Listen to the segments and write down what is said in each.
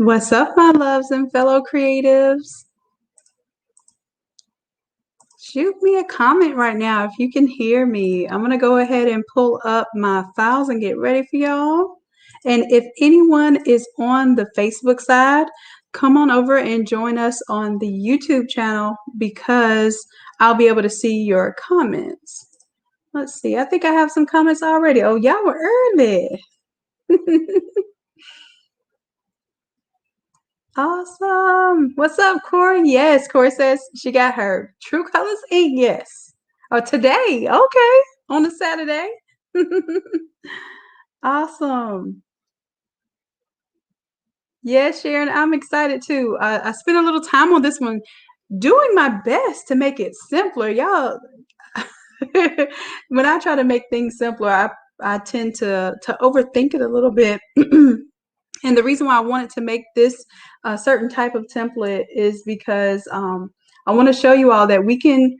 What's up, my loves and fellow creatives? Shoot me a comment right now if you can hear me. I'm going to go ahead and pull up my files and get ready for y'all. And if anyone is on the Facebook side, come on over and join us on the YouTube channel because I'll be able to see your comments. Let's see. I think I have some comments already. Oh, y'all were early. Awesome. What's up, Corey? Yes, Corey says she got her True Colors ink. Yes. Oh, today. Okay. On a Saturday. Awesome. Yes, Sharon, I'm excited too. I spent a little time on this one doing my best to make it simpler. Y'all, when I try to make things simpler, I tend to overthink it a little bit. And the reason why I wanted to make this certain type of template is because I want to show you all that we can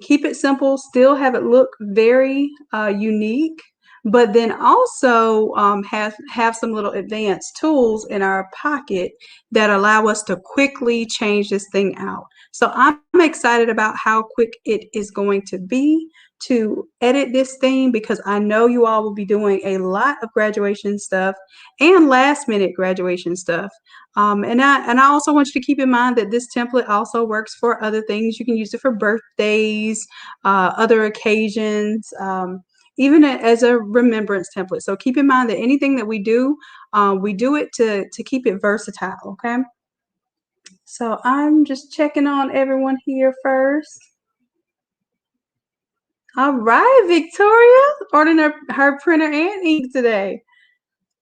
keep it simple, still have it look very unique, but then also have some little advanced tools in our pocket that allow us to quickly change this thing out. So I'm excited about how quick it is going to be to edit this thing because I know you all will be doing a lot of graduation stuff and last minute graduation stuff. And I also want you to keep in mind that this template also works for other things. You can use it for birthdays, other occasions, even as a remembrance template. So keep in mind that anything that we do it to keep it versatile, okay? So I'm just checking on everyone here first. All right, Victoria, ordering her printer and ink today.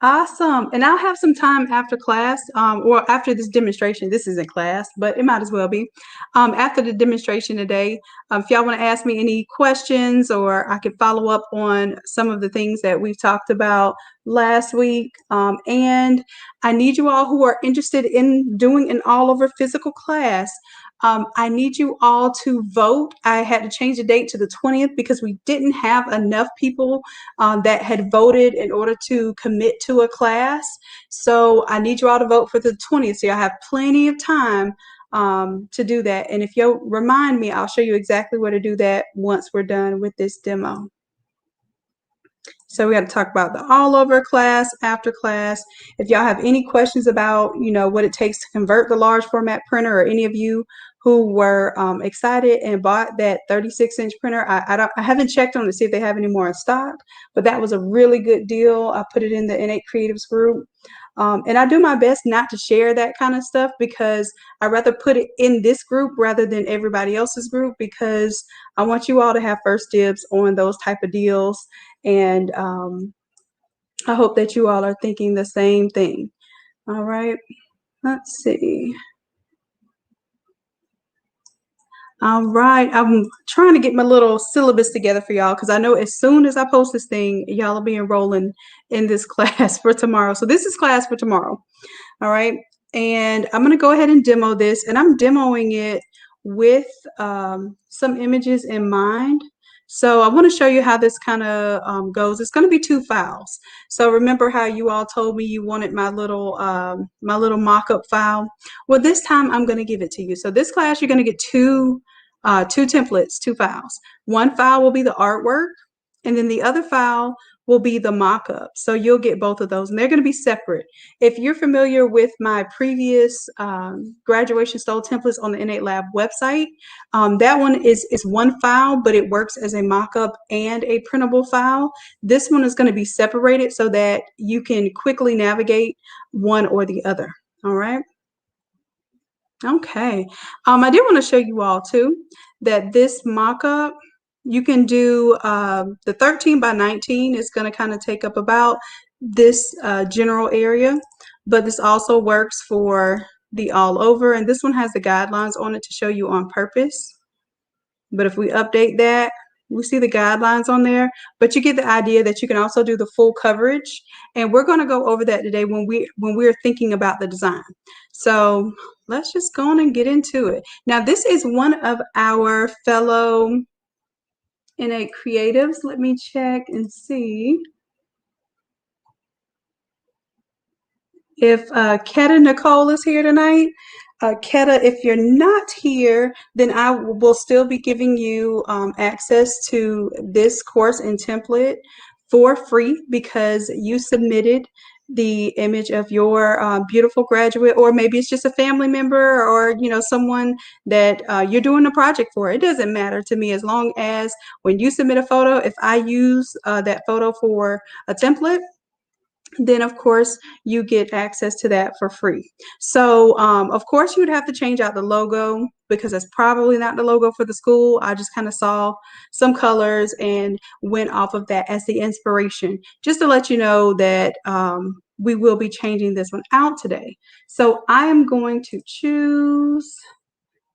Awesome. And I'll have some time after class, or after this demonstration. This isn't class, but it might as well be. After the demonstration today, if y'all want to ask me any questions or I could follow up on some of the things that we've talked about last week. And I need you all who are interested in doing an all-over physical class. I need you all to vote. I had to change the date to the 20th because we didn't have enough people that had voted in order to commit to a class. So I need you all to vote for the 20th. So y'all have plenty of time to do that. And if you'll remind me, I'll show you exactly where to do that once we're done with this demo. So we got to talk about the all over class, after class. If y'all have any questions about, what it takes to convert the large format printer, or any of you who were excited and bought that 36-inch printer, I haven't checked on to see if they have any more in stock, but that was a really good deal. I put it in the Innate Creatives group. And I do my best not to share that kind of stuff because I rather put it in this group rather than everybody else's group, because I want you all to have first dibs on those type of deals. And I hope that you all are thinking the same thing. All right, let's see. All right, I'm trying to get my little syllabus together for y'all because I know as soon as I post this thing, y'all will be enrolling in this class for tomorrow. So this is class for tomorrow. All right, and I'm going to go ahead and demo this, and I'm demoing it with some images in mind. So I want to show you how this kind of goes. It's going to be 2 files. So remember how you all told me you wanted my little mock-up file? Well, this time I'm going to give it to you. So this class, you're going to get two templates, 2 files. One file will be the artwork, and then the other file will be the mock-up. So you'll get both of those, and they're going to be separate. If you're familiar with my previous graduation style templates on the Innate Lab website, that one is one file, but it works as a mock-up and a printable file. This one is going to be separated so that you can quickly navigate one or the other. All right. Okay. I did want to show you all too that this mock-up, you can do the 13 by 19 is going to kind of take up about this general area, but this also works for the all over, and this one has the guidelines on it to show you on purpose. But if we update that, we see the guidelines on there, but you get the idea that you can also do the full coverage, and we're going to go over that today when we're thinking about the design. So let's just go on and get into it. Now, this is one of our fellow Innate creatives. Let me check and see If Keta Nicole is here tonight, Keta, if you're not here, then I will still be giving you access to this course and template for free because you submitted the image of your beautiful graduate, or maybe it's just a family member, or someone that you're doing a project for. It doesn't matter to me, as long as when you submit a photo, if I use that photo for a template, then of course you get access to that for free. So of course you would have to change out the logo because it's probably not the logo for the school. I just kind of saw some colors and went off of that as the inspiration, just to let you know that we will be changing this one out today. So I am going to choose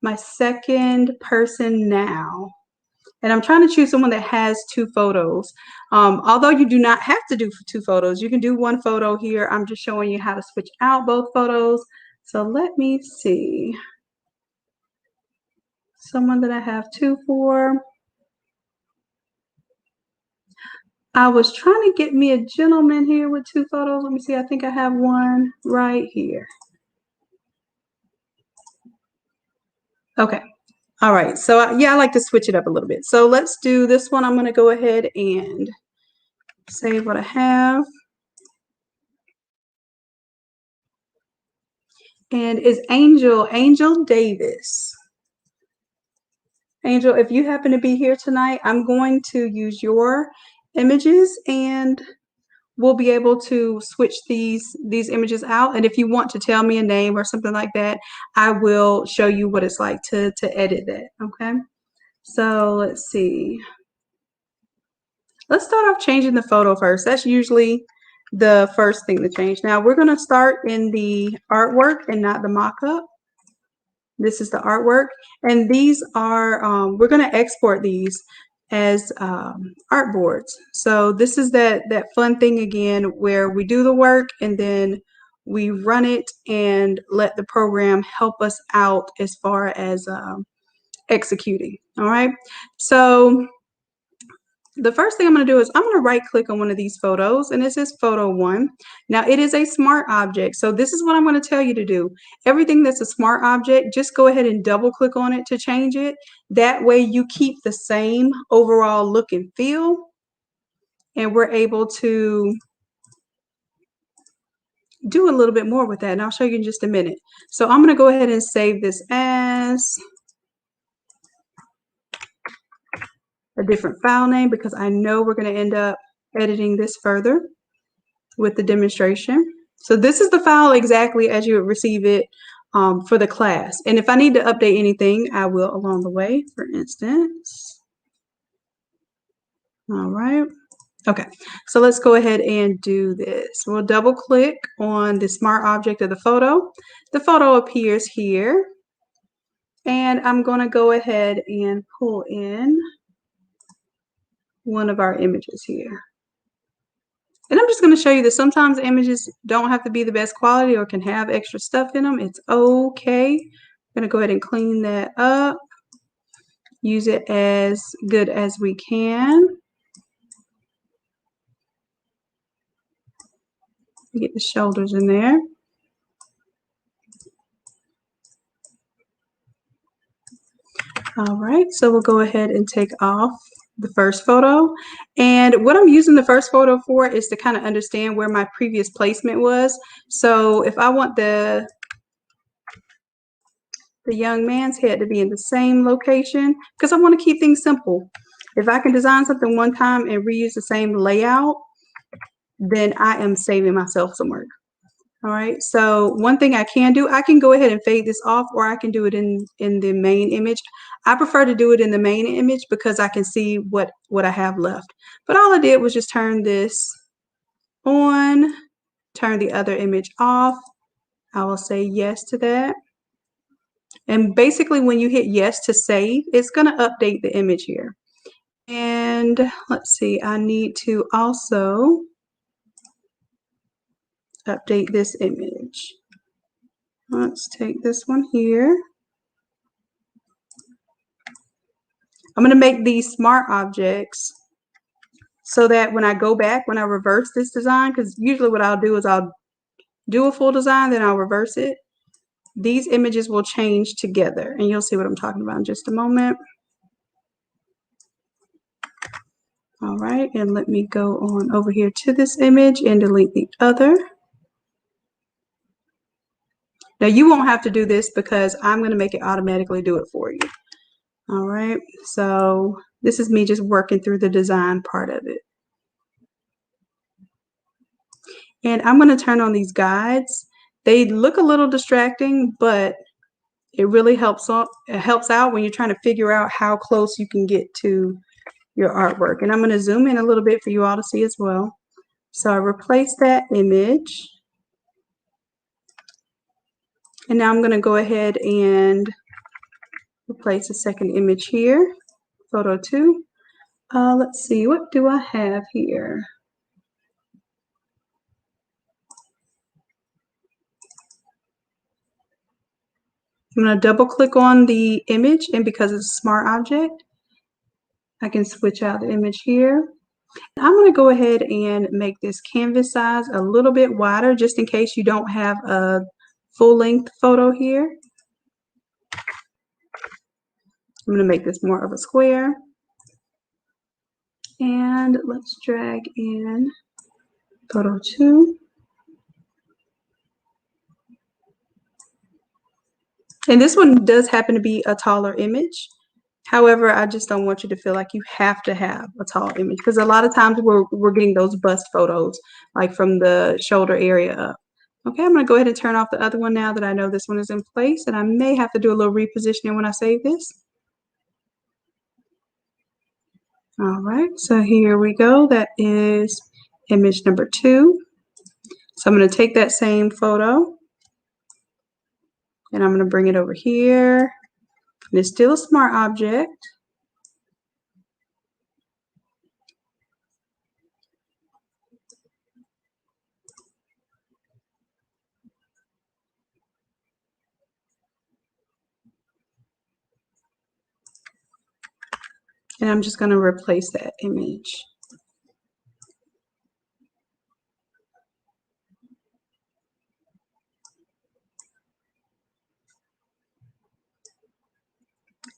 my second person now. And I'm trying to choose someone that has two photos. Although you do not have to do two photos, you can do one photo here. I'm just showing you how to switch out both photos. So let me see. Someone that I have two for. I was trying to get me a gentleman here with two photos. Let me see. I think I have one right here. Okay. All right. So yeah, I like to switch it up a little bit. So let's do this one. I'm going to go ahead and save what I have. And is Angel Davis. Angel, if you happen to be here tonight, I'm going to use your images and we'll be able to switch these images out. And if you want to tell me a name or something like that, I will show you what it's like to edit that, okay? So let's see. Let's start off changing the photo first. That's usually the first thing to change. Now we're gonna start in the artwork and not the mock-up. This is the artwork, and these are, we're going to export these as artboards. So this is that fun thing again where we do the work and then we run it and let the program help us out as far as executing. All right. So the first thing I'm going to do is I'm going to right click on one of these photos, and this is photo 1. Now it is a smart object. So this is what I'm going to tell you to do. Everything that's a smart object, just go ahead and double click on it to change it. That way you keep the same overall look and feel, and we're able to do a little bit more with that. And I'll show you in just a minute. So I'm going to go ahead and save this as a different file name because I know we're going to end up editing this further with the demonstration. So this is the file exactly as you would receive it for the class. And if I need to update anything, I will along the way, for instance. All right. Okay, so let's go ahead and do this. We'll double click on the smart object of the photo. The photo appears here. And I'm going to go ahead and pull in one of our images here. And I'm just going to show you that sometimes images don't have to be the best quality or can have extra stuff in them. It's okay. I'm going to go ahead and clean that up. Use it as good as we can. Get the shoulders in there. All right, so we'll go ahead and take off the first photo. And what I'm using the first photo for is to kind of understand where my previous placement was. So if I want the young man's head to be in the same location, because I want to keep things simple. If I can design something one time and reuse the same layout, then I am saving myself some work. All right, so one thing I can do, I can go ahead and fade this off, or I can do it in the main image. I prefer to do it in the main image because I can see what I have left. But all I did was just turn this on, turn the other image off. I will say yes to that. And basically when you hit yes to save, it's going to update the image here. And let's see, I need to also update this image. Let's take this one here. I'm going to make these smart objects so that when I go back, when I reverse this design, because usually what I'll do is I'll do a full design, then I'll reverse it. These images will change together, and you'll see what I'm talking about in just a moment. All right, and let me go on over here to this image and delete the other. Now you won't have to do this because I'm going to make it automatically do it for you. All right, so this is me just working through the design part of it. And I'm going to turn on these guides. They look a little distracting, but it really helps out when you're trying to figure out how close you can get to your artwork. And I'm going to zoom in a little bit for you all to see as well. So I replaced that image. And now I'm going to go ahead and replace the second image here, photo 2. Let's see, what do I have here? I'm going to double click on the image, and because it's a smart object, I can switch out the image here. I'm going to go ahead and make this canvas size a little bit wider just in case you don't have a full-length photo here. I'm going to make this more of a square. And let's drag in photo 2. And this one does happen to be a taller image. However, I just don't want you to feel like you have to have a tall image, because a lot of times we're getting those bust photos, like from the shoulder area up. Okay, I'm going to go ahead and turn off the other one now that I know this one is in place, and I may have to do a little repositioning when I save this. All right, so here we go. That is image number 2. So I'm going to take that same photo, and I'm going to bring it over here. And it's still a smart object. And I'm just going to replace that image.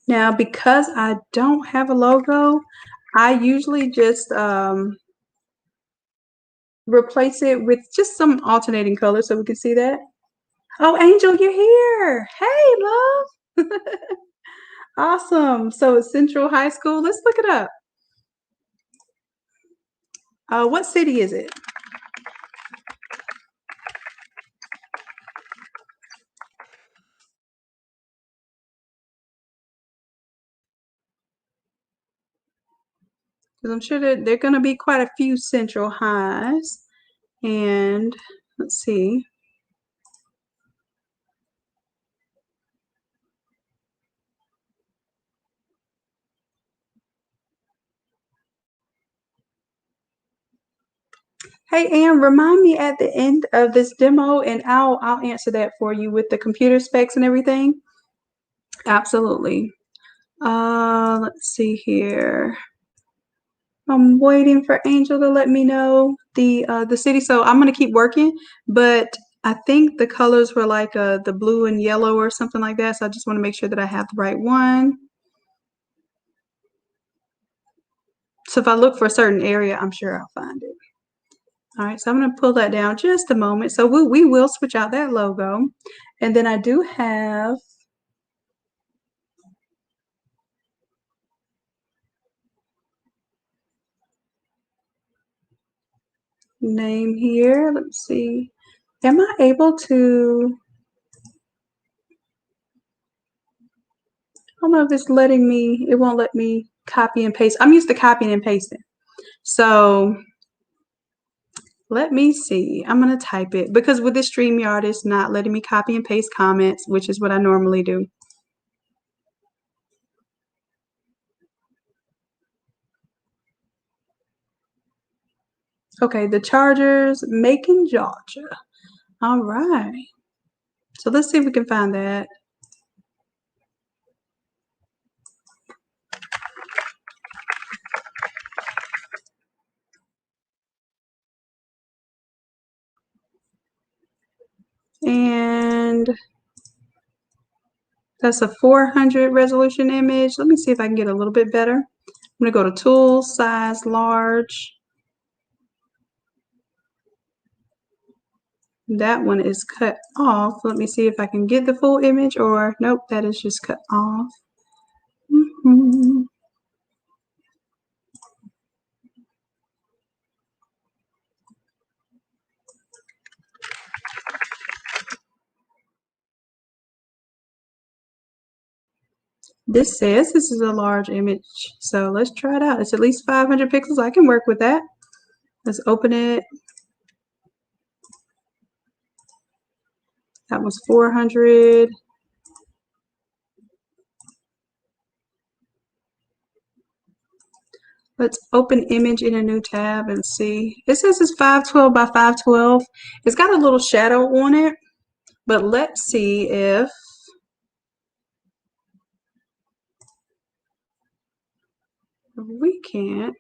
Now, because I don't have a logo, I usually just replace it with just some alternating colors so we can see that. Oh, Angel, you're here. Hey, love. Awesome. So it's Central High School. Let's look it up. What city is it? Because I'm sure that there are going to be quite a few Central Highs. And let's see. Hey, Ann, remind me at the end of this demo, and I'll answer that for you with the computer specs and everything. Absolutely. Let's see here. I'm waiting for Angel to let me know the city. So I'm gonna keep working, but I think the colors were like the blue and yellow or something like that. So I just want to make sure that I have the right one. So if I look for a certain area, I'm sure I'll find it. All right, so I'm going to pull that down just a moment. So we will switch out that logo. And then I do have name here. Let's see. Am I able to? I don't know if it's letting me. It won't let me copy and paste. I'm used to copying and pasting. So let me see. I'm going to type it because with this StreamYard, it's not letting me copy and paste comments, which is what I normally do. Okay, the Chargers, Macon, Georgia. All right. So let's see if we can find that. And that's a 400 resolution image. Let me see if I can get a little bit better. I'm gonna go to Tools, Size, Large. That one is cut off. Let me see if I can get the full image, or nope, that is just cut off. This says this is a large image, so let's try it out. It's at least 500 pixels. I can work with that. Let's open it. That was 400. Let's open image in a new tab and see. It says it's 512 by 512. It's got a little shadow on it, but let's see if we can't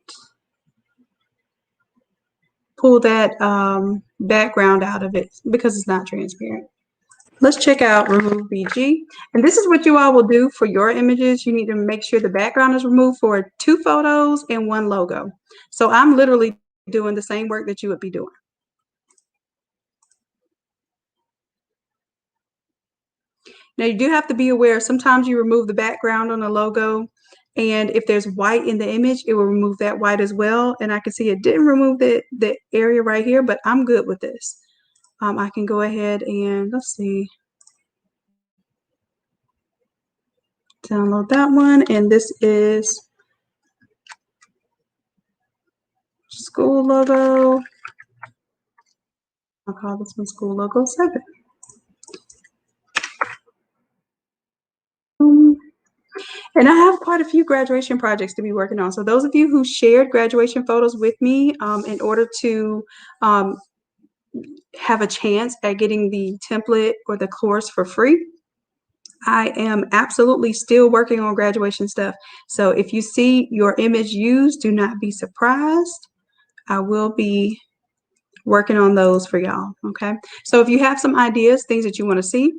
pull that background out of it because it's not transparent. Let's check out Remove BG. And this is what you all will do for your images. You need to make sure the background is removed for 2 photos and 1 logo. So I'm literally doing the same work that you would be doing. Now you do have to be aware, sometimes you remove the background on a logo, and if there's white in the image, it will remove that white as well. And I can see it didn't remove the area right here, but I'm good with this. I can go ahead and, let's see, download that one. And this is school logo. I'll call this one school logo 7. And I have quite a few graduation projects to be working on. So those of you who shared graduation photos with me in order to have a chance at getting the template or the course for free, I am absolutely still working on graduation stuff. So if you see your image used, do not be surprised. I will be working on those for y'all, okay? So if you have some ideas, things that you want to see,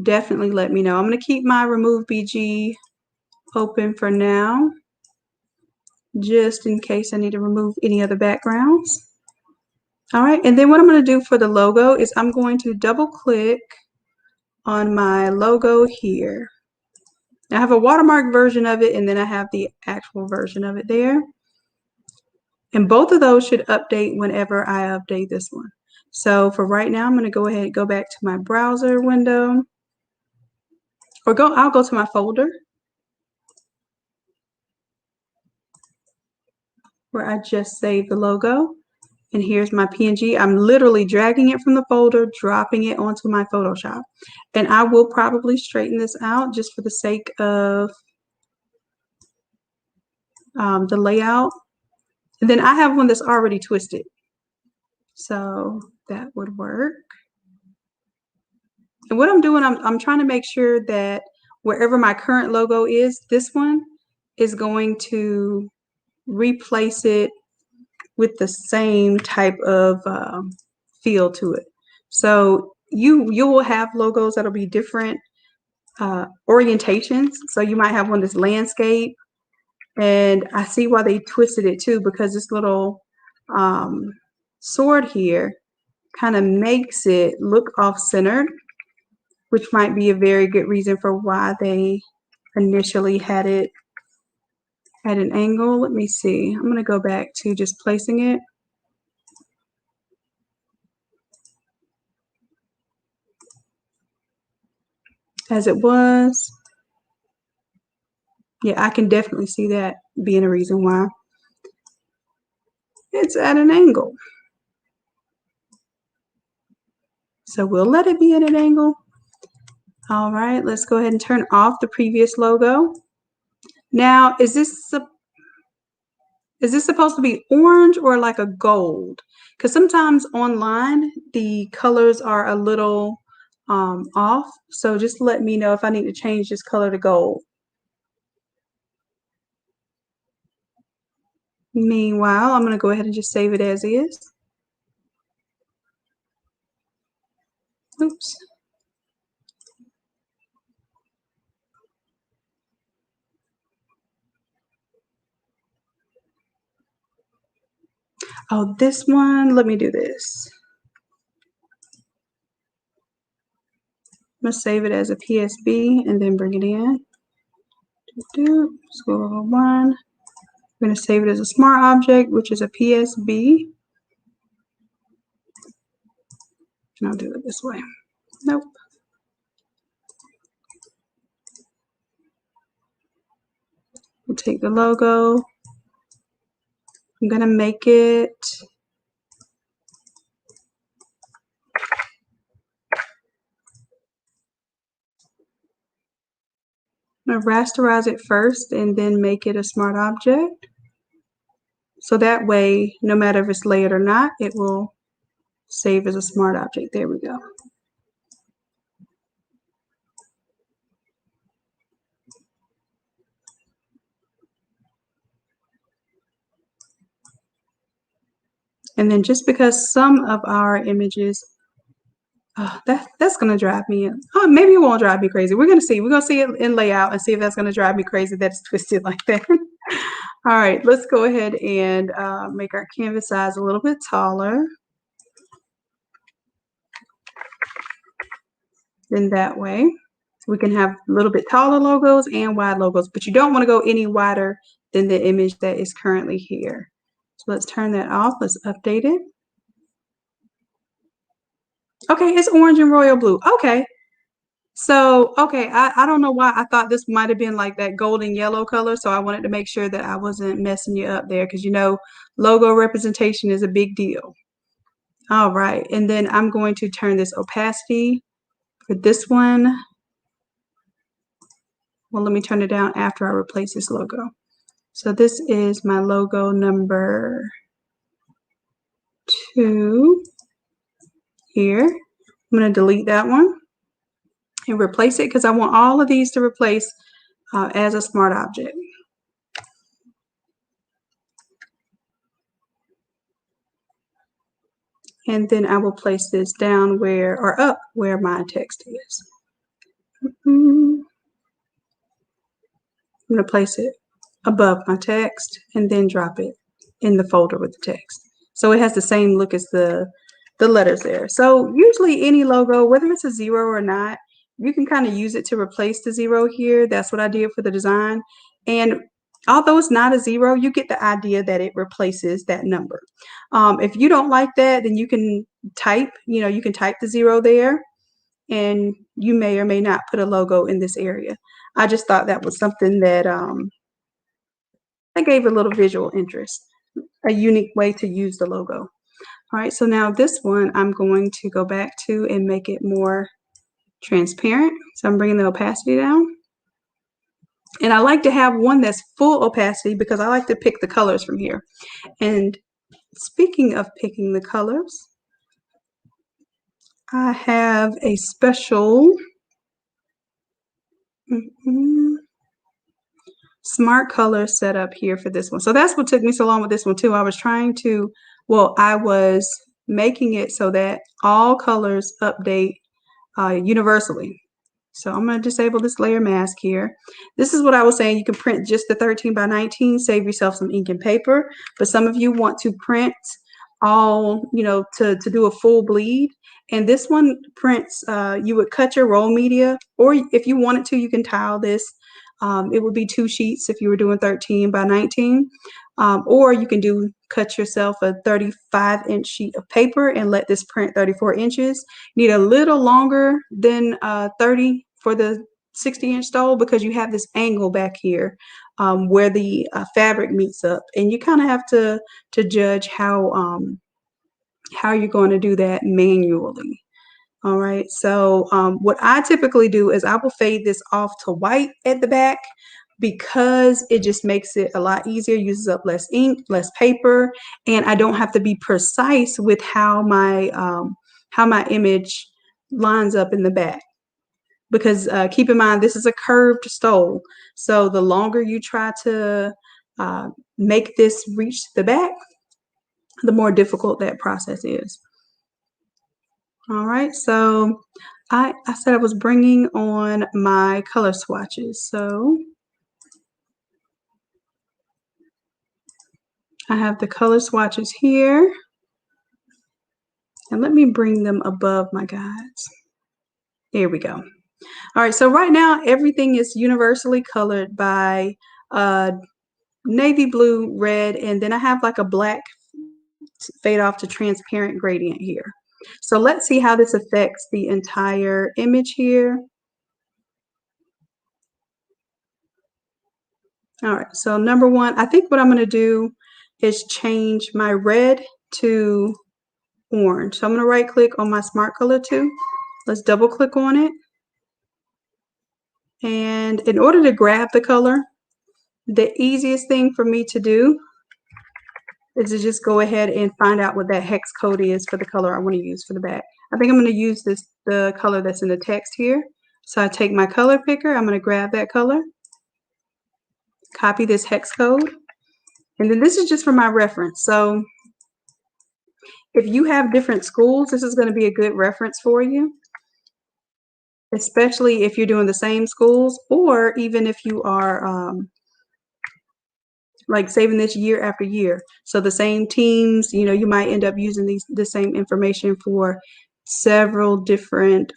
definitely let me know. I'm going to keep my Remove BG open for now, just in case I need to remove any other backgrounds. All right, and then what I'm going to do for the logo is I'm going to double click on my logo here. I have a watermark version of it, and then I have the actual version of it there. And both of those should update whenever I update this one. So for right now, I'm going to go ahead and go back to my browser window, or I'll go to my folder where I just saved the logo. And here's my PNG. I'm literally dragging it from the folder, dropping it onto my Photoshop. And I will probably straighten this out just for the sake of the layout. And then I have one that's already twisted. So that would work. And what I'm doing, I'm trying to make sure that wherever my current logo is, this one is going to replace it with the same type of feel to it. So you will have logos that'll be different orientations. So you might have one that's landscape, and I see why they twisted it too, because this little sword here kind of makes it look off-centered, which might be a very good reason for why they initially had it at an angle. Let me see. I'm going to go back to just placing it. As it was. Yeah, I can definitely see that being a reason why it's at an angle. So we'll let it be at an angle. All right, let's go ahead and turn off the previous logo. Now, is this supposed to be orange or like a gold? Because sometimes online the colors are a little off. So just let me know if I need to change this color to gold. Meanwhile, I'm going to go ahead and just save it as is. Oops. Oh, this one, let me do this. I'm gonna save it as a PSB and then bring it in. Scroll over one. I'm gonna save it as a smart object, which is a PSB. And I'll do it this way. Nope. We'll take the logo. I'm gonna make it I'm gonna rasterize it first and then make it a smart object. So that way, no matter if it's layered or not, it will save as a smart object. There we go. And then just because some of our images, that's gonna drive me in. Oh, maybe it won't drive me crazy. We're gonna see. We're gonna see it in layout and see if that's gonna drive me crazy that it's twisted like that. All right, let's go ahead and make our canvas size a little bit taller. Then that way we can have a little bit taller logos and wide logos, but you don't want to go any wider than the image that is currently here. So let's turn that off. Let's update it. Okay, it's orange and royal blue. Okay. So, okay, I don't know why I thought this might have been like that golden yellow color. So I wanted to make sure that I wasn't messing you up there because you know, logo representation is a big deal. All right, and then I'm going to turn this opacity for this one. Well, let me turn it down after I replace this logo. So this is my logo number 2 here. I'm going to delete that one and replace it because I want all of these to replace as a smart object. And then I will place this down where, or up where my text is. I'm going to place it above my text and then drop it in the folder with the text. So it has the same look as the letters there. So usually any logo, whether it's a 0 or not, you can kind of use it to replace the 0 here. That's what I did for the design. And although it's not a 0, you get the idea that it replaces that number. If you don't like that, then you can type, you can type the 0 there and you may or may not put a logo in this area. I just thought that was something that gave a little visual interest, a unique way to use the logo. All right, so now this one I'm going to go back to and make it more transparent. So I'm bringing the opacity down. And I like to have one that's full opacity because I like to pick the colors from here. And speaking of picking the colors, I have a special smart color set up here for this one. So that's what took me so long with this one too. I was making it so that all colors update universally. So I'm going to disable this layer mask here. This is what I was saying. You can print just the 13 by 19, save yourself some ink and paper. But some of you want to print all, to do a full bleed. And this one prints, you would cut your roll media, or if you wanted to, you can tile this. It would be 2 sheets if you were doing 13 by 19. Or you can cut yourself a 35-inch sheet of paper and let this print 34 inches. You need a little longer than 30 for the 60-inch stole because you have this angle back here where the fabric meets up, and you kind of have to judge how you're going to do that manually. All right, so what I typically do is I will fade this off to white at the back because it just makes it a lot easier, uses up less ink, less paper, and I don't have to be precise with how my image lines up in the back. Because keep in mind, this is a curved stole, so the longer you try to make this reach the back, the more difficult that process is. All right, so I said I was bringing on my color swatches. So I have the color swatches here. And let me bring them above my guides. Here we go. All right, so right now everything is universally colored by navy blue, red, and then I have like a black fade off to transparent gradient here. So let's see how this affects the entire image here. All right, so number one, I think what I'm gonna do is change my red to orange. So I'm gonna right click on my Smart Color 2. Let's double click on it. And in order to grab the color, the easiest thing for me to do is to just go ahead and find out what that hex code is for the color I want to use for the back. I think I'm going to use the color that's in the text here. So I take my color picker, I'm going to grab that color, copy this hex code, and then this is just for my reference. So if you have different schools, this is going to be a good reference for you, especially if you're doing the same schools, or even if you are like saving this year after year. So the same teams, you know, you might end up using the same information for several different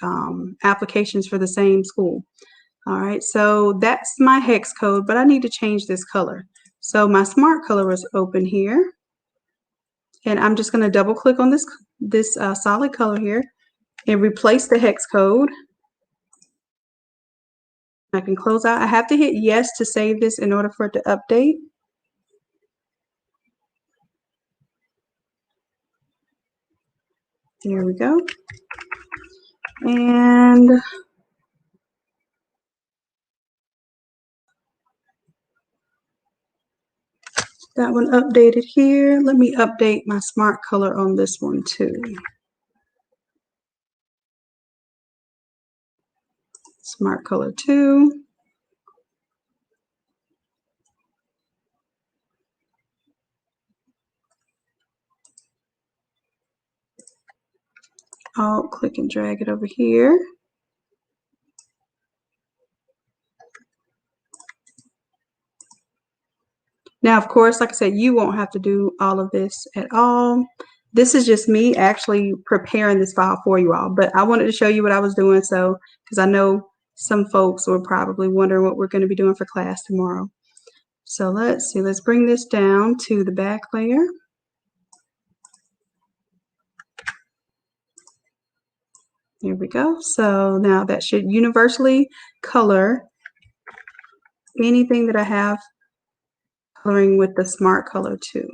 applications for the same school. All right, so that's my hex code, but I need to change this color. So my Smart Color is open here, and I'm just going to double click on this solid color here and replace the hex code. I can close out. I have to hit yes to save this in order for it to update. There we go. And that one updated here. Let me update my Smart Color on this one too. Smart Color 2. I'll click and drag it over here. Now, of course, like I said, you won't have to do all of this at all. This is just me actually preparing this file for you all, but I wanted to show you what I was doing, so because I know some folks were probably wondering what we're going to be doing for class tomorrow. So let's see, let's bring this down to the back layer. Here we go. So now that should universally color anything that I have coloring with the Smart Color 2.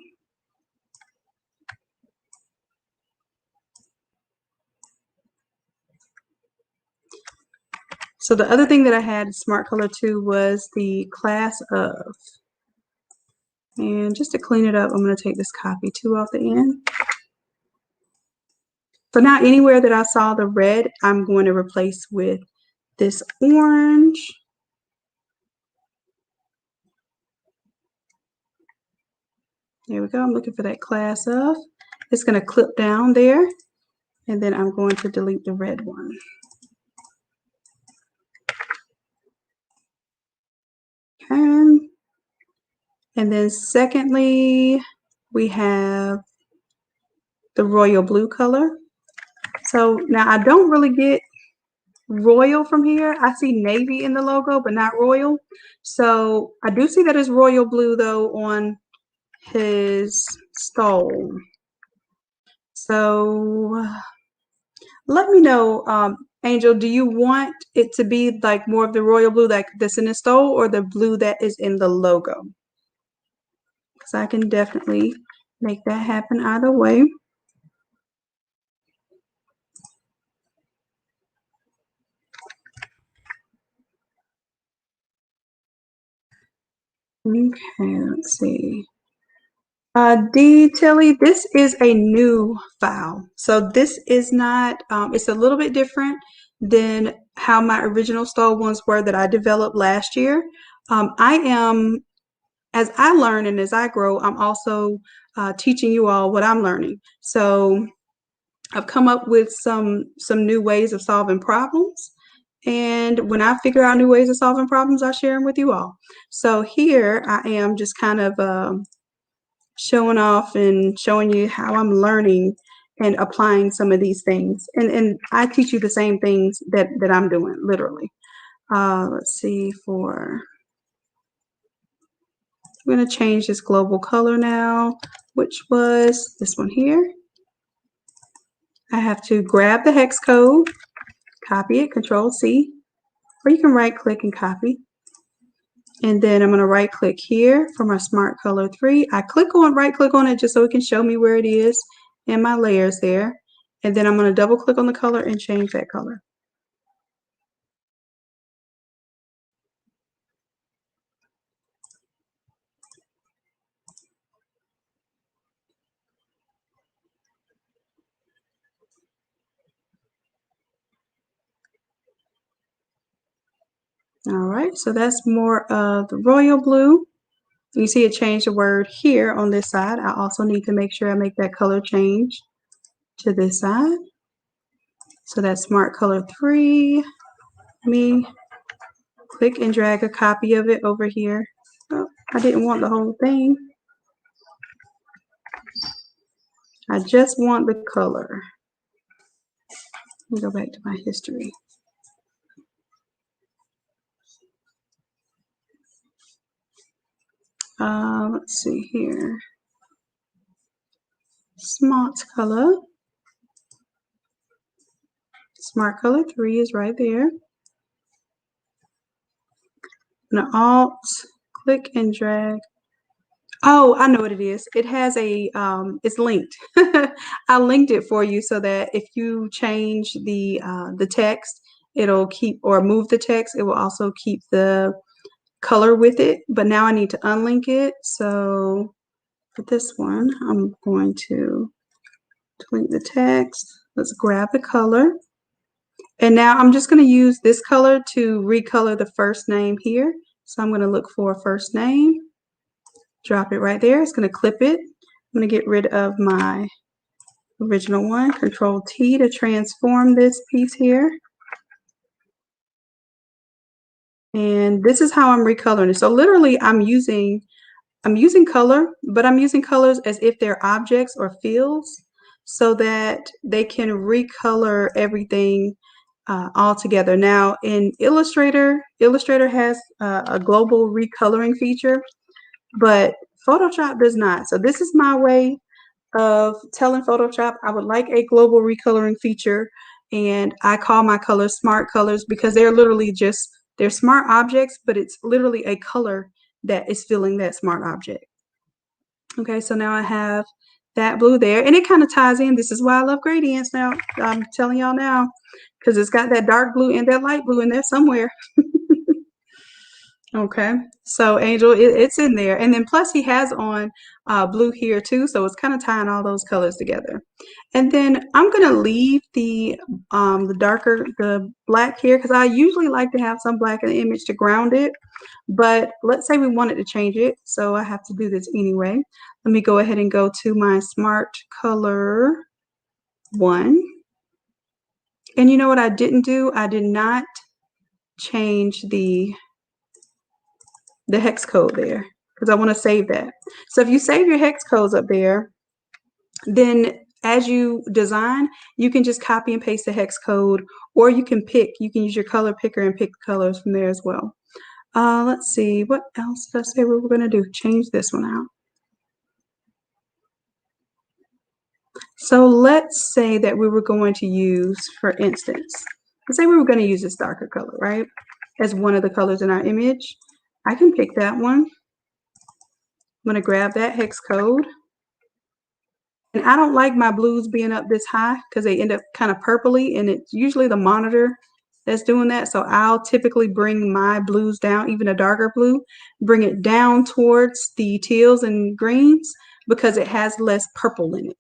So the other thing that I had in Smart Color 2 was the class of. And just to clean it up, I'm going to take this copy 2 off the end. So now anywhere that I saw the red, I'm going to replace with this orange. There we go. I'm looking for that class of. It's going to clip down there. And then I'm going to delete the red one. Okay. And then secondly, we have the royal blue color. So now I don't really get royal from here. I see navy in the logo, but not royal. So I do see that it's royal blue though on his stole. So let me know, Angel, do you want it to be like more of the royal blue like this in the stole, or the blue that is in the logo? Because I can definitely make that happen either way. Okay, let's see. D. Tilly, this is a new file. So this is not, it's a little bit different than how my original stole ones were that I developed last year. I am, as I learn and as I grow, I'm also teaching you all what I'm learning. So I've come up with some new ways of solving problems. And when I figure out new ways of solving problems, I share them with you all. So here I am just kind of showing off and showing you how I'm learning and applying some of these things. And I teach you the same things that I'm doing, literally. Let's see, I'm going to change this global color now, which was this one here. I have to grab the hex code, copy it, Control C, or you can right click and copy. And then I'm going to right click here for my Smart Color 3. I right click on it just so it can show me where it is in my layers there. And then I'm going to double click on the color and change that color. All right, so that's more of the royal blue. You see it changed the word here on this side. I also need to make sure I make that color change to this side. So that's Smart Color 3. Let me click and drag a copy of it over here. Oh, I didn't want the whole thing. I just want the color. Let me go back to my history. Let's see here. Smart Color. Smart Color 3 is right there. I'm gonna Alt, click and drag. Oh, I know what it is. It has a, it's linked. I linked it for you so that if you change the text, it'll keep, or move the text, it will also keep the color with it. But now I need to unlink it. So for this one, I'm going to link the text. Let's grab the color. And now I'm just going to use this color to recolor the first name here. So I'm going to look for first name. Drop it right there. It's going to clip it. I'm going to get rid of my original one. Control T to transform this piece here. And this is how I'm recoloring it. So literally I'm using color, but I'm using colors as if they're objects or fields so that they can recolor everything all together. Now in Illustrator has a global recoloring feature, but Photoshop does not. So this is my way of telling Photoshop I would like a global recoloring feature, and I call my colors smart colors because they're literally just, they're smart objects, but it's literally a color that is filling that smart object. Okay, so now I have that blue there, and it kind of ties in. This is why I love gradients now. I'm telling y'all now, because it's got that dark blue and that light blue in there somewhere. Okay, so Angel, it's in there. And then plus he has on blue here too, so it's kind of tying all those colors together. And then I'm gonna leave the black here because I usually like to have some black in the image to ground it. But let's say we wanted to change it, so I have to do this anyway. Let me go ahead and go to my Smart Color 1. And you know what I didn't do? I did not change the hex code there because I want to save that. So if you save your hex codes up there, then as you design, you can just copy and paste the hex code, or you can use your color picker and pick the colors from there as well. Let's see, what else did I say we were going to do? Change this one out. So let's say that we were going to use, for instance, let's say we were going to use this darker color, right? As one of the colors in our image. I can pick that one. I'm going to grab that hex code. And I don't like my blues being up this high because they end up kind of purpley, and it's usually the monitor that's doing that. So I'll typically bring my blues down, even a darker blue, bring it down towards the teals and greens because it has less purple in it.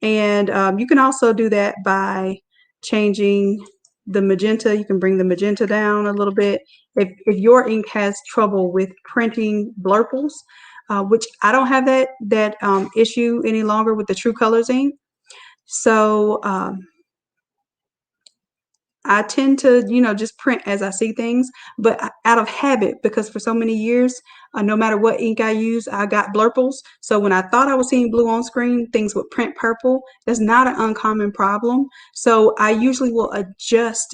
And you can also do that by changing the magenta. You can bring the magenta down a little bit. If your ink has trouble with printing blurples, which I don't have that issue any longer with the True Colors ink. So I tend to, just print as I see things, but out of habit, because for so many years, no matter what ink I use, I got blurples. So when I thought I was seeing blue on screen, things would print purple. That's not an uncommon problem. So I usually will adjust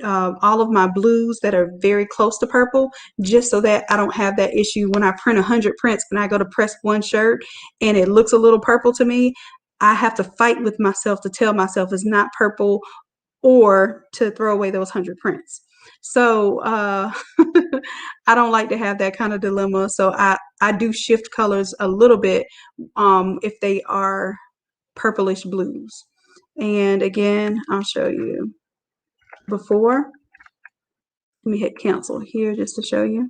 all of my blues that are very close to purple, just so that I don't have that issue when I print 100 prints and I go to press one shirt and it looks a little purple to me. I have to fight with myself to tell myself it's not purple, or to throw away those 100 prints. So I don't like to have that kind of dilemma. So I do shift colors a little bit if they are purplish blues. And again, I'll show you before. Let me hit cancel here just to show you.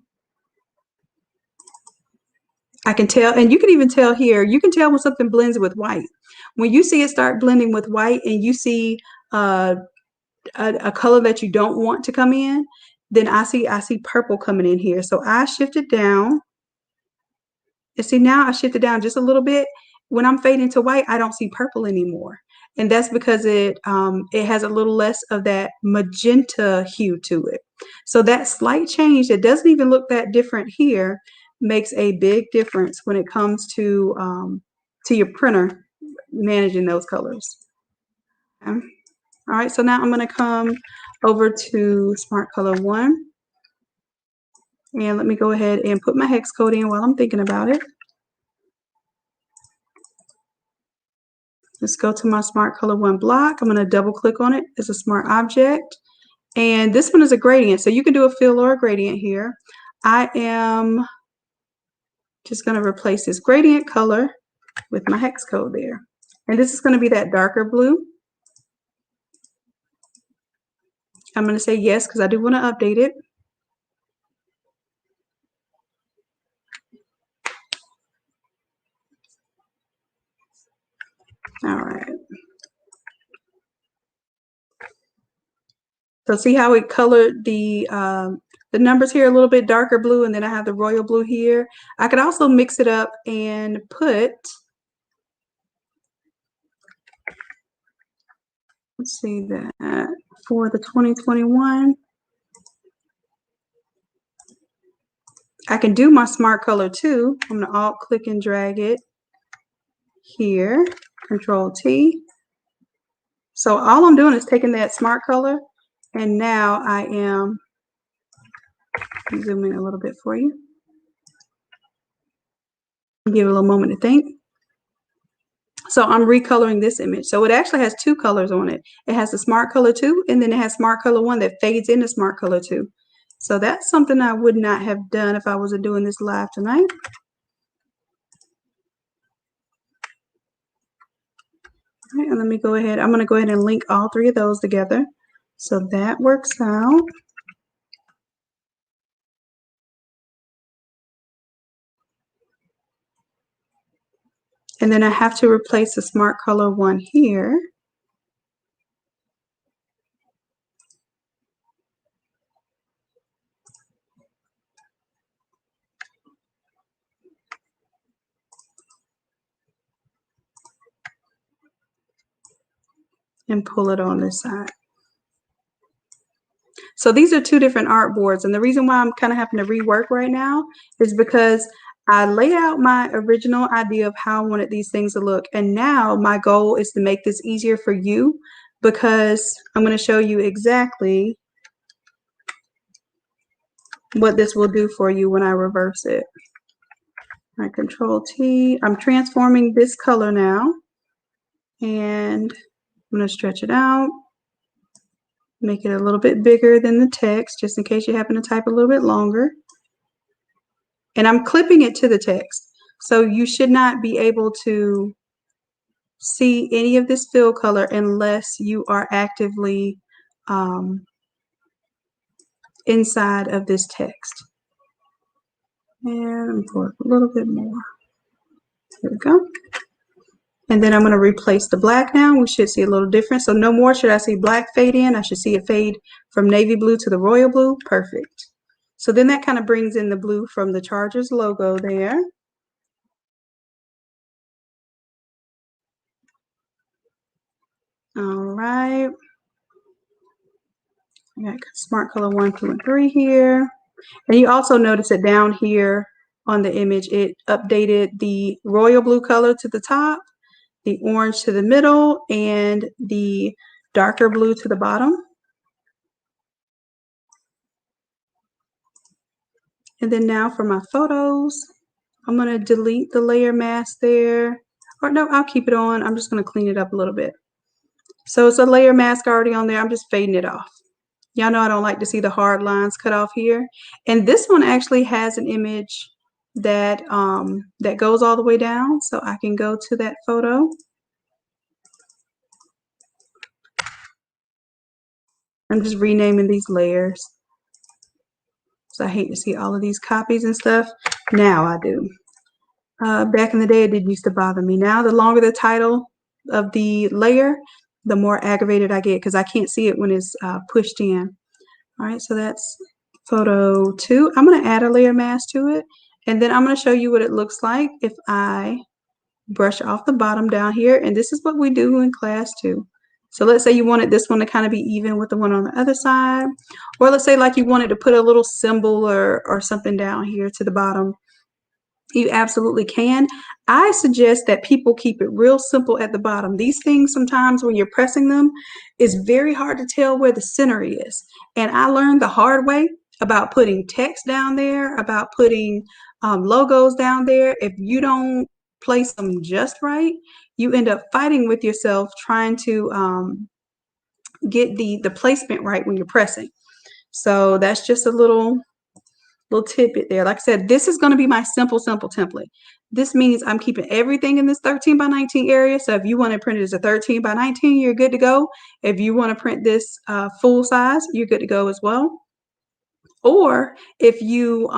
I can tell, and you can even tell here, you can tell when something blends with white. When you see it start blending with white and you see a color that you don't want to come in, then I see purple coming in here. So I shift it down. And see, now I shifted down just a little bit. When I'm fading to white, I don't see purple anymore. And that's because it has a little less of that magenta hue to it. So that slight change that doesn't even look that different here makes a big difference when it comes to your printer managing those colors. Okay. All right, so now I'm going to come over to Smart Color 1. And let me go ahead and put my hex code in while I'm thinking about it. Let's go to my Smart Color 1 block. I'm going to double click on it as a smart object. And this one is a gradient, so you can do a fill or a gradient here. I am just going to replace this gradient color with my hex code there. And this is going to be that darker blue. I'm going to say yes because I do want to update it. All right. So see how it colored the numbers here a little bit darker blue, and then I have the royal blue here. I could also mix it up and put, let's see that, for the 2021. I can do my Smart Color 2. I'm going to alt click and drag it here, Control T. So all I'm doing is taking that Smart Color, and now I am zooming a little bit for you. Give it a little moment to think. So I'm recoloring this image. So it actually has two colors on it. It has the Smart Color 2, and then it has Smart Color 1 that fades into Smart Color 2. So that's something I would not have done if I wasn't doing this live tonight. All right, and let me go ahead. I'm going to go ahead and link all three of those together. So that works out. And then I have to replace the Smart Color 1 here. And pull it on this side. So these are two different artboards, and the reason why I'm kind of having to rework right now is because I laid out my original idea of how I wanted these things to look, and now my goal is to make this easier for you, because I'm going to show you exactly what this will do for you when I reverse it. I Control T. I'm transforming this color now, and I'm going to stretch it out. Make it a little bit bigger than the text, just in case you happen to type a little bit longer. And I'm clipping it to the text. So you should not be able to see any of this fill color unless you are actively inside of this text. And pull it a little bit more. There we go. And then I'm going to replace the black now. We should see a little difference. So no more should I see black fade in. I should see it fade from navy blue to the royal blue. Perfect. So then that kind of brings in the blue from the Chargers logo there. All right. I got smart color 1, 2, and 3 here. And you also notice that down here on the image, it updated the royal blue color to the top, the orange to the middle, and the darker blue to the bottom. And then now for my photos, I'm going to delete the layer mask there. Or no, I'll keep it on. I'm just going to clean it up a little bit. So it's a layer mask already on there. I'm just fading it off. Y'all know I don't like to see the hard lines cut off here. And this one actually has an image that that goes all the way down. So I can go to that photo. I'm just renaming these layers. So I hate to see all of these copies and stuff. Now I do. Back in the day, it didn't used to bother me. Now, the longer the title of the layer, the more aggravated I get because I can't see it when it's pushed in. All right, so that's photo 2. I'm going to add a layer mask to it, and then I'm going to show you what it looks like if I brush off the bottom down here, and this is what we do in class too. So let's say you wanted this one to kind of be even with the one on the other side, or let's say like you wanted to put a little symbol or something down here to the bottom. You absolutely can. I suggest that people keep it real simple at the bottom. These things sometimes when you're pressing them, it's very hard to tell where the center is. And I learned the hard way about putting text down there, about putting logos down there. If you don't place them just right, you end up fighting with yourself trying to get the placement right when you're pressing. So that's just a little tidbit there. Like I said, this is going to be my simple template. This means I'm keeping everything in this 13 by 19 area. So if you want to print it as a 13 by 19, you're good to go. If you want to print this full size, you're good to go as well. Or if you,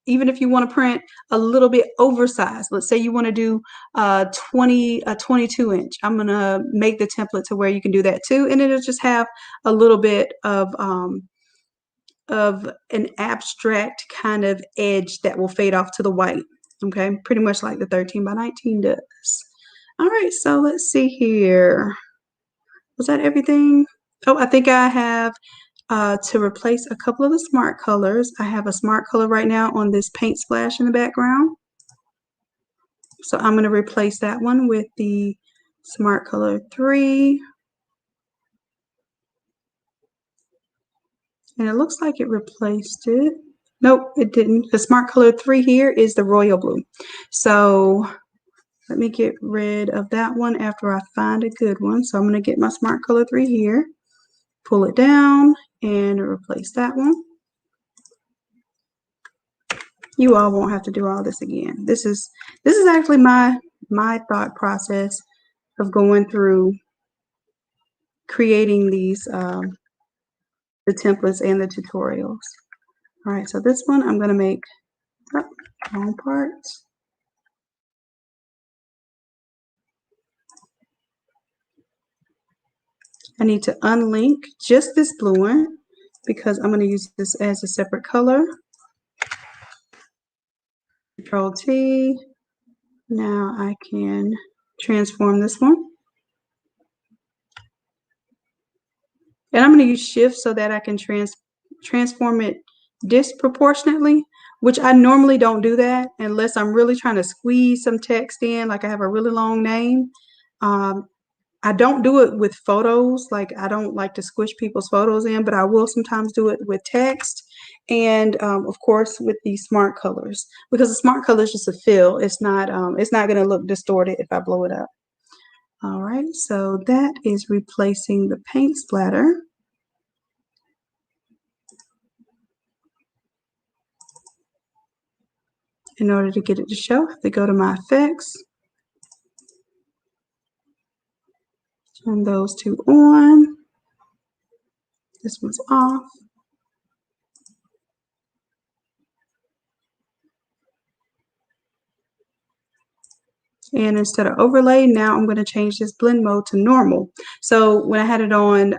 even if you want to print a little bit oversized, let's say you want to do a 22 inch, I'm going to make the template to where you can do that too. And it'll just have a little bit of an abstract kind of edge that will fade off to the white. Okay, pretty much like the 13 by 19 does. All right, so let's see here. Was that everything? Oh, I think I have to replace a couple of the smart colors. I have a smart color right now on this paint splash in the background. So I'm going to replace that one with the smart color 3. And it looks like it replaced it. Nope, it didn't. The smart color 3 here is the royal blue. So let me get rid of that one after I find a good one. So I'm going to get my smart color 3 here, pull it down, and replace that one. You all won't have to do all this again. This is actually my thought process of going through creating these the templates and the tutorials. All right, so this one I'm going to make wrong parts. I need to unlink just this blue one because I'm going to use this as a separate color. Control T. Now I can transform this one. And I'm going to use Shift so that I can transform it disproportionately, which I normally don't do that unless I'm really trying to squeeze some text in, like I have a really long name. I don't do it with photos, like I don't like to squish people's photos in, but I will sometimes do it with text and of course with the smart colors, because the smart color is just a fill. It's not going to look distorted if I blow it up. All right, so that is replacing the paint splatter. In order to get it to show, I have to go to my effects, turn those two on. This one's off. And instead of overlay, now I'm going to change this blend mode to normal. So when I had it on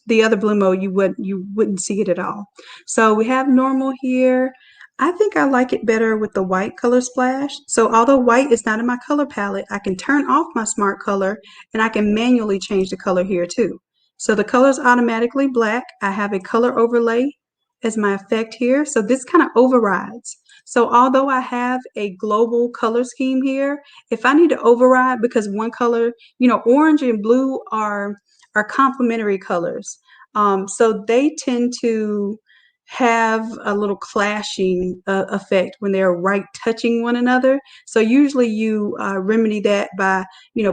the other blend mode, you wouldn't see it at all. So we have normal here. I think I like it better with the white color splash. So although white is not in my color palette, I can turn off my smart color and I can manually change the color here too. So the color is automatically black. I have a color overlay as my effect here. So this kind of overrides. So although I have a global color scheme here, if I need to override because one color, orange and blue are complementary colors. So they tend to have a little clashing effect when they're right touching one another. So usually you remedy that by,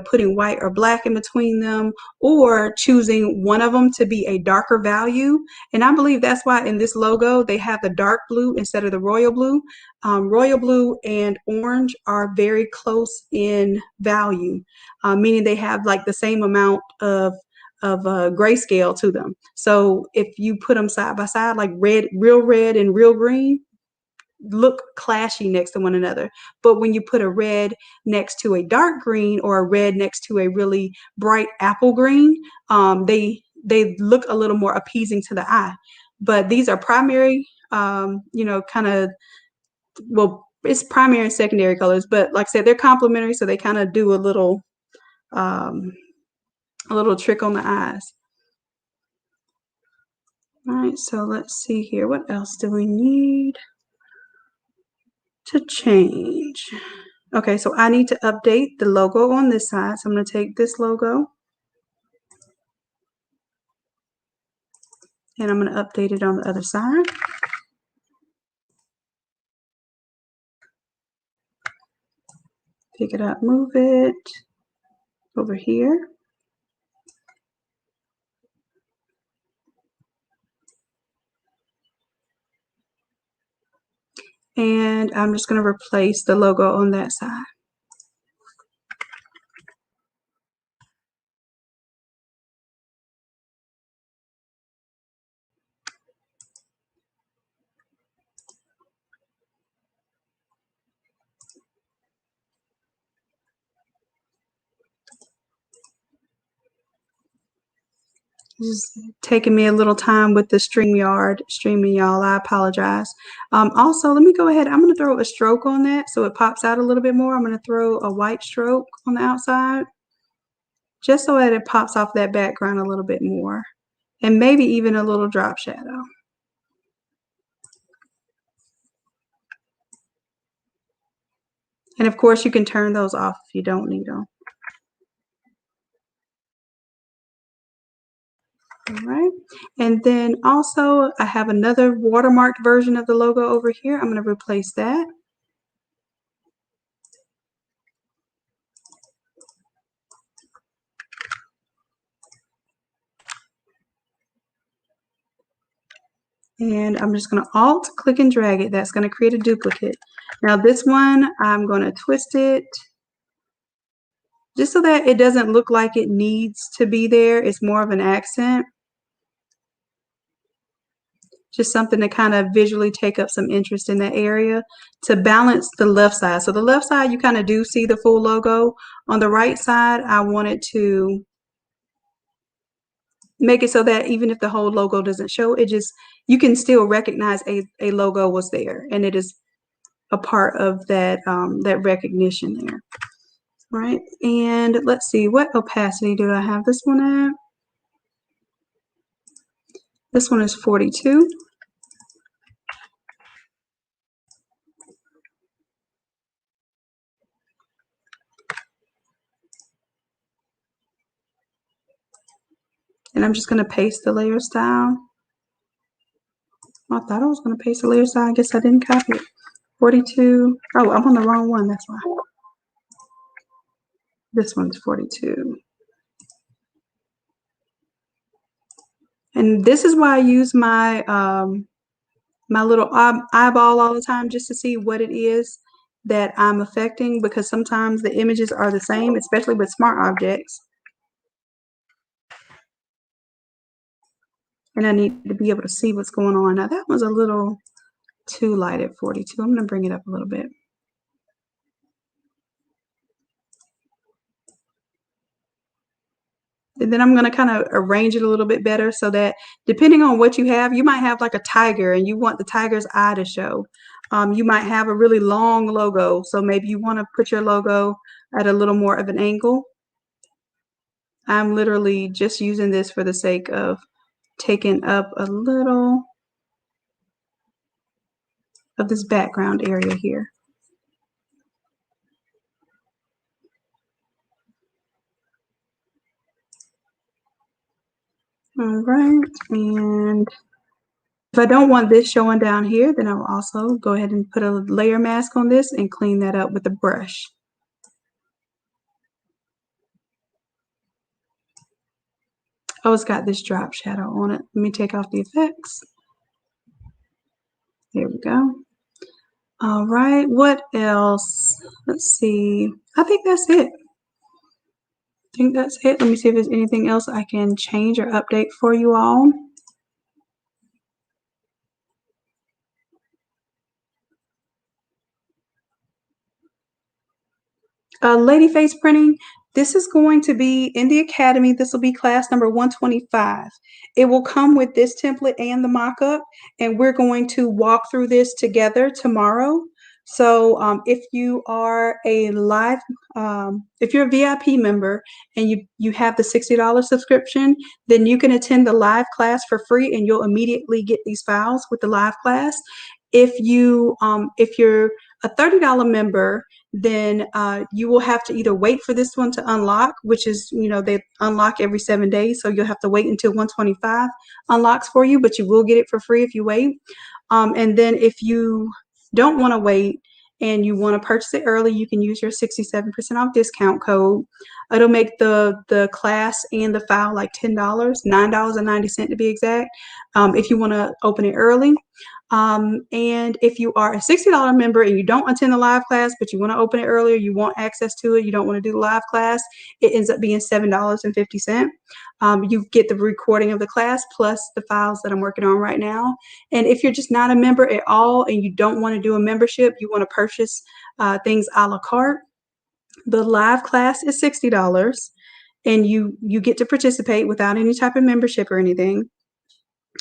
putting white or black in between them or choosing one of them to be a darker value. And I believe that's why in this logo they have the dark blue instead of the royal blue. Royal blue and orange are very close in value, meaning they have like the same amount of grayscale to them. So if you put them side by side, like red and real green, look clashy next to one another. But when you put a red next to a dark green or a red next to a really bright apple green, they look a little more appeasing to the eye. But these are primary, kind of, well, it's primary and secondary colors, but like I said, they're complementary, so they kind of do a little trick on the eyes. All right, so let's see here. What else do we need to change? Okay, so I need to update the logo on this side. So I'm going to take this logo and I'm going to update it on the other side. Pick it up, move it over here. And I'm just going to replace the logo on that side. Just taking me a little time with the StreamYard streaming, y'all. I apologize. Also, let me go ahead. I'm going to throw a stroke on that so it pops out a little bit more. I'm going to throw a white stroke on the outside just so that it pops off that background a little bit more, and maybe even a little drop shadow. And of course, you can turn those off if you don't need them. All right, and then also I have another watermarked version of the logo over here. I'm going to replace that. And I'm just going to Alt, click and drag it. That's going to create a duplicate. Now this one, I'm going to twist it just so that it doesn't look like it needs to be there. It's more of an accent. Just something to kind of visually take up some interest in that area to balance the left side. So the left side, you kind of do see the full logo. On the right side, I wanted to make it so that even if the whole logo doesn't show, you can still recognize a logo was there, and it is a part of that that recognition there. Right, and let's see, what opacity do I have this one at? This one is 42. And I'm just going to paste the layer style. I thought I was going to paste the layer style. I guess I didn't copy it. 42. Oh, I'm on the wrong one. That's why. This one's 42. And this is why I use my my little eyeball all the time, just to see what it is that I'm affecting, because sometimes the images are the same, especially with smart objects. And I need to be able to see what's going on. Now that was a little too light at 42. I'm going to bring it up a little bit. And then I'm going to kind of arrange it a little bit better so that depending on what you have, you might have like a tiger and you want the tiger's eye to show. You might have a really long logo, so maybe you want to put your logo at a little more of an angle. I'm literally just using this for the sake of taking up a little of this background area here. All right, and if I don't want this showing down here, then I will also go ahead and put a layer mask on this and clean that up with a brush. Oh, it's got this drop shadow on it. Let me take off the effects. There we go. All right, what else? Let's see. I think that's it. Let me see if there's anything else I can change or update for you all. Lady face printing, this is going to be in the academy. This will be class number 125. It will come with this template and the mock-up, and we're going to walk through this together tomorrow. So if you are a live, if you're a VIP member and you have the $60 subscription, then you can attend the live class for free and you'll immediately get these files with the live class. If you're a $30 member, then you will have to either wait for this one to unlock, which is, they unlock every 7 days. So you'll have to wait until 125 unlocks for you, but you will get it for free if you wait. And then if you don't want to wait and you want to purchase it early, you can use your 67% off discount code. It'll make the class and the file like $10, $9.90 to be exact, if you want to open it early. And if you are a $60 member and you don't attend the live class, but you want to open it earlier, you want access to it, you don't want to do the live class, it ends up being $7.50. You get the recording of the class plus the files that I'm working on right now. And if you're just not a member at all and you don't want to do a membership, you want to purchase things a la carte, the live class is $60 and you get to participate without any type of membership or anything.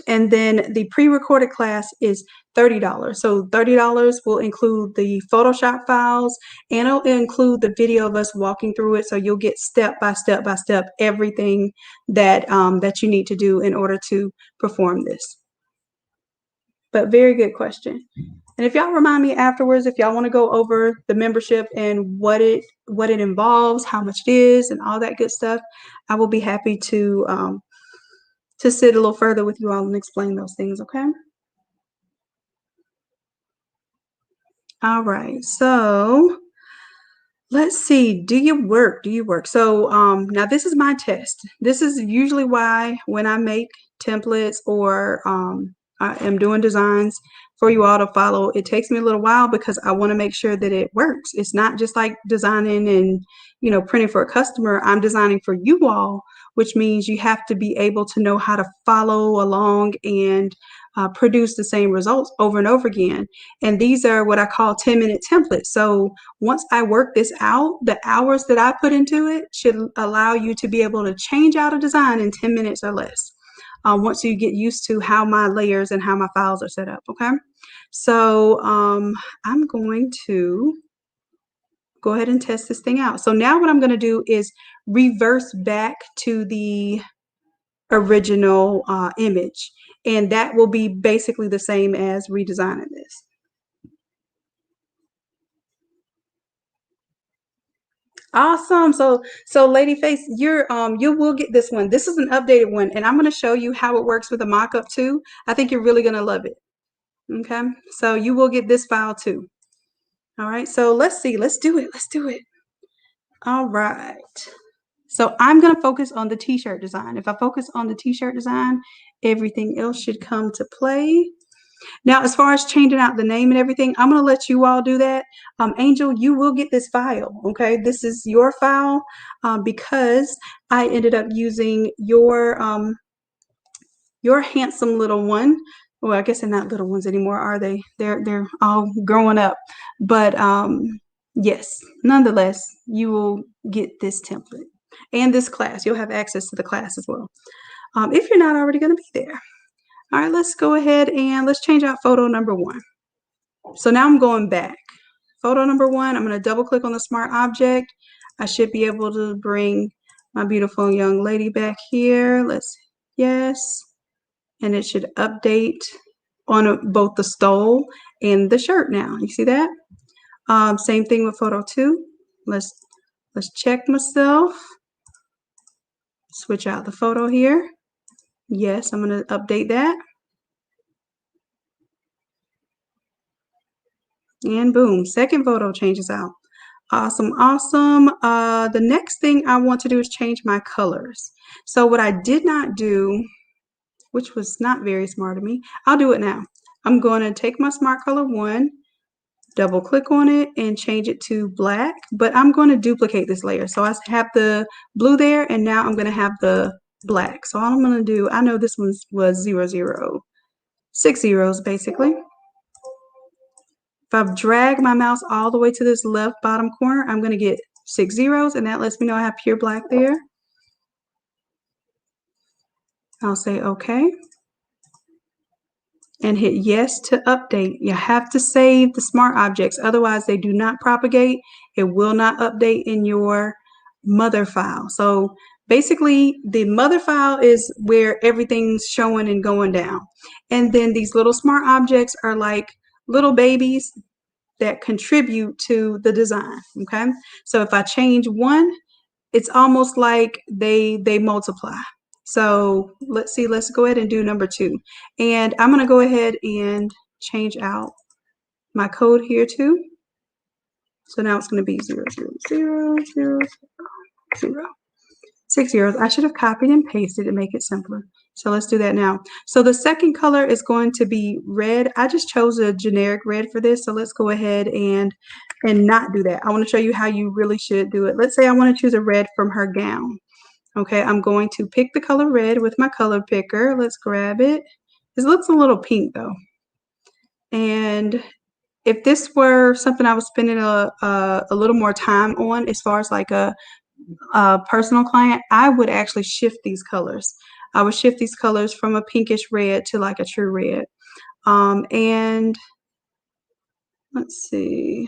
And then the pre-recorded class is $30. So $30 will include the Photoshop files and it'll include the video of us walking through it. So you'll get step by step by step everything that that you need to do in order to perform this. But very good question. And if y'all remind me afterwards, if y'all want to go over the membership and what it involves, how much it is, and all that good stuff, I will be happy to sit a little further with you all and explain those things, okay? All right, so let's see, do you work? So now this is my test. This is usually why when I make templates or I am doing designs for you all to follow, it takes me a little while because I want to make sure that it works. It's not just like designing and printing for a customer. I'm designing for you all, which means you have to be able to know how to follow along and produce the same results over and over again. And these are what I call 10-minute templates. So once I work this out, the hours that I put into it should allow you to be able to change out a design in 10 minutes or less. Once you get used to how my layers and how my files are set up, okay? So I'm going to go ahead and test this thing out. So now what I'm going to do is reverse back to the original image, and that will be basically the same as redesigning this. Awesome. So Ladyface, you will get this one. This is an updated one, and I'm going to show you how it works with a mock-up too. I think you're really going to love it. Okay, so you will get this file too. All right, so let's see. Let's do it. All right. So I'm going to focus on the t-shirt design. If I focus on the t-shirt design, everything else should come to play. Now, as far as changing out the name and everything, I'm going to let you all do that. Angel, you will get this file, okay? This is your file because I ended up using your handsome little one. Well, I guess they're not little ones anymore, are they? They're all growing up. But yes, nonetheless, you will get this template. And this class, you'll have access to the class as well. If you're not already going to be there. All right, let's go ahead and let's change out photo number 1. So now I'm going back. Photo number 1, I'm going to double click on the smart object. I should be able to bring my beautiful young lady back here. Yes. And it should update on both the stole and the shirt now. You see that? Same thing with photo 2. Let's check myself. Switch out the photo here. Yes, I'm going to update that. And boom, second photo changes out. Awesome, awesome. The next thing I want to do is change my colors. So what I did not do, which was not very smart of me, I'll do it now. I'm going to take my smart color 1, double click on it and change it to black, but I'm going to duplicate this layer. So I have the blue there and now I'm going to have the black. So all I'm going to do, I know this one was 0, 0, 6 zeros basically. If I drag my mouse all the way to this left bottom corner, I'm going to get 6 zeros, and that lets me know I have pure black there. I'll say OK. And hit yes to update. You have to save the smart objects, otherwise they do not propagate. It will not update in your mother file. So basically the mother file is where everything's showing and going down. And then these little smart objects are like little babies that contribute to the design. Okay, so if I change one, it's almost like they multiply. So let's see, let's go ahead and do number 2. And I'm going to go ahead and change out my code here too. So now it's going to be 0, 0, 0, 0, 0. 6 zeros. I should have copied and pasted to make it simpler. So let's do that now. So the second color is going to be red. I just chose a generic red for this. So let's go ahead and not do that. I want to show you how you really should do it. Let's say I want to choose a red from her gown. Okay, I'm going to pick the color red with my color picker. Let's grab it. This looks a little pink though. And if this were something I was spending a little more time on, as far as like a personal client, I would actually shift these colors. I would shift these colors from a pinkish red to like a true red. And let's see.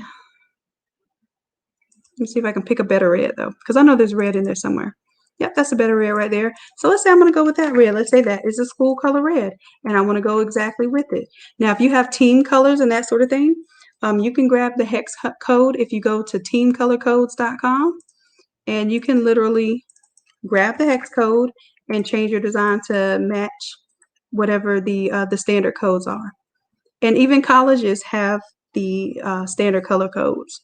Let me see if I can pick a better red though, because I know there's red in there somewhere. Yep, that's a better red right there. So let's say I'm going to go with that red. Let's say that is a school color red, and I want to go exactly with it. Now, if you have team colors and that sort of thing, you can grab the hex code if you go to teamcolorcodes.com, and you can literally grab the hex code and change your design to match whatever the standard codes are. And even colleges have the standard color codes.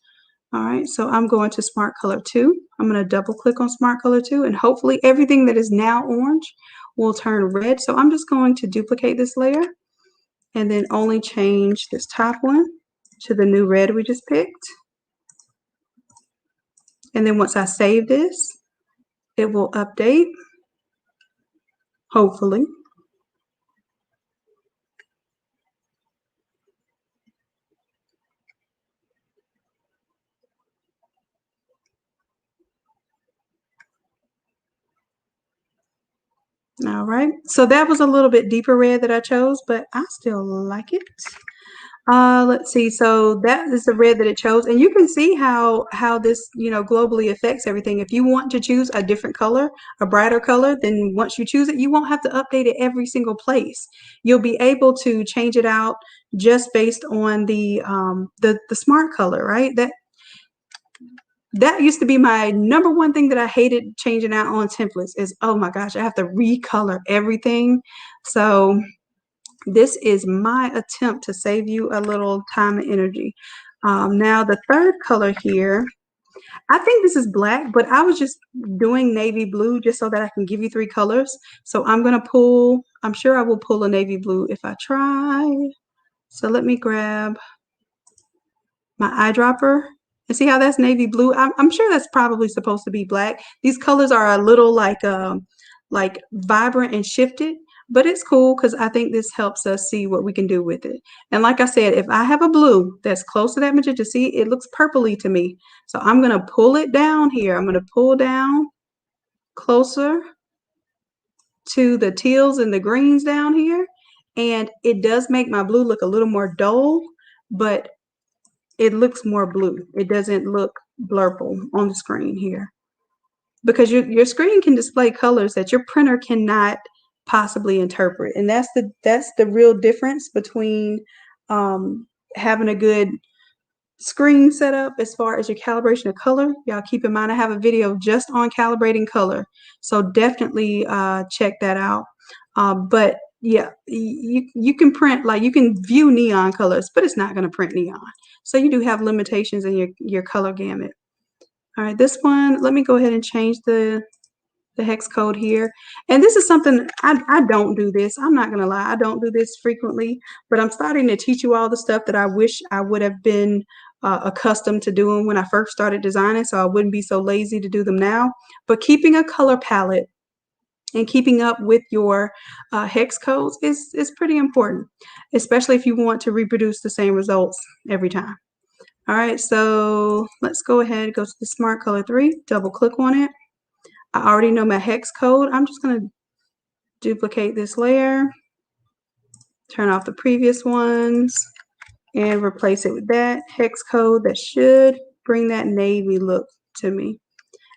All right, so I'm going to Smart Color 2. I'm going to double click on Smart Color 2, and hopefully everything that is now orange will turn red. So I'm just going to duplicate this layer and then only change this top one to the new red we just picked. And then once I save this, it will update, hopefully. All right, so that was a little bit deeper red that I chose, but I still like it. Let's see, so that is the red that it chose, and you can see how this, globally affects everything. If you want to choose a different color, a brighter color, then once you choose it, you won't have to update it every single place. You'll be able to change it out just based on the smart color, right? That used to be my number one thing that I hated changing out on templates is, oh my gosh, I have to recolor everything. So this is my attempt to save you a little time and energy. Now the third color here, I think this is black, but I was just doing navy blue just so that I can give you 3 colors. So I'm sure I will pull a navy blue if I try. So let me grab my eyedropper. And see how that's navy blue? I'm sure that's probably supposed to be black. These colors are a little like vibrant and shifted, but it's cool because I think this helps us see what we can do with it. And like I said, if I have a blue that's close to that magenta, see, it looks purpley to me. So I'm going to pull it down here. I'm going to pull down closer to the teals and the greens down here, and it does make my blue look a little more dull, but it looks more blue. It doesn't look blurple on the screen here, because your screen can display colors that your printer cannot possibly interpret, and that's the real difference between having a good screen setup as far as your calibration of color. Y'all keep in mind I have a video just on calibrating color, so definitely check that out. But yeah, you can print, like you can view neon colors, but it's not going to print neon, so you do have limitations in your color gamut. All right, this one, let me go ahead and change the hex code here. And this is something, I don't do this. I'm not going to lie. I don't do this frequently, but I'm starting to teach you all the stuff that I wish I would have been accustomed to doing when I first started designing, so I wouldn't be so lazy to do them now. But keeping a color palette and keeping up with your hex codes is pretty important, especially if you want to reproduce the same results every time. All right, so let's go ahead, go to the Smart Color 3, double click on it. I already know my hex code. I'm just going to duplicate this layer, turn off the previous ones, and replace it with that hex code. That should bring that navy look to me.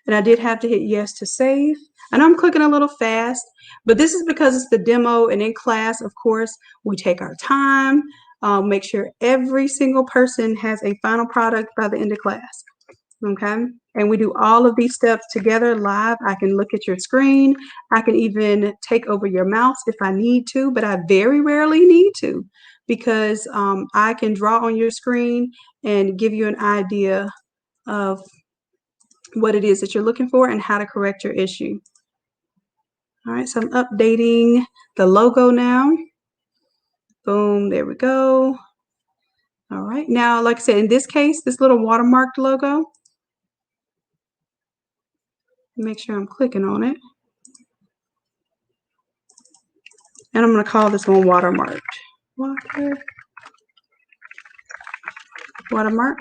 And I did have to hit yes to save. I know I'm clicking a little fast, but this is because it's the demo, and in class, of course, we take our time, make sure every single person has a final product by the end of class. Okay, and we do all of these steps together live. I can look at your screen. I can even take over your mouse if I need to, but I very rarely need to, because I can draw on your screen and give you an idea of what it is that you're looking for and how to correct your issue. All right, so I'm updating the logo now. Boom, there we go. All right, now, like I said, in this case, this little watermarked logo, make sure I'm clicking on it. And I'm going to call this one watermarked. Watermark.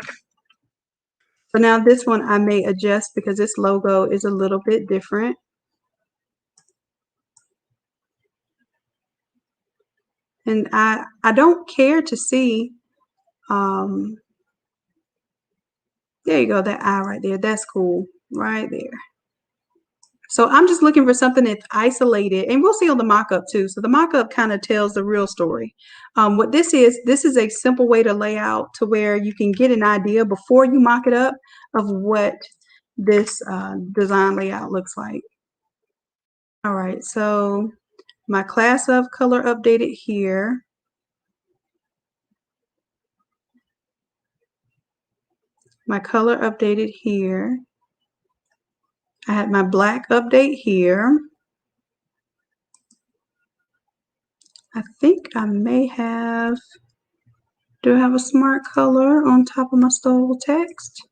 So now this one I may adjust because this logo is a little bit different. And I don't care to see, there you go, that eye right there. That's cool, right there. So I'm just looking for something that's isolated, and we'll see on the mock-up too. So the mock-up kind of tells the real story. What this is a simple way to lay out to where you can get an idea before you mock it up of what this design layout looks like. All right, so my class of color updated here. My color updated here. I had my black update here. I think I may have, do I have a smart color on top of my stole text?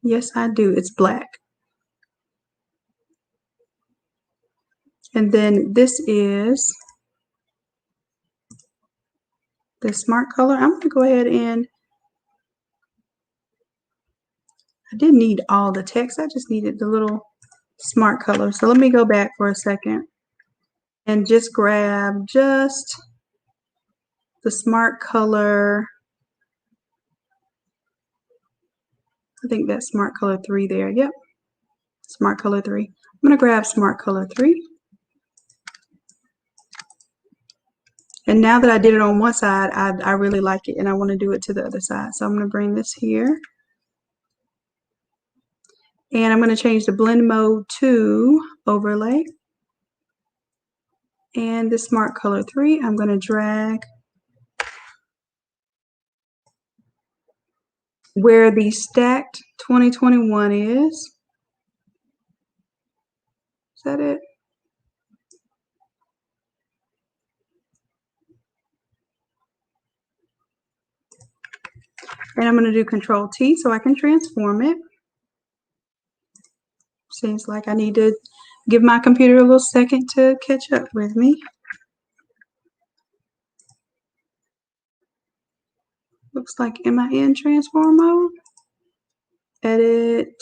Yes, I do. It's black. And then this is the smart color. I'm going to go ahead and, I didn't need all the text. I just needed the little smart color. So let me go back for a second and just grab just the smart color. I think that's smart color 3 there. Yep. Smart color 3. I'm going to grab smart color 3. And now that I did it on one side, I really like it, and I want to do it to the other side. So I'm going to bring this here. And I'm going to change the blend mode to overlay. And the smart color 3, I'm going to drag where the stacked 2021 is. Is that it? And I'm going to do Control T so I can transform it. Seems like I need to give my computer a little second to catch up with me. Looks like, am I in transform mode? Edit.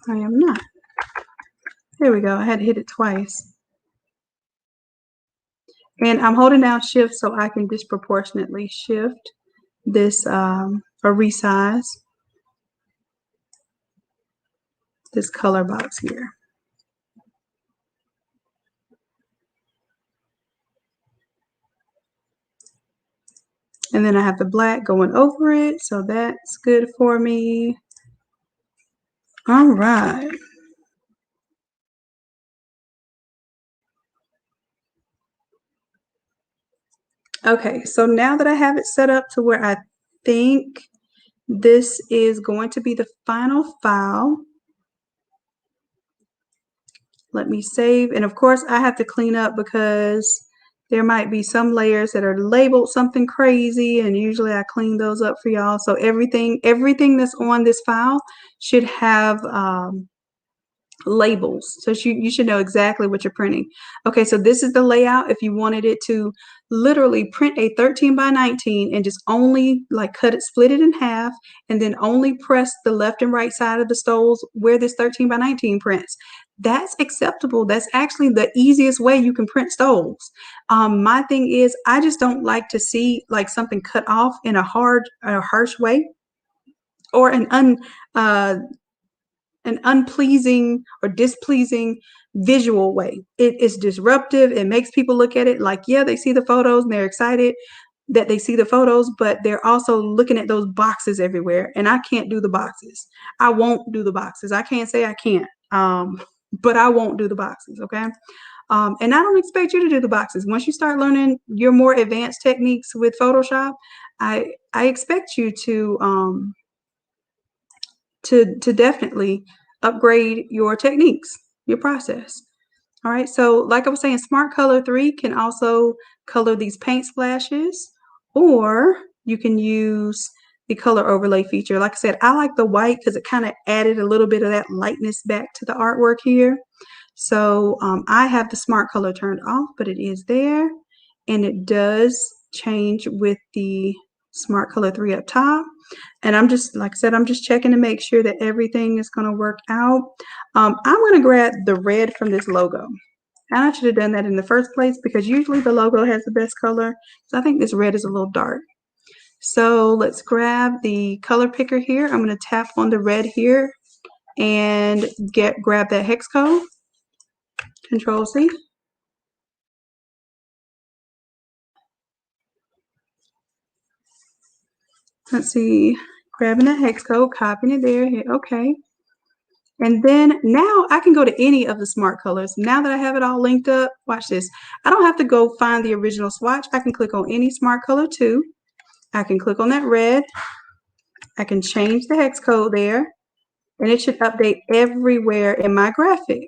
I am not. There we go. I had to hit it twice. And I'm holding down shift so I can disproportionately shift this or resize this color box here. And then I have the black going over it, so that's good for me. All right. Okay, so now that I have it set up to where I think this is going to be the final file, let me save. And of course, I have to clean up because there might be some layers that are labeled something crazy, and usually I clean those up for y'all. So everything that's on this file should have labels, so you should know exactly what you're printing. Okay, so this is the layout if you wanted it to literally print a 13 by 19 and just only like split it in half, and then only press the left and right side of the stoles where this 13 by 19 prints. That's acceptable. That's actually the easiest way you can print stoles. My thing is, I just don't like to see like something cut off in a harsh way, or an unpleasing or displeasing visual way. It is disruptive. It makes people look at it like, yeah, they see the photos and they're excited that they see the photos, but they're also looking at those boxes everywhere. And I can't do the boxes. I won't do the boxes. I can't say I can't, but I won't do the boxes. Okay. And I don't expect you to do the boxes. Once you start learning your more advanced techniques with Photoshop, I expect you to definitely upgrade your techniques, your process. All right, so like I was saying, Smart Color 3 can also color these paint splashes, or you can use the color overlay feature. Like I said, I like the white because it kind of added a little bit of that lightness back to the artwork here. So I have the Smart Color turned off, but it is there, and it does change with the Smart Color 3 up top. And I'm just, like I said, I'm just checking to make sure that everything is going to work out. I'm going to grab the red from this logo. And I should have done that in the first place because usually the logo has the best color. So I think this red is a little dark. So let's grab the color picker here. I'm going to tap on the red here and grab that hex code. Control C. Let's see, grabbing that hex code, copying it there, hit OK. And then now I can go to any of the smart colors. Now that I have it all linked up, watch this. I don't have to go find the original swatch. I can click on any smart color too. I can click on that red. I can change the hex code there, and it should update everywhere in my graphic.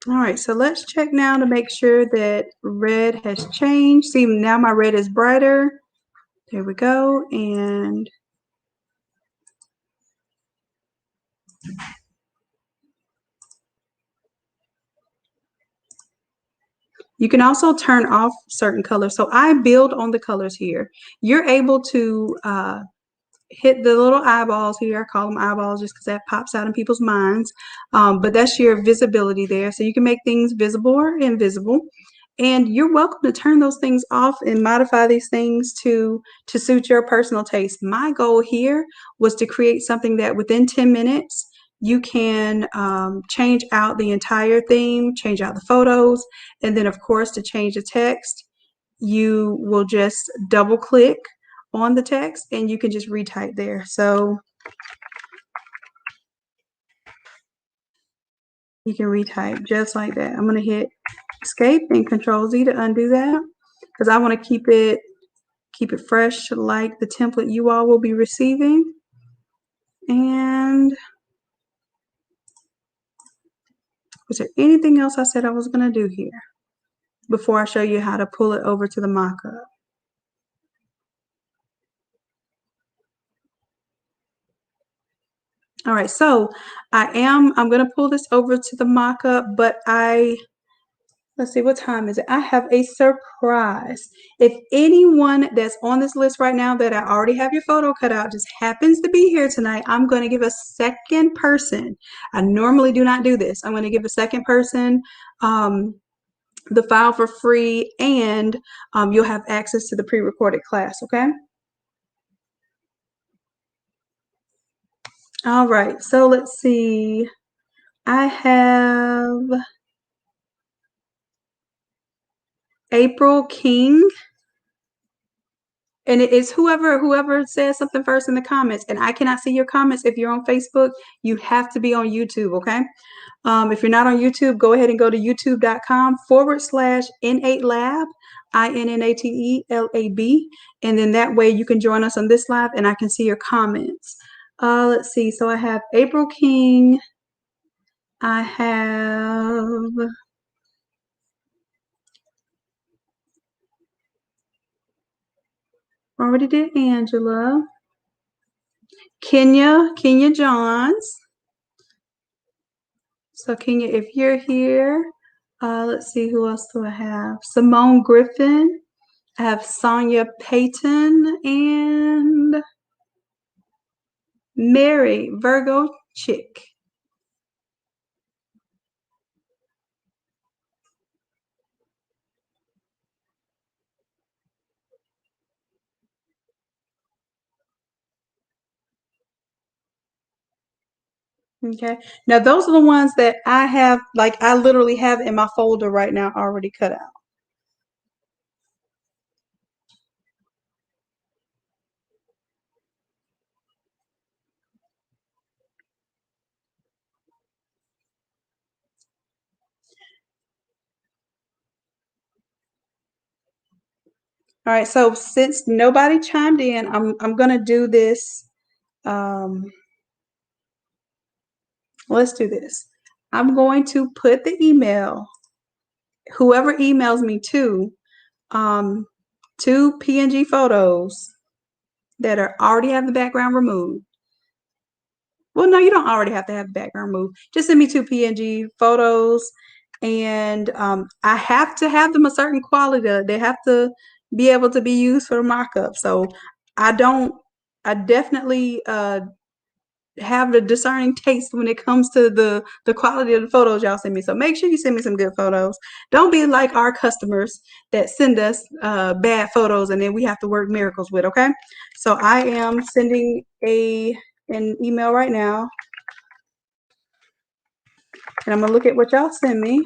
All right, so let's check now to make sure that red has changed. See, now my red is brighter. There we go. And you can also turn off certain colors. So I build on the colors here. You're able to hit the little eyeballs here. I call them eyeballs just because that pops out in people's minds. But that's your visibility there. So you can make things visible or invisible. And you're welcome to turn those things off and modify these things to suit your personal taste. My goal here was to create something that within 10 minutes, you can change out the entire theme, change out the photos, and then of course to change the text, you will just double click on the text and you can just retype there. So you can retype just like that. I'm going to hit escape and Control Z to undo that because I want to keep it fresh like the template you all will be receiving. And was there anything else I said I was going to do here before I show you how to pull it over to the mockup? All right, so I'm going to pull this over to the mockup, but let's see, what time is it? I have a surprise. If anyone that's on this list right now that I already have your photo cut out just happens to be here tonight, I'm going to give a second person. I normally do not do this. I'm going to give a second person the file for free, and you'll have access to the pre-recorded class, okay? All right, so let's see. I have April King. And it is whoever says something first in the comments. And I cannot see your comments if you're on Facebook. You have to be on YouTube, okay? If you're not on YouTube, go ahead and go to youtube.com/Innate Lab, INNATELAB. And then that way you can join us on this live and I can see your comments. Let's see. So I have April King. I have already did Angela. Kenya Johns. So Kenya, if you're here, let's see, who else do I have? Simone Griffin. I have Sonia Payton and Mary Virgo Chick. Okay. Now those are the ones that I have, like I literally have in my folder right now already cut out. All right, so since nobody chimed in, I'm gonna do this. Let's do this. I'm going to put the email, whoever emails me to, two PNG photos that are already have the background removed. Well, no, you don't already have to have the background removed. Just send me two PNG photos, and I have to have them a certain quality. They have to be able to be used for the mock-up. So I definitely have the discerning taste when it comes to the quality of the photos y'all send me. So make sure you send me some good photos. Don't be like our customers that send us bad photos and then we have to work miracles with, okay? So I am sending an email right now. And I'm gonna look at what y'all send me.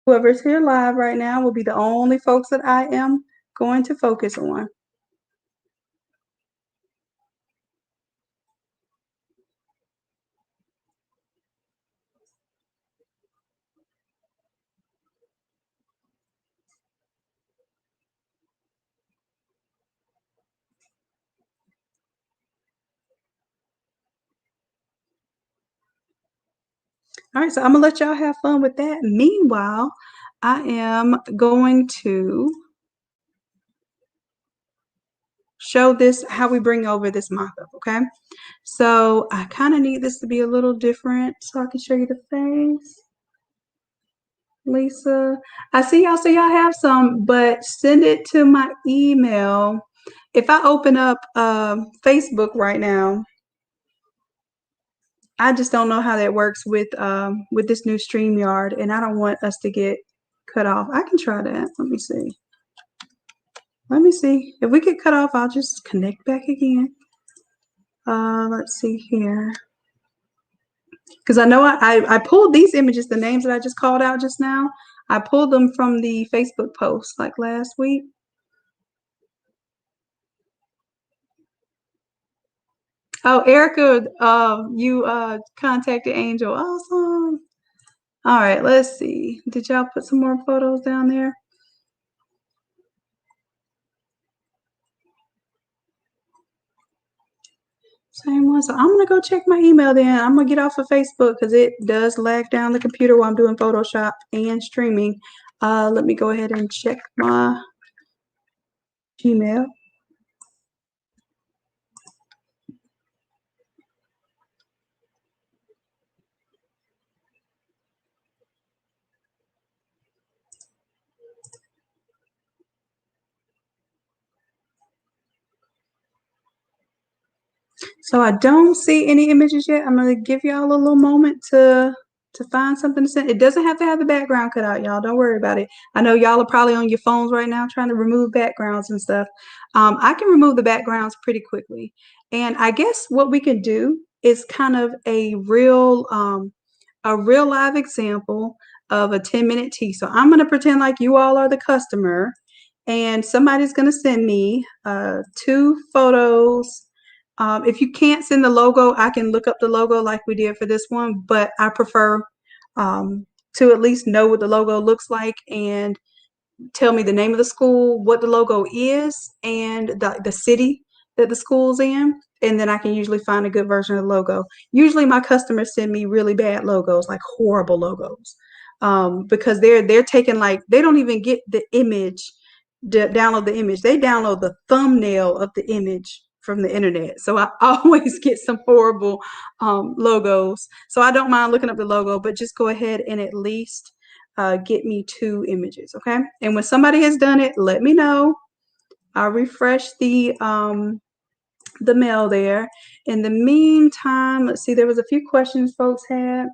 Whoever's here live right now will be the only folks that I am going to focus on. All right, so I'm gonna let y'all have fun with that. Meanwhile, I am going to show this, how we bring over this mock-up, okay? So I kind of need this to be a little different so I can show you the face. Lisa, I see y'all say y'all have some, but send it to my email. If I open up Facebook right now, I just don't know how that works with this new StreamYard, and I don't want us to get cut off. I can try that. Let me see. Let me see. If we get cut off, I'll just connect back again. Let's see here. Because I know I pulled these images, the names that I just called out just now. I pulled them from the Facebook post like last week. Oh, Erica, you contacted Angel. Awesome. All right, let's see. Did y'all put some more photos down there? So Same one. So I'm gonna go check my email then. I'm gonna get off of Facebook because it does lag down the computer while I'm doing Photoshop and streaming. Let me go ahead and check my Gmail. So I don't see any images yet. I'm gonna give y'all a little moment to find something to send. It doesn't have to have the background cut out, y'all. Don't worry about it. I know y'all are probably on your phones right now trying to remove backgrounds and stuff. I can remove the backgrounds pretty quickly. And I guess what we can do is kind of a real live example of a 10-minute tea. So I'm gonna pretend like you all are the customer and somebody's gonna send me 2 photos. If you can't send the logo, I can look up the logo like we did for this one, but I prefer to at least know what the logo looks like and tell me the name of the school, what the logo is, and the city that the school's in. And then I can usually find a good version of the logo. Usually my customers send me really bad logos, like horrible logos, because they're taking like, they don't even get the image, download the image. They download the thumbnail of the image from the internet. So I always get some horrible logos. So I don't mind looking up the logo, but just go ahead and at least get me 2 images, okay? And when somebody has done it, let me know. I'll refresh the mail there. In the meantime, let's see, there was a few questions folks had.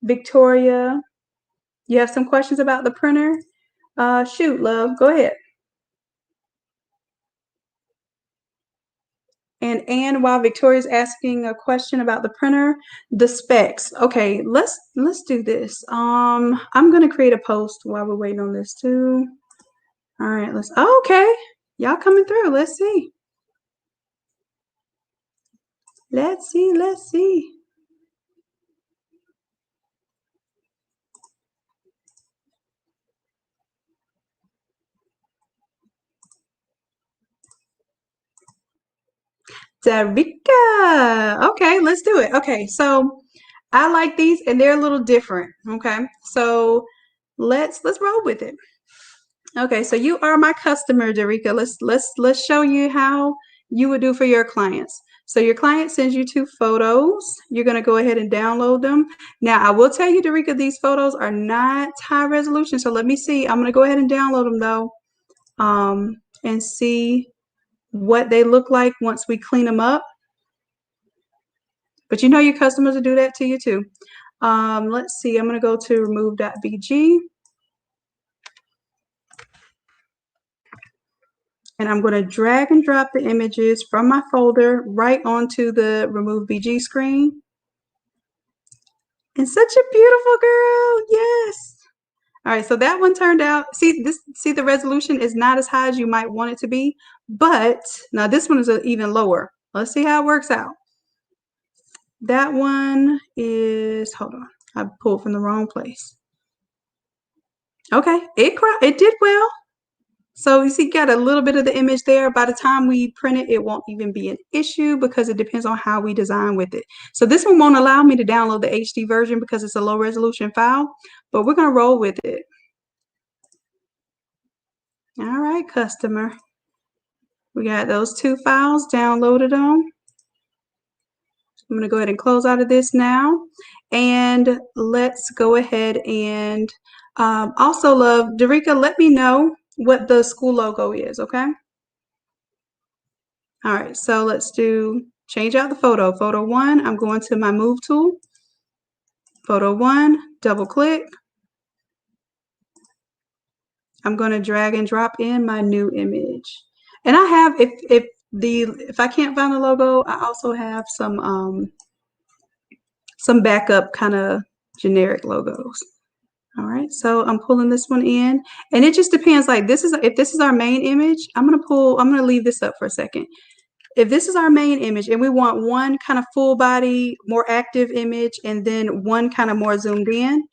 Victoria, you have some questions about the printer? Shoot, love, go ahead. And while Victoria's asking a question about the printer, the specs. Okay, let's do this. I'm gonna create a post while we're waiting on this too. All right, okay. Y'all coming through. Let's see. Let's see. Darika. Okay, let's do it. Okay, so I like these and they're a little different. Okay, so let's roll with it. Okay, so you are my customer, Darika. Let's show you how you would do for your clients. So your client sends you 2 photos. You're gonna go ahead and download them. Now I will tell you, Darika, these photos are not high resolution. So let me see. I'm gonna go ahead and download them though, and see what they look like once we clean them up. But you know your customers will do that to you too. Let's see. I'm gonna go to remove.bg. And I'm going to drag and drop the images from my folder right onto the Remove BG screen. And such a beautiful girl. Yes. All right, so that one turned out, see the resolution is not as high as you might want it to be, but now this one is even lower. Let's see how it works out. That one is, hold on, I pulled from the wrong place. Okay, it did well. So you see, got a little bit of the image there. By the time we print it, it won't even be an issue because it depends on how we design with it. So this one won't allow me to download the HD version because it's a low resolution file, but we're gonna roll with it. All right, customer. We got those 2 files downloaded on. I'm gonna go ahead and close out of this now. And let's go ahead and also, love, Darika, let me know what the school logo is, okay? All right, so let's change out the photo. Photo 1, I'm going to my move tool. Photo 1, double click. I'm going to drag and drop in my new image. And I have, if I can't find the logo, I also have some backup kind of generic logos. All right, so I'm pulling this one in, and it just depends. Like if this is our main image, I'm gonna leave this up for a second. If this is our main image and we want one kind of full body, more active image, and then one kind of more zoomed in,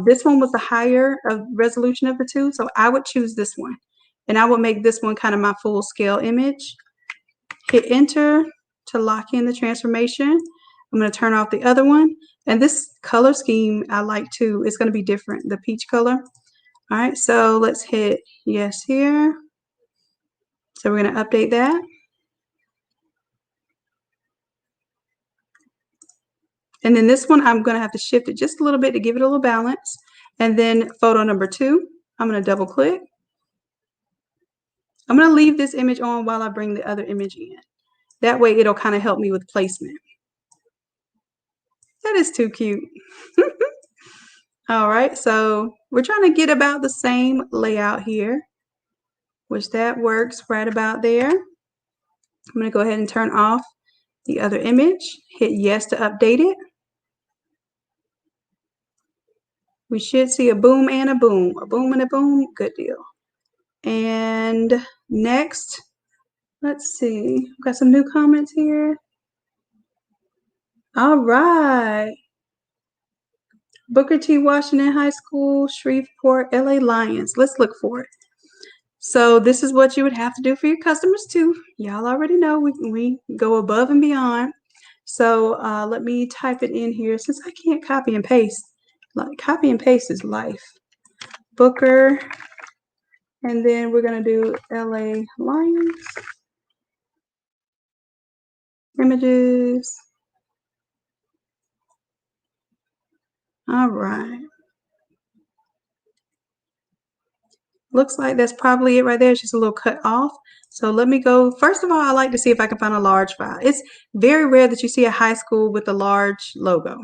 this one was the higher resolution of the 2, so I would choose this one. And I would make this one kind of my full scale image. Hit enter, to lock in the transformation. I'm going to turn off the other one. And this color scheme I like too. It's going to be different, the peach color. All right, so let's hit yes here. So we're going to update that. And then this one, I'm going to have to shift it just a little bit to give it a little balance. And then photo number 2, I'm going to double click. I'm going to leave this image on while I bring the other image in. That way it'll kind of help me with placement. That is too cute. All right, so we're trying to get about the same layout here, which that works right about there. I'm going to go ahead and turn off the other image, hit yes to update it. We should see a boom and a boom, a boom and a boom, good deal. And next, let's see, we've got some new comments here. All right. Booker T. Washington High School, Shreveport, LA Lions. Let's look for it. So this is what you would have to do for your customers too. Y'all already know we go above and beyond. So let me type it in here since I can't copy and paste. Like copy and paste is life. Booker, and then we're gonna do LA Lions. Images. All right. Looks like that's probably it right there. It's just a little cut off. So let me go. First of all, I like to see if I can find a large file. It's very rare that you see a high school with a large logo.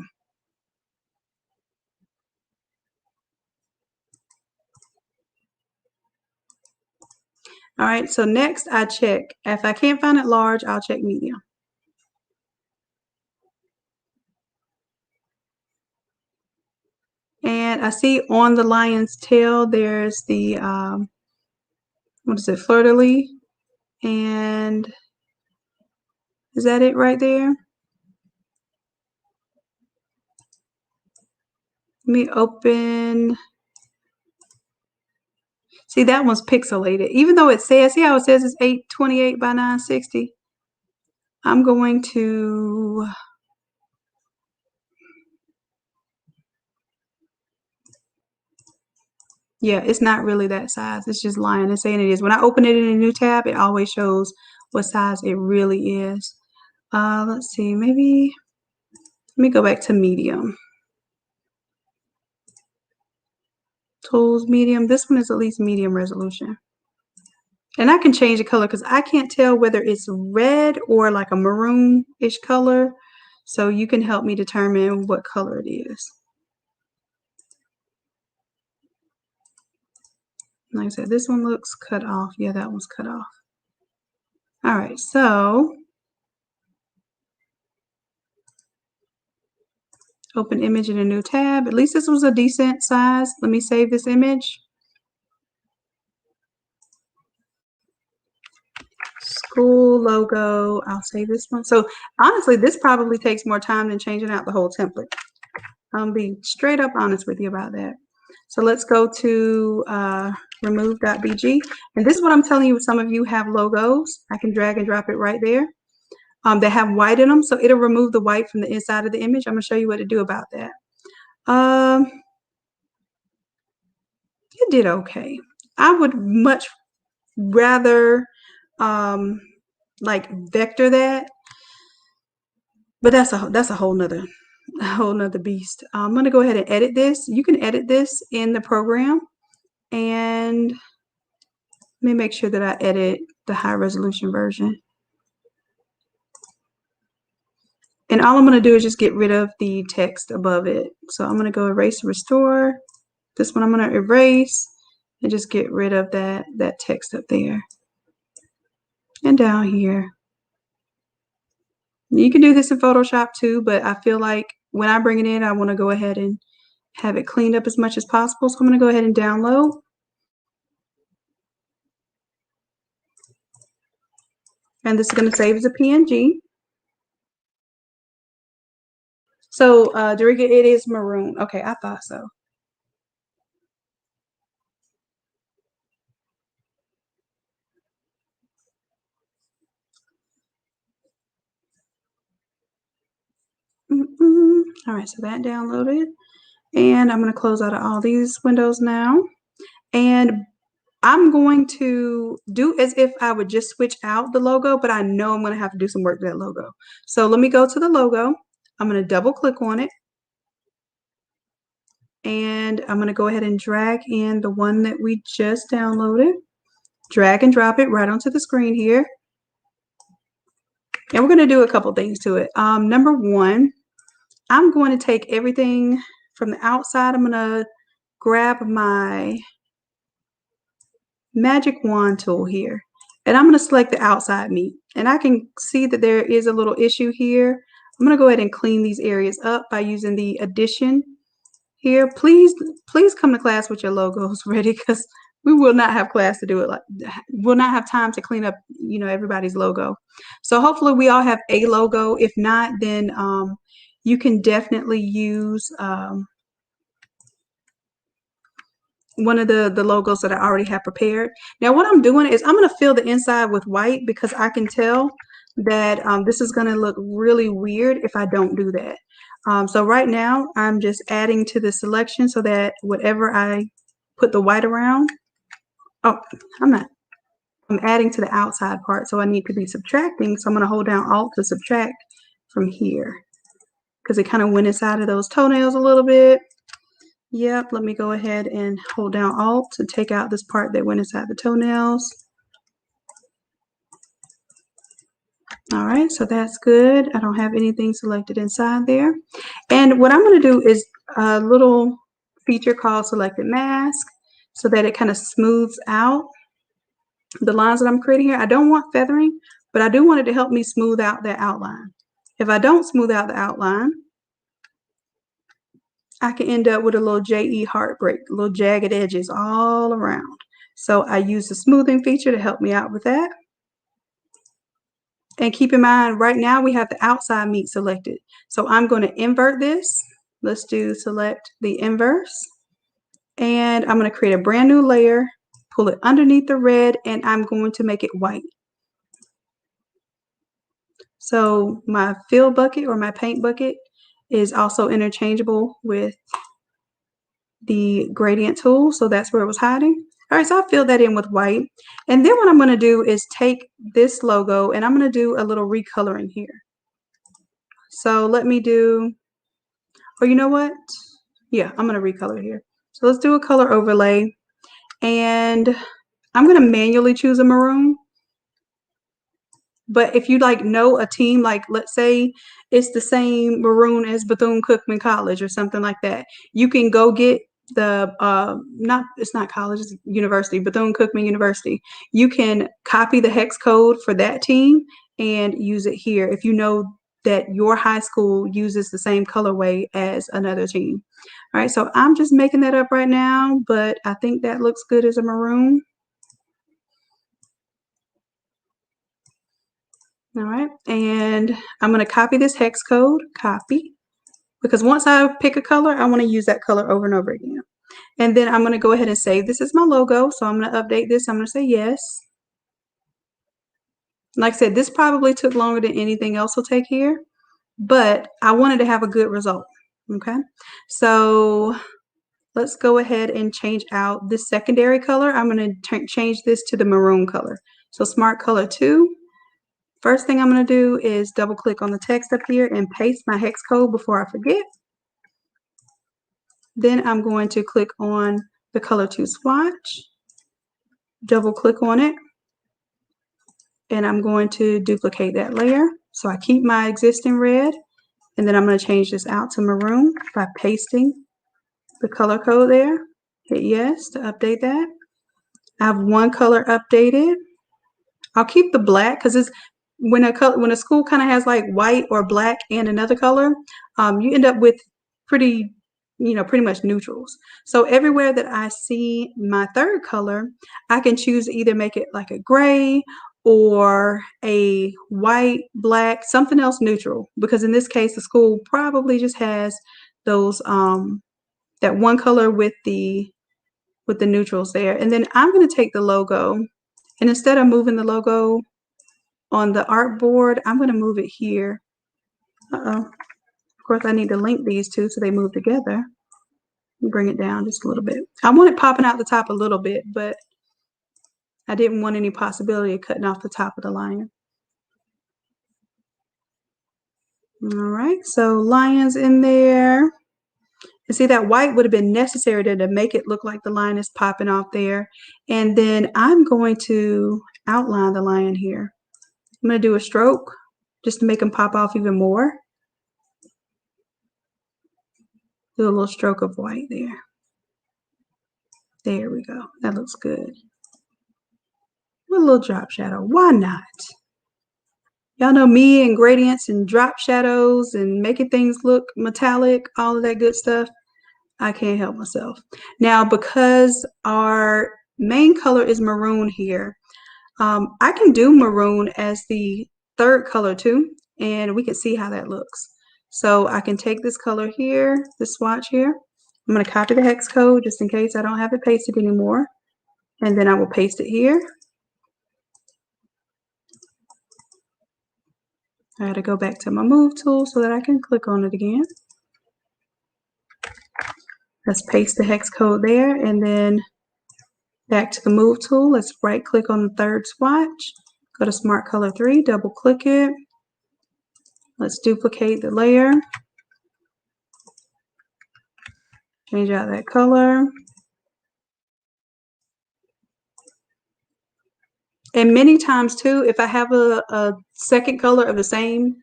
All right, so next I check. If I can't find it large, I'll check medium. And I see on the lion's tail, there's the, what is it, fleur-de-lis? And is that it right there? Let me open. See, that one's pixelated. Even though it says, see how it says it's 828 by 960? I'm going to, yeah, it's not really that size. It's just lying and saying it is. When I open it in a new tab, it always shows what size it really is. Let's see, maybe, let me go back to medium. Tools, medium. This one is at least medium resolution. And I can change the color because I can't tell whether it's red or like a maroon-ish color. So you can help me determine what color it is. Like I said, this one looks cut off. Yeah, that one's cut off. All right, so open image in a new tab. At least this was a decent size. Let me save this image. School logo. I'll save this one. So honestly, this probably takes more time than changing out the whole template. I'll be straight up honest with you about that. So let's go to remove.bg. And this is what I'm telling you, some of you have logos. I can drag and drop it right there. They have white in them, so it'll remove the white from the inside of the image. I'm going to show you what to do about that. It did okay. I would much rather like vector that, but that's a whole nother beast. I'm going to go ahead and edit this. You can edit this in the program, and let me make sure that I edit the high resolution version. And all I'm going to do is just get rid of the text above it. So I'm going to go erase, restore. This one I'm going to erase and just get rid of that text up there. And down here. You can do this in Photoshop too, but I feel like when I bring it in, I want to go ahead and have it cleaned up as much as possible. So I'm going to go ahead and download. And this is going to save as a PNG. So, Dorica, it is maroon. Okay, I thought so. All right, so that downloaded. And I'm going to close out of all these windows now. And I'm going to do as if I would just switch out the logo, but I know I'm going to have to do some work to that logo. So let me go to the logo. I'm going to double click on it. And I'm going to go ahead and drag in the one that we just downloaded. Drag and drop it right onto the screen here. And we're going to do a couple things to it. Number one, I'm going to take everything from the outside. I'm going to grab my magic wand tool here, and I'm going to select the outside meat. And I can see that there is a little issue here. I'm going to go ahead and clean these areas up by using the addition here. Please come to class with your logos ready, because we will not have class to do it. We'll not have time to clean up, everybody's logo. So hopefully we all have a logo. If not, then you can definitely use one of the logos that I already have prepared. Now what I'm doing is I'm going to fill the inside with white, because I can tell that this is going to look really weird if I don't do that. So right now I'm just adding to the selection so that whatever I put the white around, I'm adding to the outside part, so I need to be subtracting. So I'm going to hold down Alt to subtract from here, because it kind of went inside of those toenails a little bit. Yep, let me go ahead and hold down Alt to take out this part that went inside the toenails. All right, so that's good. I don't have anything selected inside there. And what I'm going to do is a little feature called Selected Mask, so that it kind of smooths out the lines that I'm creating here. I don't want feathering, but I do want it to help me smooth out that outline. If I don't smooth out the outline, I can end up with a little J.E. heartbreak, little jagged edges all around. So I use the smoothing feature to help me out with that. And keep in mind, right now we have the outside meat selected. So I'm going to invert this. Let's select the inverse. And I'm going to create a brand new layer, pull it underneath the red, and I'm going to make it white. So my fill bucket or my paint bucket is also interchangeable with the gradient tool. So that's where it was hiding. All right, so I filled that in with white. And then what I'm going to do is take this logo and I'm going to do a little recoloring here. So let me do, or you know what? Yeah, I'm going to recolor here. So let's do a color overlay. And I'm going to manually choose a maroon. But if you know a team, let's say it's the same maroon as Bethune-Cookman College or something like that, you can go get the it's not college, it's university, Bethune-Cookman University. You can copy the hex code for that team and use it here if you know that your high school uses the same colorway as another team. All right, so I'm just making that up right now, but I think that looks good as a maroon. All right, and I'm going to copy this hex code, copy, because once I pick a color, I want to use that color over and over again. And then I'm going to go ahead and save this as my logo. So I'm going to update this. I'm going to say yes. Like I said, this probably took longer than anything else will take here, but I wanted to have a good result. Okay, so let's go ahead and change out this secondary color. I'm going to change this to the maroon color. So Smart Color 2. First thing I'm going to do is double click on the text up here and paste my hex code before I forget. Then I'm going to click on the Color 2 swatch, double click on it, and I'm going to duplicate that layer. So I keep my existing red, and then I'm going to change this out to maroon by pasting the color code there. Hit yes to update that. I have one color updated. I'll keep the black because it's when a school kind of has white or black and another color, you end up with pretty much neutrals. So everywhere that I see my third color, I can choose to either make it like a gray or a white, black, something else neutral, because in this case the school probably just has those that one color with the neutrals there. And then I'm going to take the logo, and instead of moving the logo on the artboard, I'm going to move it here. Of course, I need to link these two so they move together. Bring it down just a little bit. I want it popping out the top a little bit, but I didn't want any possibility of cutting off the top of the lion. All right, so lions in there. And see, that white would have been necessary to make it look like the lion is popping off there. And then I'm going to outline the lion here. I'm going to do a stroke just to make him pop off even more. Do a little stroke of white there. There we go. That looks good. A little drop shadow. Why not? Y'all know me and gradients and drop shadows and making things look metallic, all of that good stuff. I can't help myself. Now, because our main color is maroon here, I can do maroon as the third color too, and we can see how that looks. So I can take this color here, this swatch here. I'm going to copy the hex code just in case I don't have it pasted anymore. And then I will paste it here. I got to go back to my move tool so that I can click on it again. Let's paste the hex code there, and then back to the move tool. Let's right click on the third swatch. Go to Smart Color 3, double click it. Let's duplicate the layer. Change out that color. And many times too, if I have a second color of the same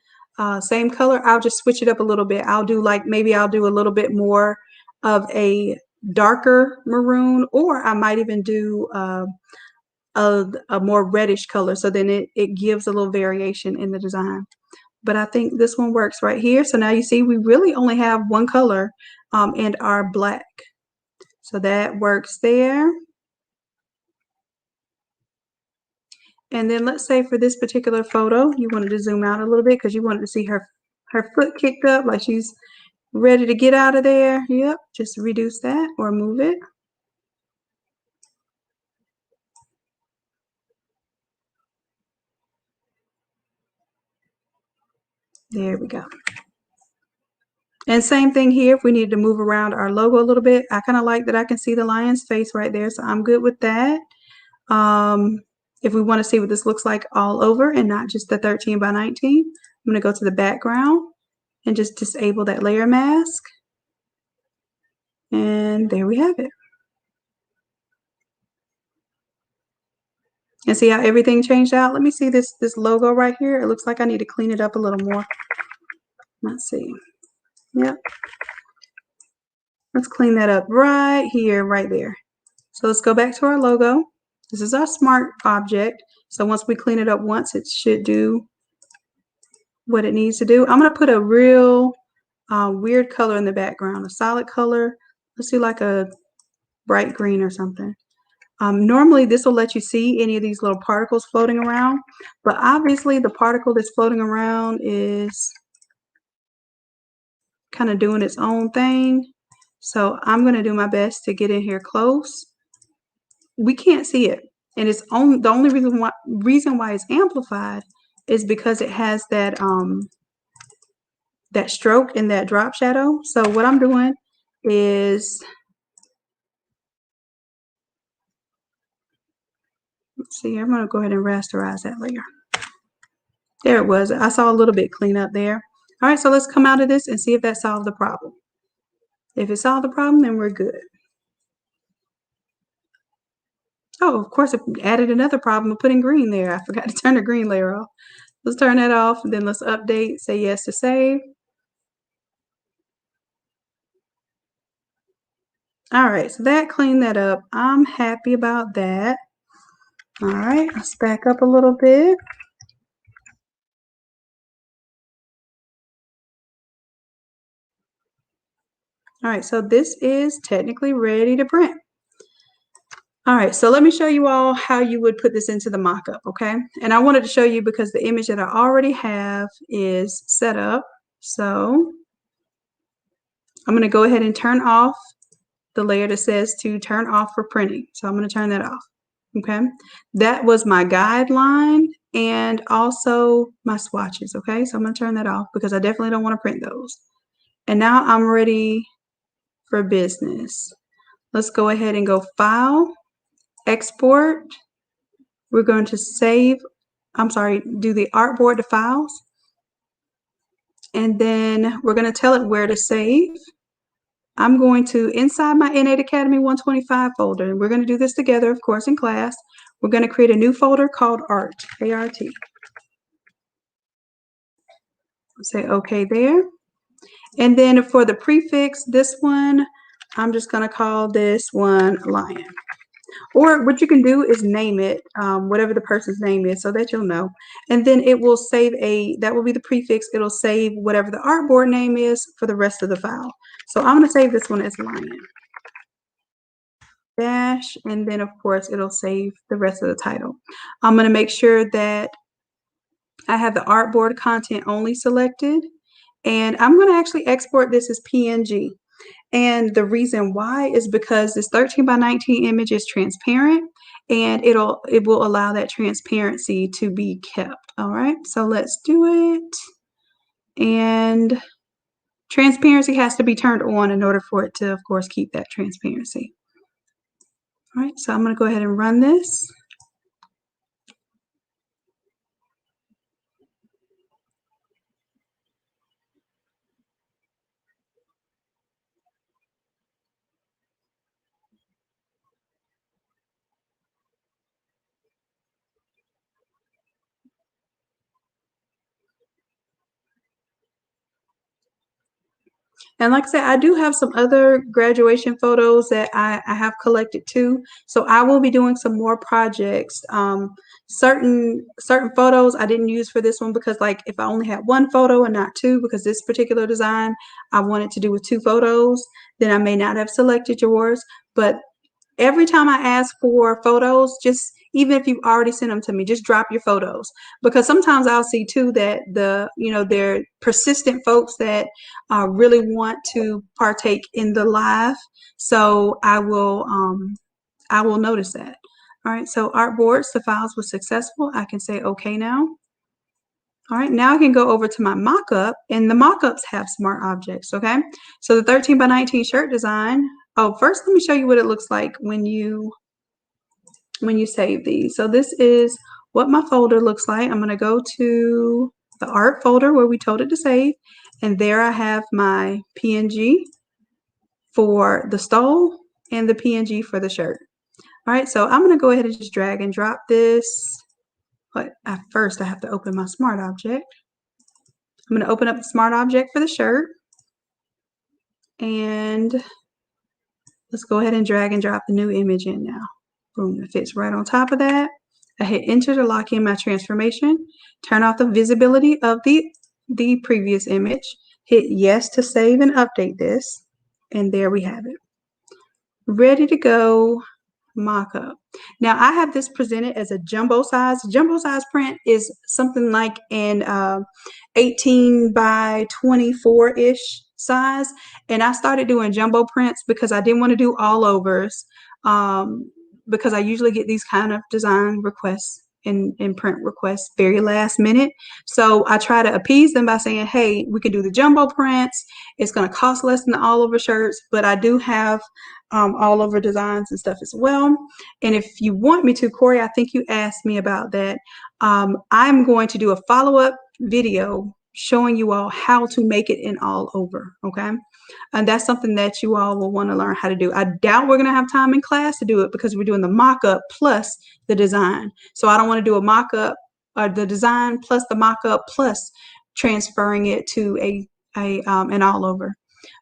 color, I'll just switch it up a little bit. I'll do maybe I'll do a little bit more of a darker maroon, or I might even do a more reddish color, so then it gives a little variation in the design. But I think this one works right here. So now you see we really only have one color in our black. So that works there. And then let's say for this particular photo, you wanted to zoom out a little bit because you wanted to see her foot kicked up like she's ready to get out of there. Yep, just reduce that or move it. There we go. And same thing here, if we need to move around our logo a little bit, I kind of like that I can see the lion's face right there, so I'm good with that. If we want to see what this looks like all over and not just the 13 by 19, I'm going to go to the background and just disable that layer mask. And there we have it. And see how everything changed out? Let me see this logo right here. It looks like I need to clean it up a little more. Let's see. Yep. Let's clean that up right here, right there. So let's go back to our logo. This is our smart object. So once we clean it up once, it should do what it needs to do. I'm going to put a real weird color in the background, a solid color. Let's do like a bright green or something. Normally this will let you see any of these little particles floating around, but obviously the particle that's floating around is kind of doing its own thing. So I'm going to do my best to get in here close. We can't see it, and it's the only reason why it's amplified is because it has that that stroke and that drop shadow. So what I'm doing is, let's see, I'm going to go ahead and rasterize that layer. There it was. I saw a little bit clean up there. All right, so let's come out of this and see if that solved the problem. If it solved the problem, then we're good. Oh, of course, it added another problem of putting green there. I forgot to turn the green layer off. Let's turn that off, and then let's update, say yes to save. All right, so that cleaned that up. I'm happy about that. All right, let's back up a little bit. All right, so this is technically ready to print. All right, so let me show you all how you would put this into the mockup, okay? And I wanted to show you because the image that I already have is set up. So I'm going to go ahead and turn off the layer that says to turn off for printing. So I'm going to turn that off, okay? That was my guideline and also my swatches, okay? So I'm going to turn that off because I definitely don't want to print those. And now I'm ready for business. Let's go ahead and go File, Export. We're going to do the artboard to files. And then we're going to tell it where to save. I'm going to, inside my Innate Academy 125 folder, and we're going to do this together, of course, in class. We're going to create a new folder called Art, A-R-T. Say OK there. And then for the prefix, this one, I'm just going to call this one Lion. Or what you can do is name it, whatever the person's name is, so that you'll know. And then it will save that will be the prefix. It'll save whatever the artboard name is for the rest of the file. So I'm going to save this one as Lion. Dash, and then of course it'll save the rest of the title. I'm going to make sure that I have the artboard content only selected, and I'm going to actually export this as PNG. And the reason why is because this 13 by 19 image is transparent, and it will allow that transparency to be kept. All right, so let's do it. And transparency has to be turned on in order for it to, of course, keep that transparency. All right, so I'm going to go ahead and run this. And like I said, I do have some other graduation photos that I have collected too. So I will be doing some more projects. Certain photos I didn't use for this one because, like, if I only had one photo and not two, because this particular design I wanted to do with two photos, then I may not have selected yours. But every time I ask for photos, just even if you've already sent them to me, just drop your photos, because sometimes I'll see too that they're persistent folks that really want to partake in the live. So I will notice that. All right, so artboards, the files were successful. I can say OK now. All right, now I can go over to my mock-up, and the mock-ups have smart objects, okay? So the 13 by 19 shirt design. Oh, first let me show you what it looks like when you save these. So this is what my folder looks like. I'm going to go to the art folder where we told it to save, and there I have my PNG for the stole and the PNG for the shirt. All right, so I'm going to go ahead and just drag and drop this. But at first I have to open my smart object. I'm going to open up the smart object for the shirt, and let's go ahead and drag and drop the new image in now. Boom, it fits right on top of that. I hit enter to lock in my transformation, turn off the visibility of the previous image, hit yes to save and update this, and there we have it. Ready to go mock-up. Now I have this presented as a jumbo size. Jumbo size print is something like an 18 by 24-ish size, and I started doing jumbo prints because I didn't want to do all overs, because I usually get these kind of design requests and print requests very last minute. So I try to appease them by saying, hey, we can do the jumbo prints. It's going to cost less than the all over shirts, but I do have all over designs and stuff as well. And if you want me to, Corey, I think you asked me about that. I'm going to do a follow-up video showing you all how to make it in all over, okay? And that's something that you all will want to learn how to do. I doubt we're going to have time in class to do it because we're doing the mock-up plus the design. So I don't want to do a mock-up or the design plus the mock-up plus transferring it to an all over.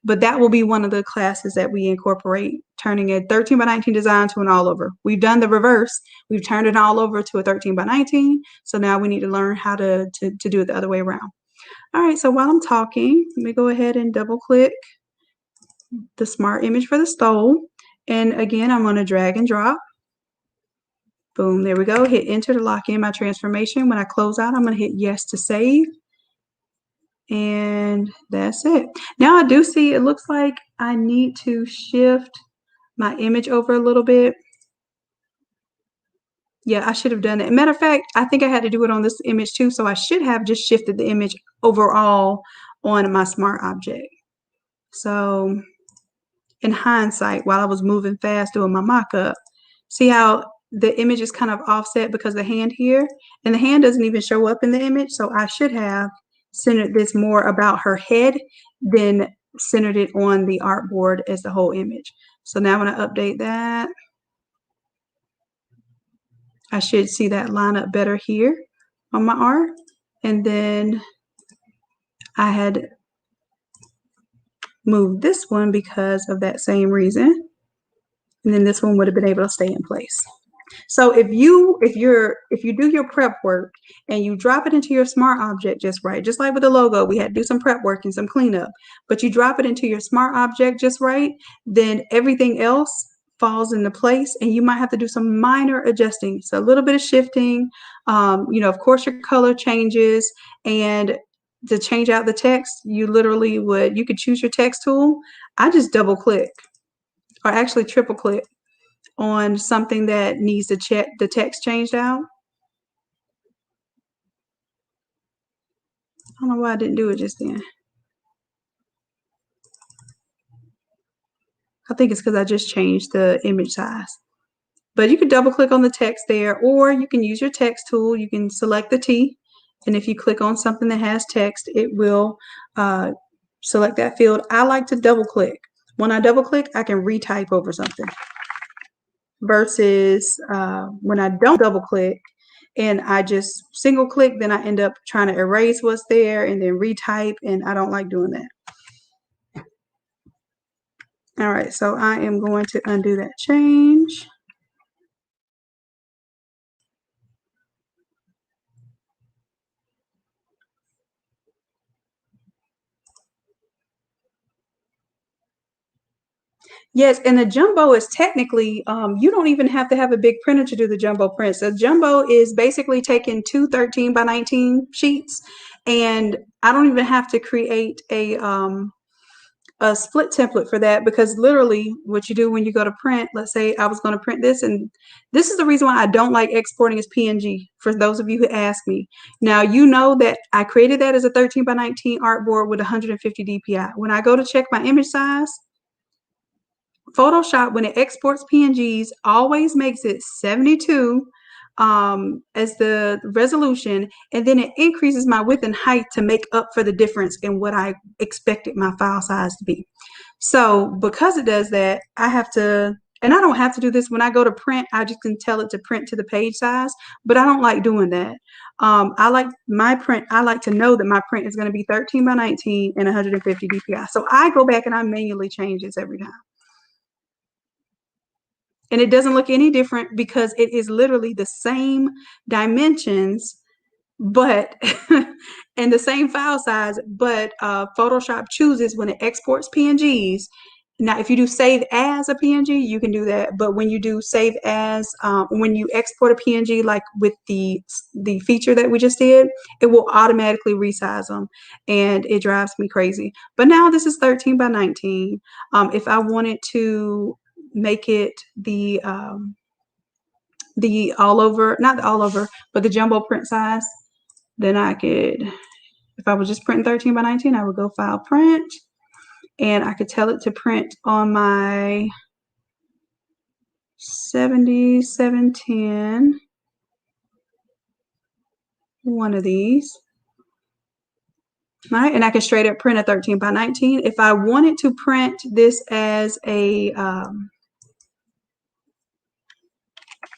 But that will be one of the classes that we incorporate, turning a 13 by 19 design to an all over. We've done the reverse. We've turned it all over to a 13 by 19. So now we need to learn how to do it the other way around. All right, so while I'm talking, let me go ahead and double click the smart image for the stole. And again, I'm going to drag and drop. Boom, there we go. Hit enter to lock in my transformation. When I close out, I'm going to hit yes to save. And that's it. Now I do see it looks like I need to shift my image over a little bit. Yeah, I should have done that. Matter of fact, I think I had to do it on this image too, so I should have just shifted the image overall on my smart object. So in hindsight, while I was moving fast doing my mock-up, see how the image is kind of offset because the hand here, and the hand doesn't even show up in the image. So I should have centered this more about her head than centered it on the artboard as the whole image. So now when I update that, I should see that line up better here on my art. And then I had moved this one because of that same reason. And then this one would have been able to stay in place. So if you do your prep work and you drop it into your smart object just right, just like with the logo, we had to do some prep work and some cleanup, but you drop it into your smart object just right, then everything else falls into place, and you might have to do some minor adjusting. So a little bit of shifting, of course your color changes, and to change out the text, you could choose your text tool. I just double click, or actually triple click on something that needs to check the text changed out. I don't know why I didn't do it just then. I think it's because I just changed the image size. But you could double click on the text there, or you can use your text tool. You can select the T, and if you click on something that has text, it will select that field. I like to double click. When I double click, I can retype over something. Versus when I don't double click and I just single click, then I end up trying to erase what's there and then retype, and I don't like doing that. All right, so I am going to undo that change. Yes, and the jumbo is technically, you don't even have to have a big printer to do the jumbo prints. The jumbo is basically taking two 13 by 19 sheets, and I don't even have to create a split template for that, because literally what you do when you go to print, let's say I was going to print this, and this is the reason why I don't like exporting as PNG, for those of you who ask me. Now, you know that I created that as a 13 by 19 artboard with 150 DPI. When I go to check my image size, Photoshop, when it exports PNGs, always makes it 72 as the resolution, and then it increases my width and height to make up for the difference in what I expected my file size to be. So because it does that, I have to, and I don't have to do this when I go to print, I just can tell it to print to the page size, but I don't like doing that. I like my print, I like to know that my print is going to be 13 by 19 and 150 DPI. So I go back and I manually change this every time. And it doesn't look any different because it is literally the same dimensions, but and the same file size, but Photoshop chooses when it exports PNGs. Now, if you do save as a PNG, you can do that. But when you do save as, when you export a PNG, like with the feature that we just did, it will automatically resize them, and it drives me crazy. But now this is 13 by 19. If I wanted to make it the all over, not the all over, but the jumbo print size, then I could, if I was just printing 13 by 19, I would go file print, and I could tell it to print on my 7710, one of these. All right, and I can straight up print a 13 by 19. If I wanted to print this as a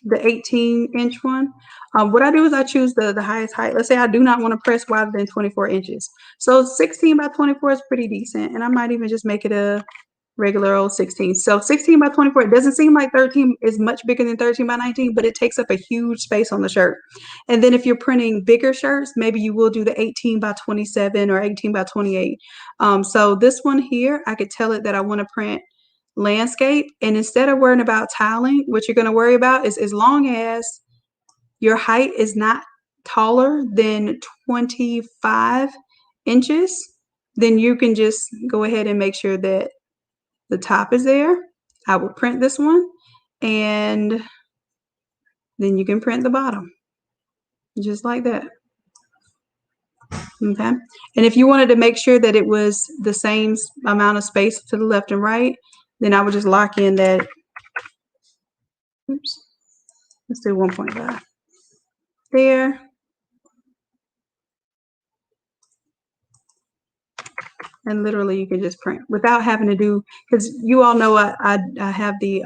the 18-inch one, what I do is I choose the highest height. Let's say I do not want to press wider than 24 inches. So 16 by 24 is pretty decent, and I might even just make it a regular old 16. So 16 by 24, it doesn't seem like 13 is much bigger than 13 by 19, but it takes up a huge space on the shirt. And then if you're printing bigger shirts, maybe you will do the 18 by 27 or 18 by 28. So this one here, I could tell it that I want to print landscape, and instead of worrying about tiling, what you're going to worry about is, as long as your height is not taller than 25 inches, then you can just go ahead and make sure that the top is there. I will print this one, and then you can print the bottom just like that. Okay. And if you wanted to make sure that it was the same amount of space to the left and right, then I would just lock in that. Oops. Let's do 1.5 there. And literally you can just print without having to do, because you all know I have the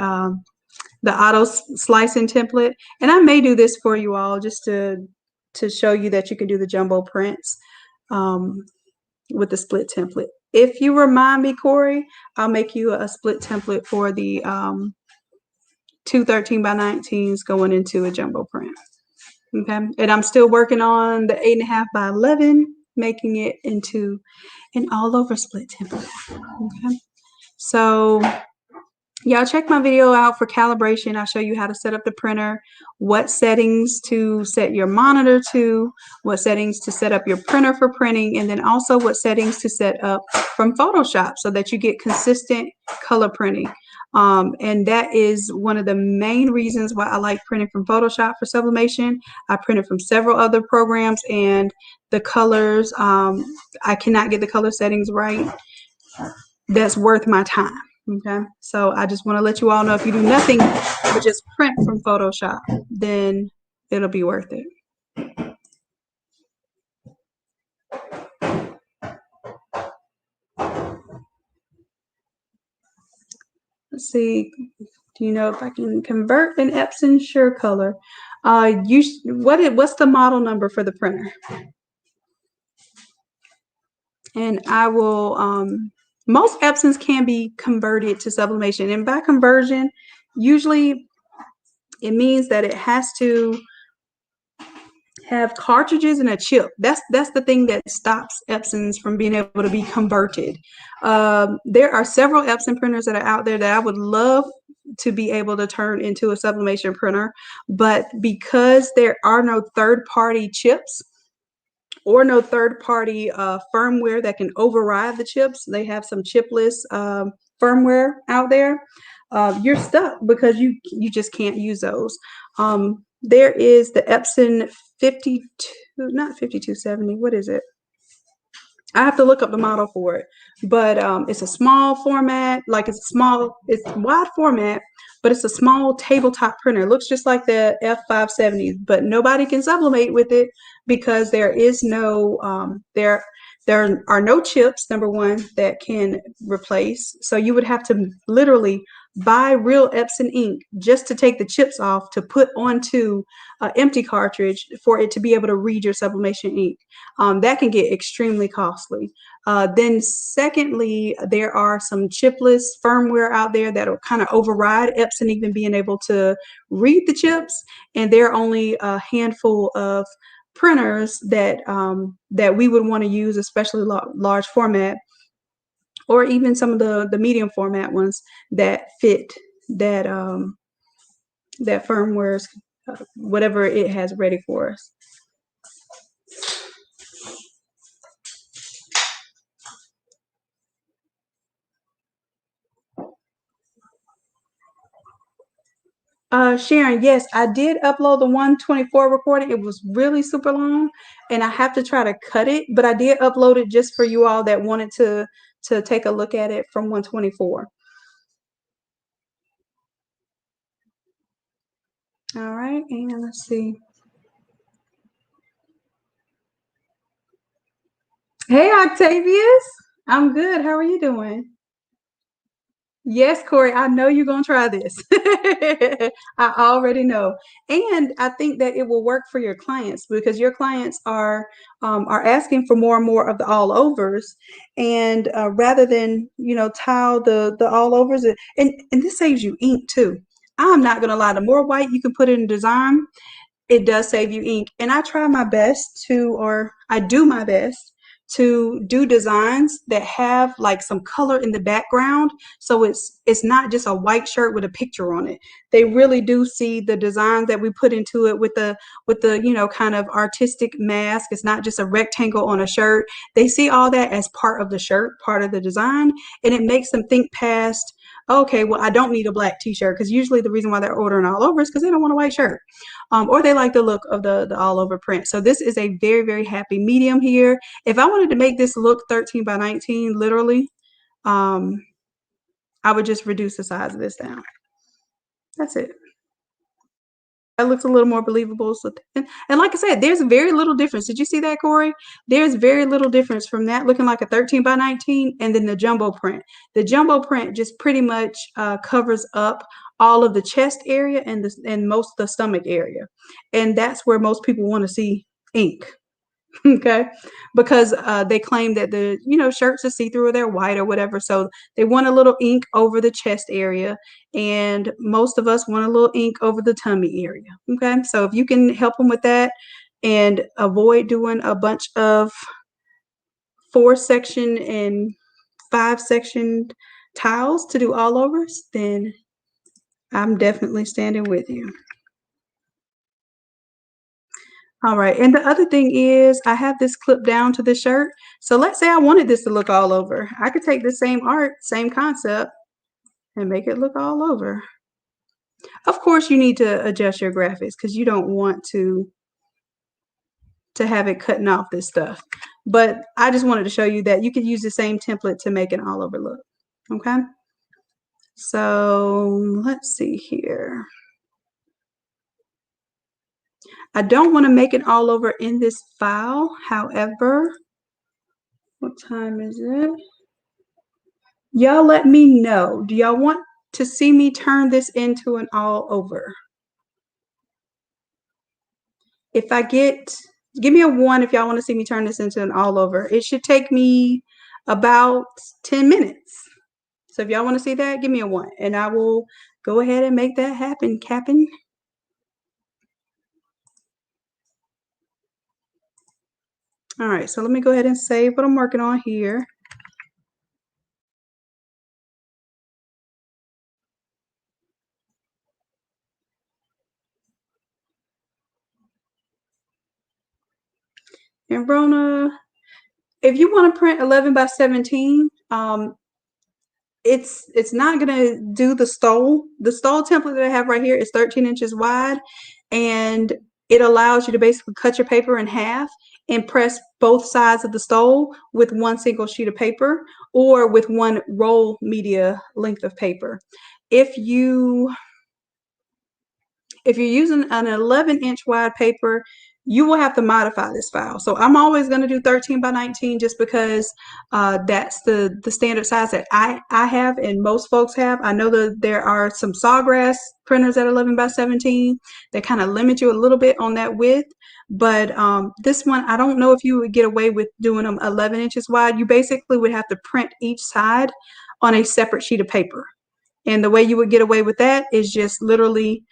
auto slicing template, and I may do this for you all just to show you that you can do the jumbo prints with the split template. If you remind me, Corey, I'll make you a split template for the 2 13x19s going into a jumbo print. Okay, and I'm still working on the 8.5 by 11, making it into an all over split template. Okay, so y'all check my video out for calibration. I'll show you how to set up the printer, what settings to set your monitor to, what settings to set up your printer for printing, and then also what settings to set up from Photoshop so that you get consistent color printing. And that is one of the main reasons why I like printing from Photoshop for sublimation. I printed from several other programs, and the colors, I cannot get the color settings right. That's worth my time. Okay, so I just want to let you all know, if you do nothing but just print from Photoshop, then it'll be worth it. Let's see. Do you know if I can convert an Epson SureColor? What's the model number for the printer? And I will. Most Epsons can be converted to sublimation, and by conversion, usually it means that it has to have cartridges and a chip. That's the thing that stops Epsons from being able to be converted. There are several Epson printers that are out there that I would love to be able to turn into a sublimation printer, but because there are no third-party chips or no third-party firmware that can override the chips, they have some chipless firmware out there. You're stuck because you just can't use those. There is the Epson 52, not 5270. What is it? I have to look up the model for it, but it's a small format. Like it's wide format, but it's a small tabletop printer. It looks just like the F570, but nobody can sublimate with it because there is no there are no chips, number one, that can replace. So you would have to literally buy real Epson ink just to take the chips off to put onto an empty cartridge for it to be able to read your sublimation ink. That can get extremely costly. Then secondly, there are some chipless firmware out there that will kind of override Epson even being able to read the chips, and there are only a handful of printers that that we would want to use, especially large format, or even some of the medium format ones that fit that that firmware's whatever it has ready for us. Sharon, yes, I did upload the 124 recording. It was really super long, and I have to try to cut it, but I did upload it just for you all that wanted to take a look at it from 124. All right, and let's see. Hey, Octavius. I'm good. How are you doing? Yes, Corey, I know you're going to try this. I already know. And I think that it will work for your clients because your clients are asking for more and more of the all overs. And rather than, tile the all overs, and this saves you ink too. I'm not going to lie. The more white you can put in design, it does save you ink. And I try my best I do my best to do designs that have like some color in the background, so it's not just a white shirt with a picture on it. They really do see the design that we put into it with the kind of artistic mask. It's not just a rectangle on a shirt. They see all that as part of the shirt, part of the design, and it makes them think past okay, well, I don't need a black t-shirt, because usually the reason why they're ordering all over is because they don't want a white shirt, or they like the look of the all over print. So this is a very, very happy medium here. If I wanted to make this look 13 by 19, literally, I would just reduce the size of this down. That's it. That looks a little more believable. So, and like I said, there's very little difference. Did you see that, Corey? There's very little difference from that looking like a 13 by 19 and then the jumbo print. The jumbo print just pretty much covers up all of the chest area and most of the stomach area. And that's where most people want to see ink. Okay, because they claim that the shirts are see-through or they're white or whatever, so they want a little ink over the chest area, and most of us want a little ink over the tummy area. Okay, so if you can help them with that and avoid doing a bunch of 4-section and 5-section tiles to do all overs, then I'm definitely standing with you. All right, and the other thing is I have this clipped down to the shirt. So let's say I wanted this to look all over. I could take the same art, same concept, and make it look all over. Of course, you need to adjust your graphics because you don't want to have it cutting off this stuff. But I just wanted to show you that you could use the same template to make an all over look. Okay. So let's see here. I don't want to make it all over in this file. However, what time is it? Y'all let me know. Do y'all want to see me turn this into an all over? If I give me a 1 if y'all want to see me turn this into an all over. It should take me about 10 minutes. So if y'all want to see that, give me a 1 and I will go ahead and make that happen, Captain. All right, so let me go ahead and save what I'm working on here. And Rona, if you want to print 11 by 17, it's not gonna do the stole. The stole template that I have right here is 13 inches wide, and it allows you to basically cut your paper in half and press both sides of the stole with one single sheet of paper or with one roll media length of paper. If you're using an 11-inch wide paper, you will have to modify this file. So I'm always going to do 13 by 19 just because that's the standard size that I have and most folks have. I know that there are some Sawgrass printers at 11 by 17 that kind of limit you a little bit on that width. But this one, I don't know if you would get away with doing them 11 inches wide. You basically would have to print each side on a separate sheet of paper. And the way you would get away with that is just literally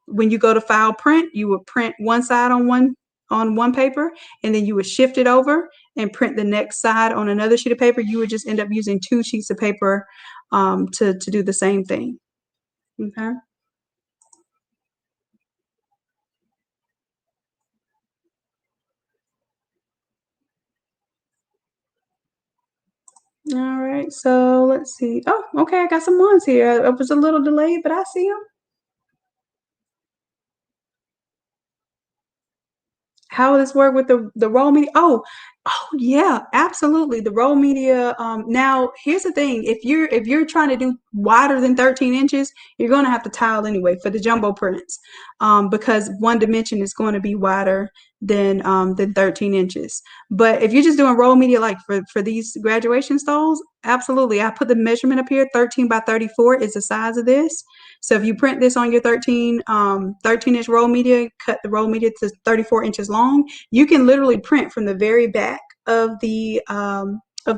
when you go to file print, you would print one side on one paper, and then you would shift it over and print the next side on another sheet of paper. You would just end up using 2 sheets of paper to do the same thing. Okay. All right, so let's see. Oh, okay, I got some ones here. I was a little delayed, but I see them. How will this work with the roll media? Oh yeah, absolutely. The roll media. Now here's the thing: if you're trying to do wider than 13 inches, you're going to have to tile anyway for the jumbo prints, because one dimension is going to be wider than 13 inches. But if you're just doing roll media like for these graduation stoles, absolutely. I put the measurement up here. 13 by 34 is the size of this. So if you print this on your 13-inch roll media, cut the roll media to 34 inches long, you can literally print from the very back of the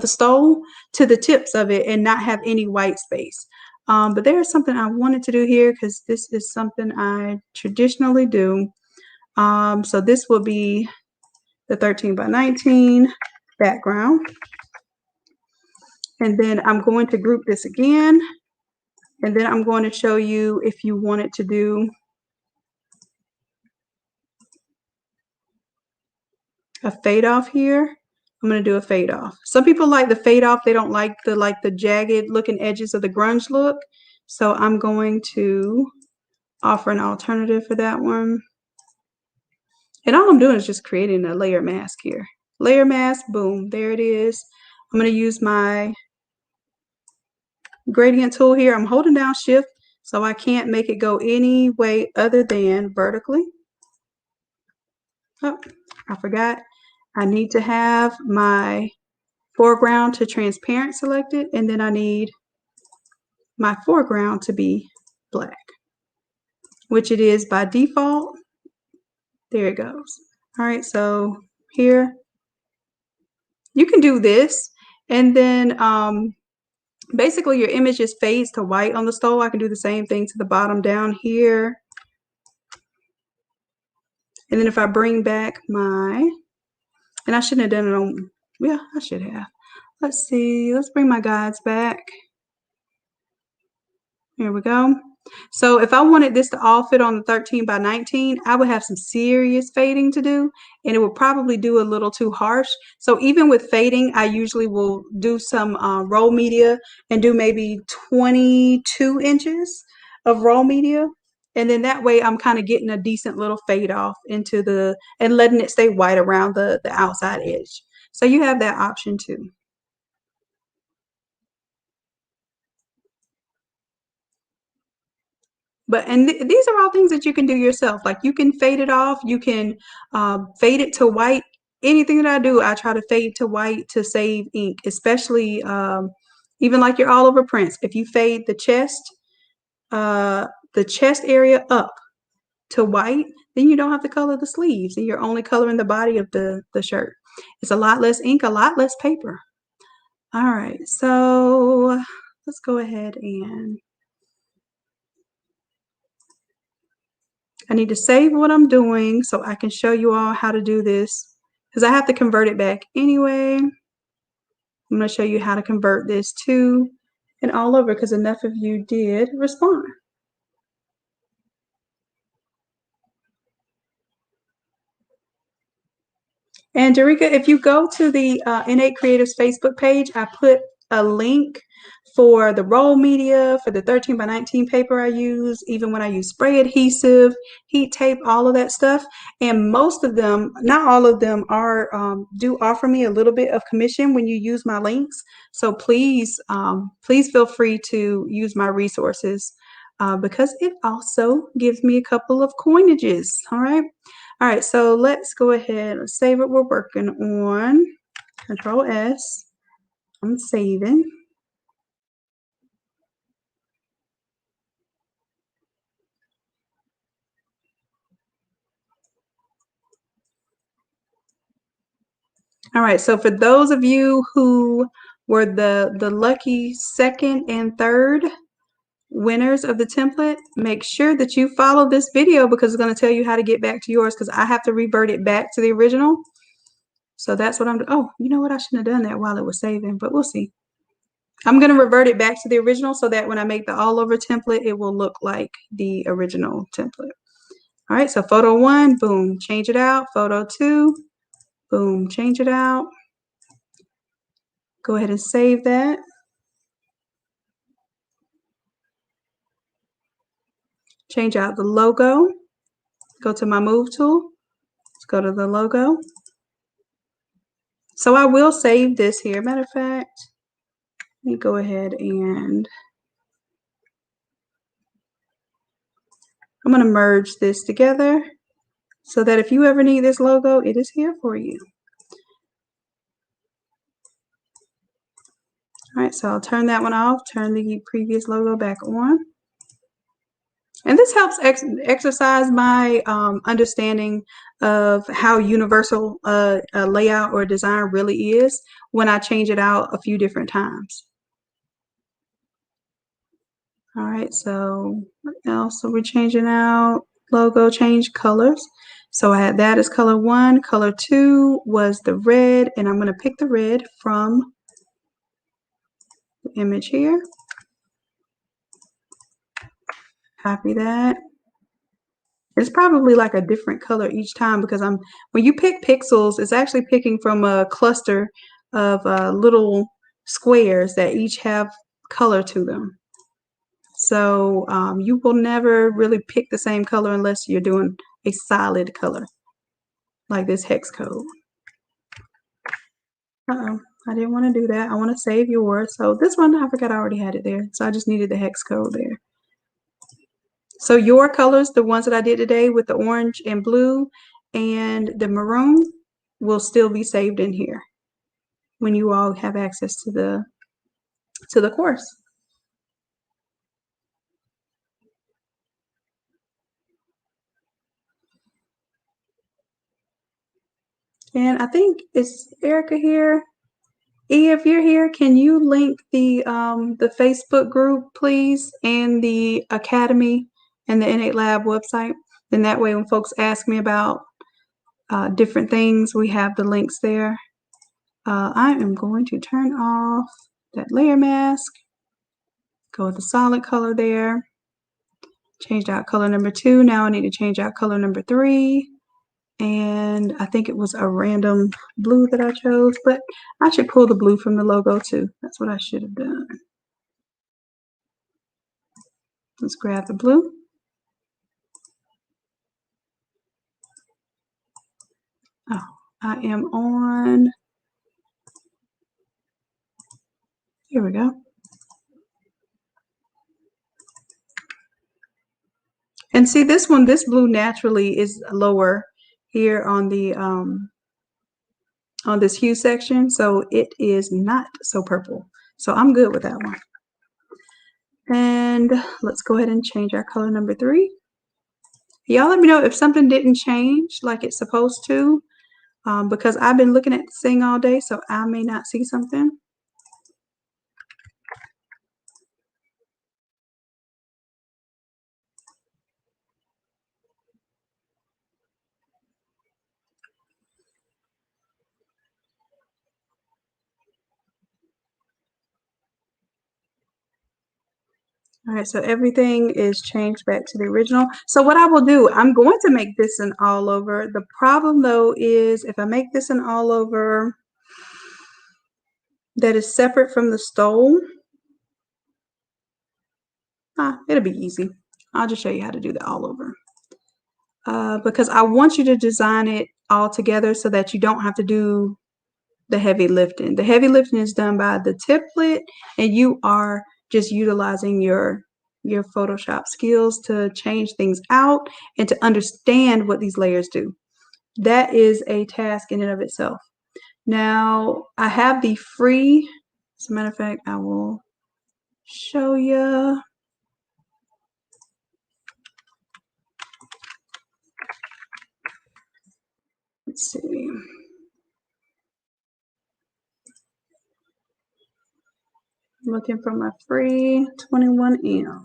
stole to the tips of it and not have any white space. But there's something I wanted to do here because this is something I traditionally do. So this will be the 13 by 19 background. And then I'm going to group this again. And then I'm going to show you if you wanted to do a fade off here. I'm going to do a fade off. Some people like the fade off. They don't like the jagged looking edges of the grunge look. So I'm going to offer an alternative for that one. And all I'm doing is just creating a layer mask here. Layer mask, boom, there it is. I'm going to use my gradient tool here. I'm holding down shift so I can't make it go any way other than vertically. Oh, I forgot. I need to have my foreground to transparent selected, and then I need my foreground to be black, which it is by default. There it goes. All right, so here you can do this, and then basically your image just fades to white on the stove. I can do the same thing to the bottom down here. And then if I bring back my, and I shouldn't have done it on, yeah, I should have. Let's see, let's bring my guides back. Here we go. So if I wanted this to all fit on the 13 by 19, I would have some serious fading to do, and it would probably do a little too harsh. So even with fading, I usually will do some roll media and do maybe 22 inches of roll media. And then that way I'm kind of getting a decent little fade off into the, and letting it stay white around the outside edge. So you have that option too. But these are all things that you can do yourself. Like you can fade it off, you can fade it to white. Anything that I do, I try to fade to white to save ink, especially even like your all over prints. If you fade the chest area up to white, then you don't have to color the sleeves and you're only coloring the body of the shirt. It's a lot less ink, a lot less paper. All right, so let's go ahead and I need to save what I'm doing so I can show you all how to do this because I have to convert it back anyway. I'm going to show you how to convert this to and all over because enough of you did respond. And Darika, if you go to the Innate Creatives Facebook page, I put a link for the roll media, for the 13 by 19 paper I use, even when I use spray adhesive, heat tape, all of that stuff. And most of them, not all of them, are do offer me a little bit of commission when you use my links. So please, please feel free to use my resources because it also gives me a couple of coinages. All right. All right, so let's go ahead and save what we're working on. Control S. I'm saving. All right, so for those of you who were the lucky second and third winners of the template, make sure that you follow this video because it's going to tell you how to get back to yours because I have to revert it back to the original. So that's what I'm doing. Oh, you know what? I shouldn't have done that while it was saving, but we'll see. I'm going to revert it back to the original so that when I make the all over template, it will look like the original template. All right, so photo 1, boom, change it out. Photo 2, boom, change it out. Go ahead and save that. Change out the logo. Go to my move tool. Let's go to the logo. So I will save this here. Matter of fact, let me go ahead and I'm going to merge this together so that if you ever need this logo, it is here for you. All right, so I'll turn that one off, turn the previous logo back on. And this helps exercise my understanding of how universal a layout or design really is when I change it out a few different times. All right, so what else are we changing out? Logo change colors. So I had that as color 1. Color 2 was the red, and I'm going to pick the red from the image here. Copy that. It's probably like a different color each time because when you pick pixels, it's actually picking from a cluster of little squares that each have color to them. So you will never really pick the same color unless you're doing a solid color, like this hex code. Uh-oh, I didn't want to do that. I want to save yours. So this one, I forgot I already had it there. So I just needed the hex code there. So your colors, the ones that I did today with the orange and blue and the maroon, will still be saved in here when you all have access to the course. And I think it's Erica here. E, if you're here, can you link the Facebook group, please, and the Academy and the Innate Lab website? And that way, when folks ask me about different things, we have the links there. I am going to turn off that layer mask. Go with the solid color there. Changed out color number 2. Now I need to change out color number 3. And I think it was a random blue that I chose, but I should pull the blue from the logo too. That's what I should have done. Let's grab the blue. Oh, I am on, here we go. And see this one, this blue naturally is lower here on the on this hue section, so it is not so purple. So I'm good with that one. And let's go ahead and change our color number 3. Y'all let me know if something didn't change like it's supposed to, because I've been looking at this thing all day, so I may not see something. All right, so everything is changed back to the original. So what I will do, I'm going to make this an all over. The problem though is if I make this an all over that is separate from the stole, it'll be easy. I'll just show you how to do the all over. Because I want you to design it all together so that you don't have to do the heavy lifting. The heavy lifting is done by the template, and you are just utilizing your Photoshop skills to change things out and to understand what these layers do. That is a task in and of itself. Now, I have the free, as a matter of fact, I will show you. Let's see. I'm looking for my free 21M.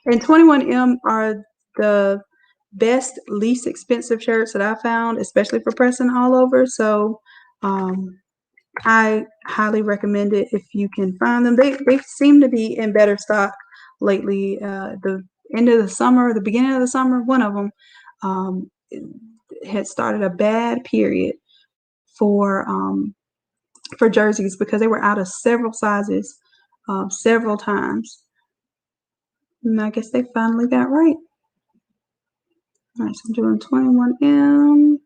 And 21M are the best, least expensive shirts that I found, especially for pressing all over. So I highly recommend it if you can find them. They seem to be in better stock lately. The end of the summer, the beginning of the summer, one of them had started a bad period for jerseys because they were out of several sizes several times. And I guess they finally got right. All right, so I'm doing 21M.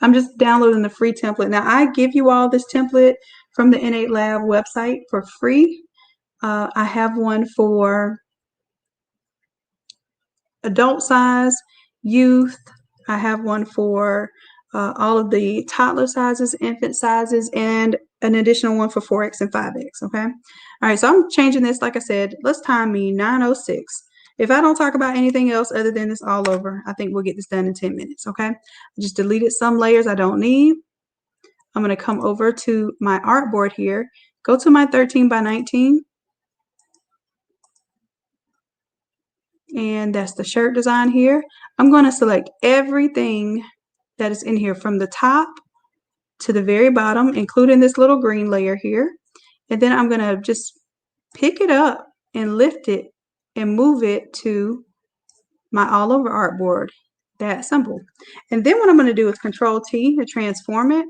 I'm just downloading the free template. Now, I give you all this template from the Innate Lab website for free. I have one for adult size, youth. I have one for all of the toddler sizes, infant sizes, and an additional one for 4X and 5X, okay? All right, so I'm changing this, like I said, let's time me 9:06. If I don't talk about anything else other than this all over, I think we'll get this done in 10 minutes, okay? I just deleted some layers I don't need. I'm gonna come over to my artboard here, go to my 13 by 19, and that's the shirt design here. I'm gonna select everything that is in here from the top to the very bottom, including this little green layer here. And then I'm gonna just pick it up and lift it and move it to my all over artboard. That simple. And then what I'm going to do is Control T to transform it.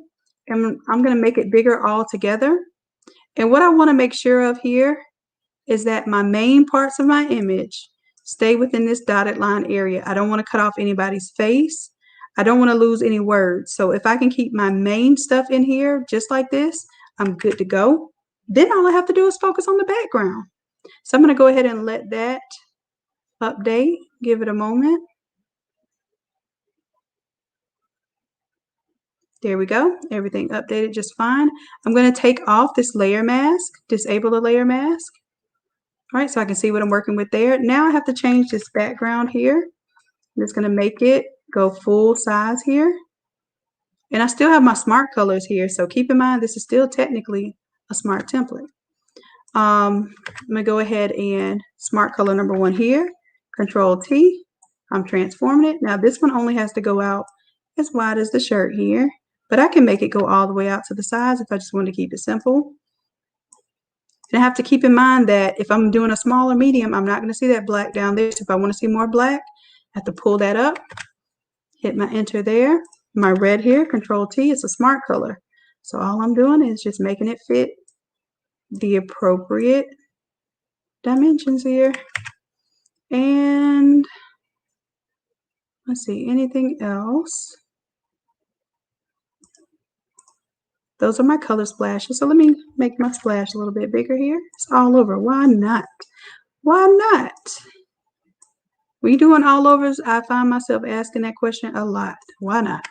And I'm going to make it bigger all together. And what I want to make sure of here is that my main parts of my image stay within this dotted line area. I don't want to cut off anybody's face. I don't want to lose any words. So if I can keep my main stuff in here just like this, I'm good to go. Then all I have to do is focus on the background. So I'm going to go ahead and let that update. Give it a moment. There we go. Everything updated just fine. I'm going to take off this layer mask, disable the layer mask. All right, so I can see what I'm working with there. Now I have to change this background here. I'm just going to make it go full size here. And I still have my smart colors here, so keep in mind this is still technically a smart template. I'm going to go ahead and smart color number 1 here. Control T. I'm transforming it. Now this one only has to go out as wide as the shirt here. But I can make it go all the way out to the sides if I just want to keep it simple. And I have to keep in mind that if I'm doing a small or medium, I'm not going to see that black down there. So if I want to see more black, I have to pull that up, hit my enter there. My red here, Control T, it's a smart color. So all I'm doing is just making it fit the appropriate dimensions here. And let's see, anything else? Those are my color splashes. So let me make my splash a little bit bigger here. It's all over. Why not? Why not? When you're doing all overs, I find myself asking that question a lot. Why not?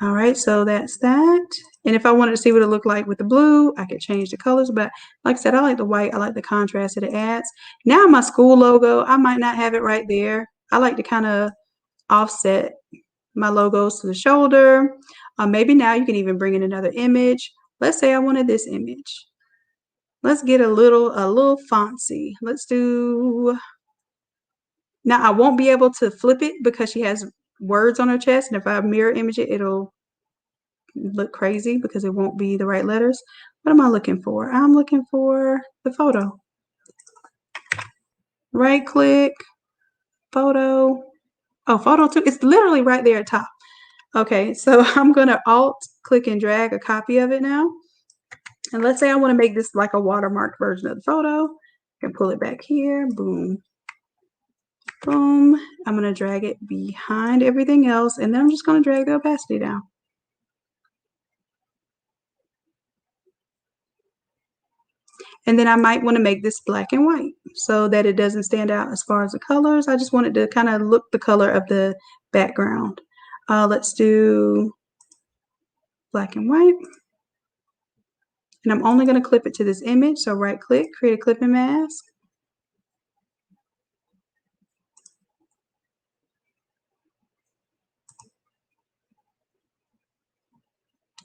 All right, so that's that. And if I wanted to see what it looked like with the blue, I could change the colors. But like I said, I like the white. I like the contrast that it adds. Now my school logo, I might not have it right there. I like to kind of offset my logos to the shoulder. Maybe now you can even bring in another image. Let's say I wanted this image. Let's get a little fancy. Let's do, now I won't be able to flip it because she has words on her chest. And if I mirror image it, it'll look crazy because it won't be the right letters. What am I looking for? I'm looking for the photo. Right click, photo. Oh, photo 2. It's literally right there at top. Okay, so I'm going to alt click and drag a copy of it now. And let's say I want to make this like a watermarked version of the photo. I can pull it back here. Boom. Boom. I'm going to drag it behind everything else. And then I'm just going to drag the opacity down. And then I might want to make this black and white so that it doesn't stand out as far as the colors. I just want it to kind of look the color of the background. Let's do black and white. And I'm only going to clip it to this image. So right click, create a clipping mask.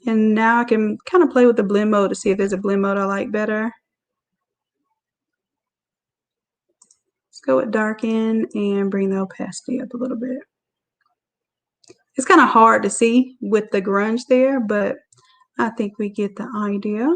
And now I can kind of play with the blend mode to see if there's a blend mode I like better. Let's go with darken and bring the opacity up a little bit. It's kind of hard to see with the grunge there, but I think we get the idea.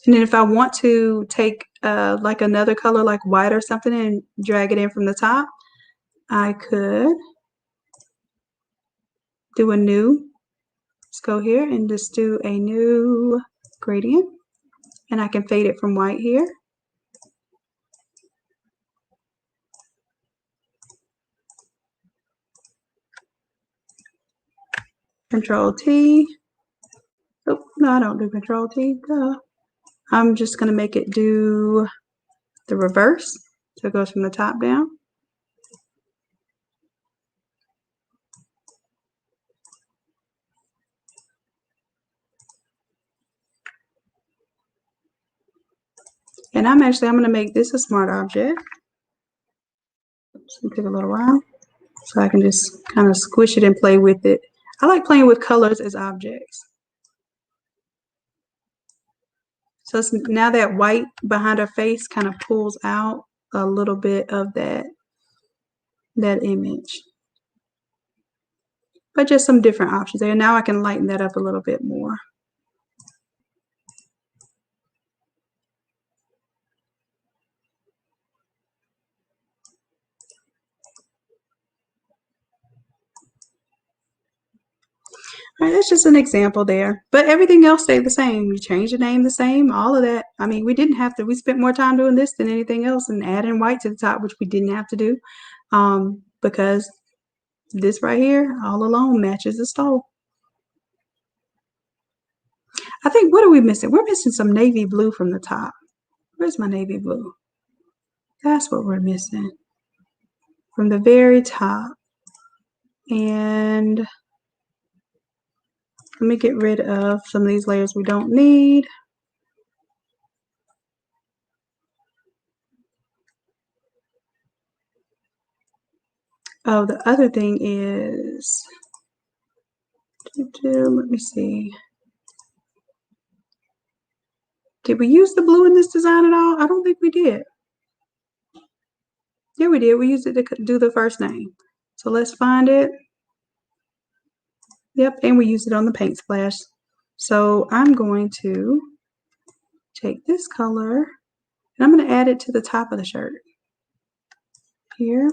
And then if I want to take like another color like white or something and drag it in from the top, I could do a new. Let's go here and just do a new gradient. And I can fade it from white here. Control T. Oh, no, I don't do Control T. Duh. I'm just going to make it do the reverse. So it goes from the top down. And I'm going to make this a smart object. It's going to take a little while. So I can just kind of squish it and play with it. I like playing with colors as objects. So it's, now that white behind her face kind of pulls out a little bit of that image. But just some different options there. Now I can lighten that up a little bit more. All right, that's just an example there. But everything else stayed the same. You change the name the same, all of that. I mean, we didn't have to, we spent more time doing this than anything else and adding white to the top, which we didn't have to do. Because this right here all alone matches the stove. I think, what are we missing? We're missing some navy blue from the top. Where's my navy blue? That's what we're missing from the very top. And let me get rid of some of these layers we don't need. Oh, the other thing is, let me see. Did we use the blue in this design at all? I don't think we did. Yeah, we did. We used it to do the first name. So let's find it. Yep, and we used it on the paint splash. So I'm going to take this color and I'm going to add it to the top of the shirt. Here.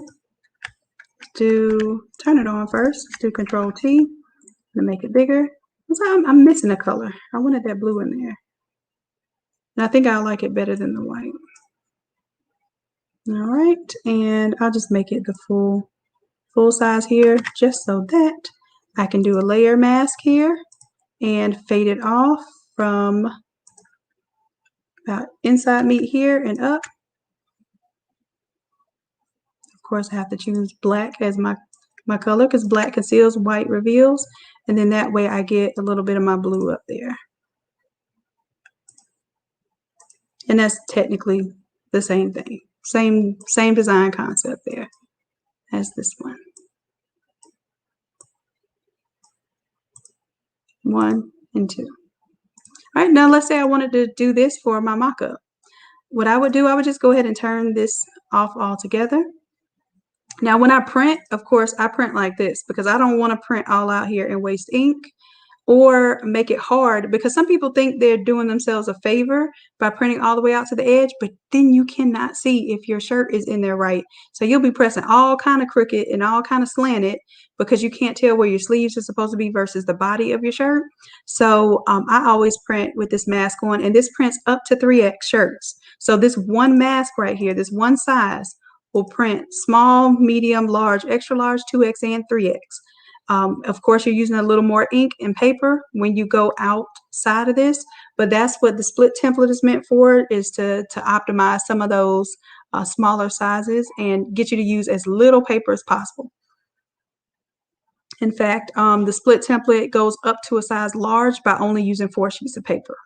Turn it on first. Let's do Control T to make it bigger. I'm missing a color. I wanted that blue in there. And I think I like it better than the white. All right, and I'll just make it the full size here, just so that I can do a layer mask here and fade it off from about inside meat here and up. Of course, I have to choose black as my color because black conceals, white reveals, and then that way I get a little bit of my blue up there. And that's technically the same thing. Same design concept there as this one. 1 and 2. All right, now let's say I wanted to do this for my mock-up. What I would do, I would just go ahead and turn this off altogether. Now, when I print, of course, I print like this because I don't want to print all out here and waste ink or make it hard, because some people think they're doing themselves a favor by printing all the way out to the edge, but then you cannot see if your shirt is in there right. So you'll be pressing all kind of crooked and all kind of slanted because you can't tell where your sleeves are supposed to be versus the body of your shirt. So I always print with this mask on, and this prints up to 3X shirts. So this one mask right here, this one size, will print small, medium, large, extra large, 2X, and 3X. Of course, you're using a little more ink and paper when you go outside of this, but that's what the split template is meant for, is to optimize some of those smaller sizes and get you to use as little paper as possible. In fact, the split template goes up to a size large by only using 4 sheets of paper.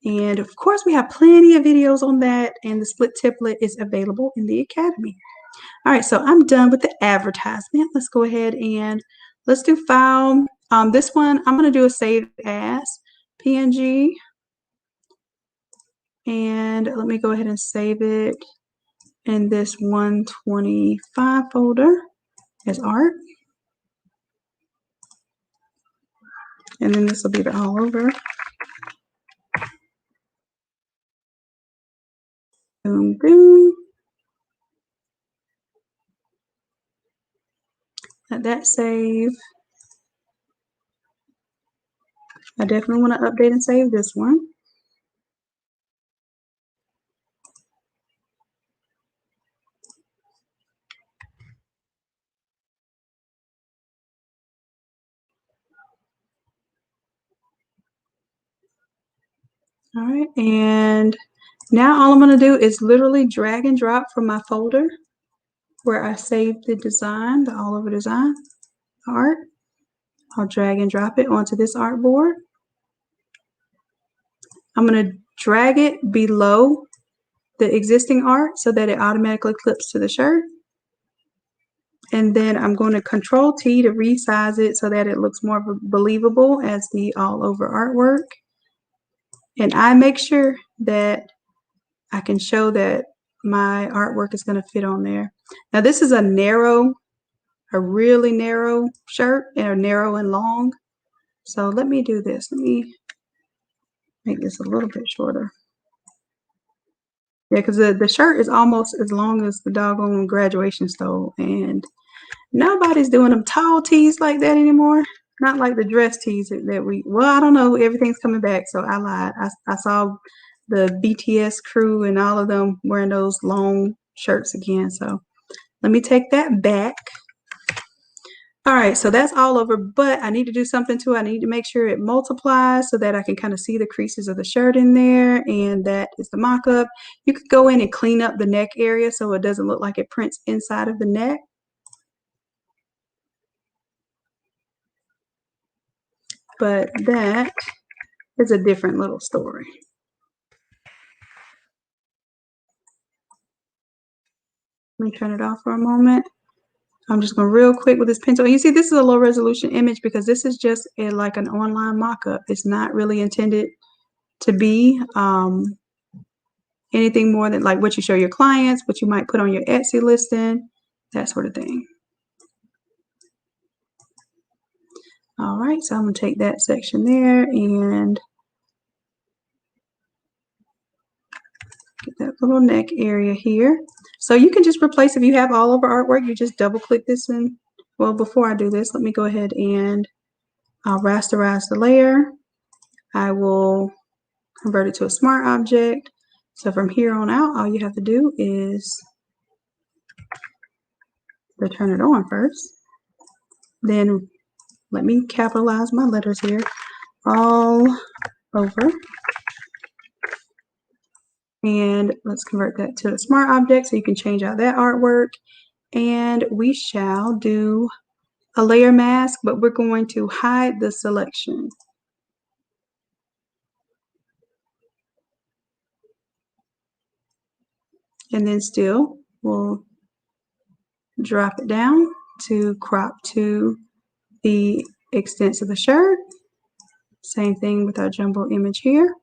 And of course, we have plenty of videos on that, and the split template is available in the Academy. All right, so I'm done with the advertisement. Let's go ahead and let's do file. This one, I'm going to do a save as PNG. And let me go ahead and save it in this 125 folder as art. And then this will be the all over. Boom, boom. Let that save. I definitely want to update and save this one. All right, and now all I'm going to do is literally drag and drop from my folder where I saved the design, the all over design, art. I'll drag and drop it onto this artboard. I'm going to drag it below the existing art so that it automatically clips to the shirt. And then I'm going to Control T to resize it so that it looks more believable as the all over artwork. And I make sure that I can show that my artwork is going to fit on there. Now this is a really narrow shirt, and narrow and long. So let me do this. Let me make this a little bit shorter. Yeah, because the shirt is almost as long as the doggone graduation stole, and nobody's doing them tall tees like that anymore. Not like the dress tees that we, well, I don't know, everything's coming back, so I lied. I saw the BTS crew and all of them wearing those long shirts again, so let me take that back. All right, so that's all over, but I need to do something too. I need to make sure it multiplies so that I can kind of see the creases of the shirt in there, and that is the mock-up. You could go in and clean up the neck area so it doesn't look like it prints inside of the neck. But that is a different little story. Let me turn it off for a moment. I'm just going real quick with this pencil. You see, this is a low resolution image because this is just like an online mock-up. It's not really intended to be anything more than like what you show your clients, what you might put on your Etsy listing, that sort of thing. All right, so I'm going to take that section there and get that little neck area here. So you can just replace, if you have all over artwork, you just double click this and, well, before I do this, let me go ahead and I'll rasterize the layer. I will convert it to a smart object. So from here on out, all you have to do is turn it on first. Then let me capitalize my letters here. All over. And let's convert that to a smart object so you can change out that artwork. And we shall do a layer mask, but we're going to hide the selection. And then still, we'll drop it down to crop to the extents of the shirt. Same thing with our jumbo image here.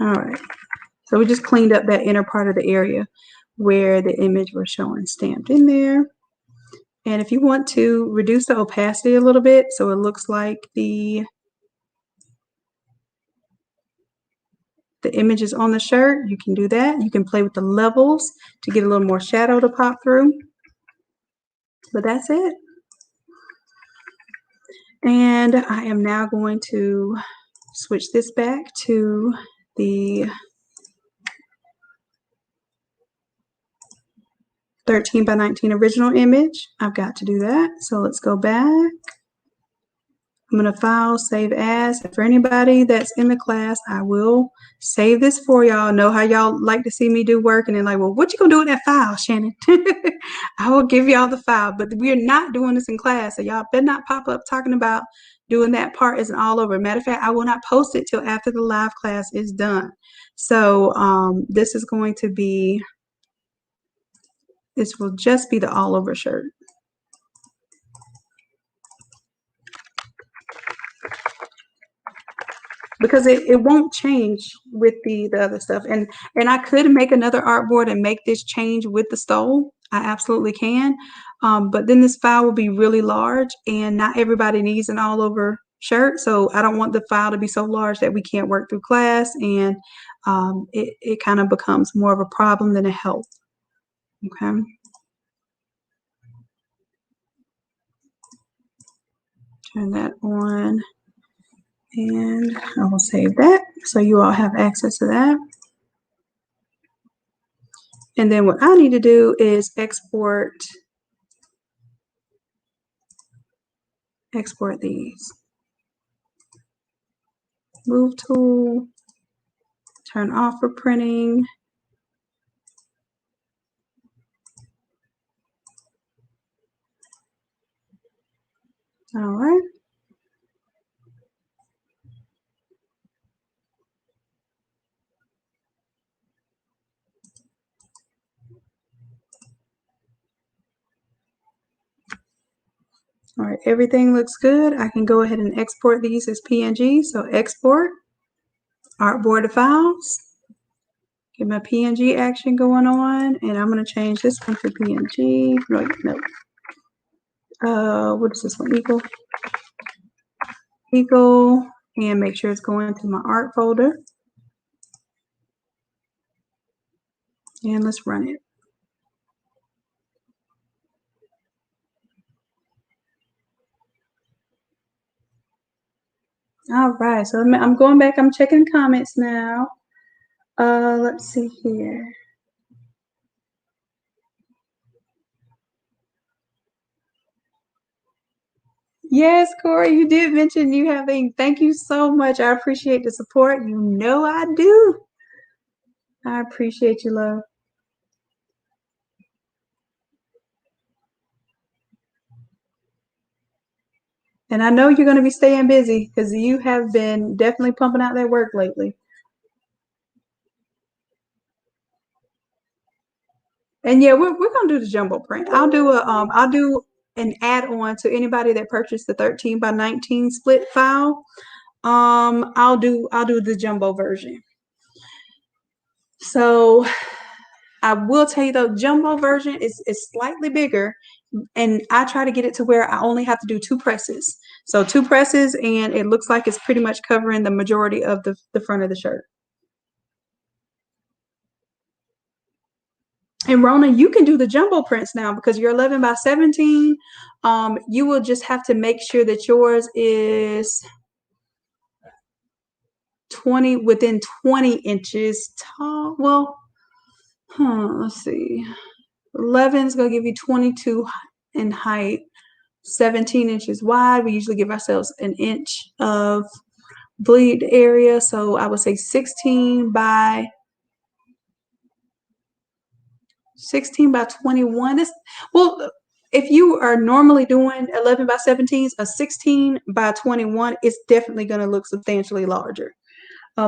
All right, so we just cleaned up that inner part of the area where the image was showing stamped in there. And if you want to reduce the opacity a little bit so it looks like the image is on the shirt, you can do that. You can play with the levels to get a little more shadow to pop through. But that's it. And I am now going to switch this back to the 13 by 19 original image. I've got to do that. So let's go back. I'm going to file, save as. For anybody that's in the class, I will save this for y'all. Know how y'all like to see me do work, and then like, well, what you gonna do with that file, Shannon? I will give y'all the file, but we're not doing this in class, so y'all better not pop up talking about doing that part as an all over. Matter of fact, I will not post it till after the live class is done. So this is going to be, this will just be the all over shirt. Because it won't change with the other stuff. And I could make another artboard and make this change with the stole. I absolutely can. But then this file will be really large, and not everybody needs an all over shirt. So I don't want the file to be so large that we can't work through class, and it kind of becomes more of a problem than a help. Okay. Turn that on. And I will save that so you all have access to that. And then what I need to do is export these. Move tool, turn off for printing. All right. All right, everything looks good. I can go ahead and export these as PNG. So export, artboard to files. Get my PNG action going on, and I'm going to change this one for PNG. No. What is this one? Eagle, and make sure it's going to my art folder. And let's run it. All right, so I'm going back. I'm checking comments now. Let's see here. Yes, Corey, you did mention you having. Thank you so much. I appreciate the support. You know I do. I appreciate you, love. And I know you're going to be staying busy because you have been definitely pumping out that work lately. And yeah, we're gonna do the jumbo print. I'll do an add-on to anybody that purchased the 13 by 19 split file. I'll do the jumbo version. So I will tell you though, jumbo version is slightly bigger, and I try to get it to where I only have to do 2 presses. So 2 presses, and it looks like it's pretty much covering the majority of the front of the shirt. And Rona, you can do the jumbo prints now because you're 11 by 17. You will just have to make sure that yours is within 20 inches tall. Well, let's see. 11 is going to give you 22 in height, 17 inches wide. We usually give ourselves an inch of bleed area. So I would say 16 by 21. Well, if you are normally doing 11 by 17s, a 16 by 21 is definitely going to look substantially larger.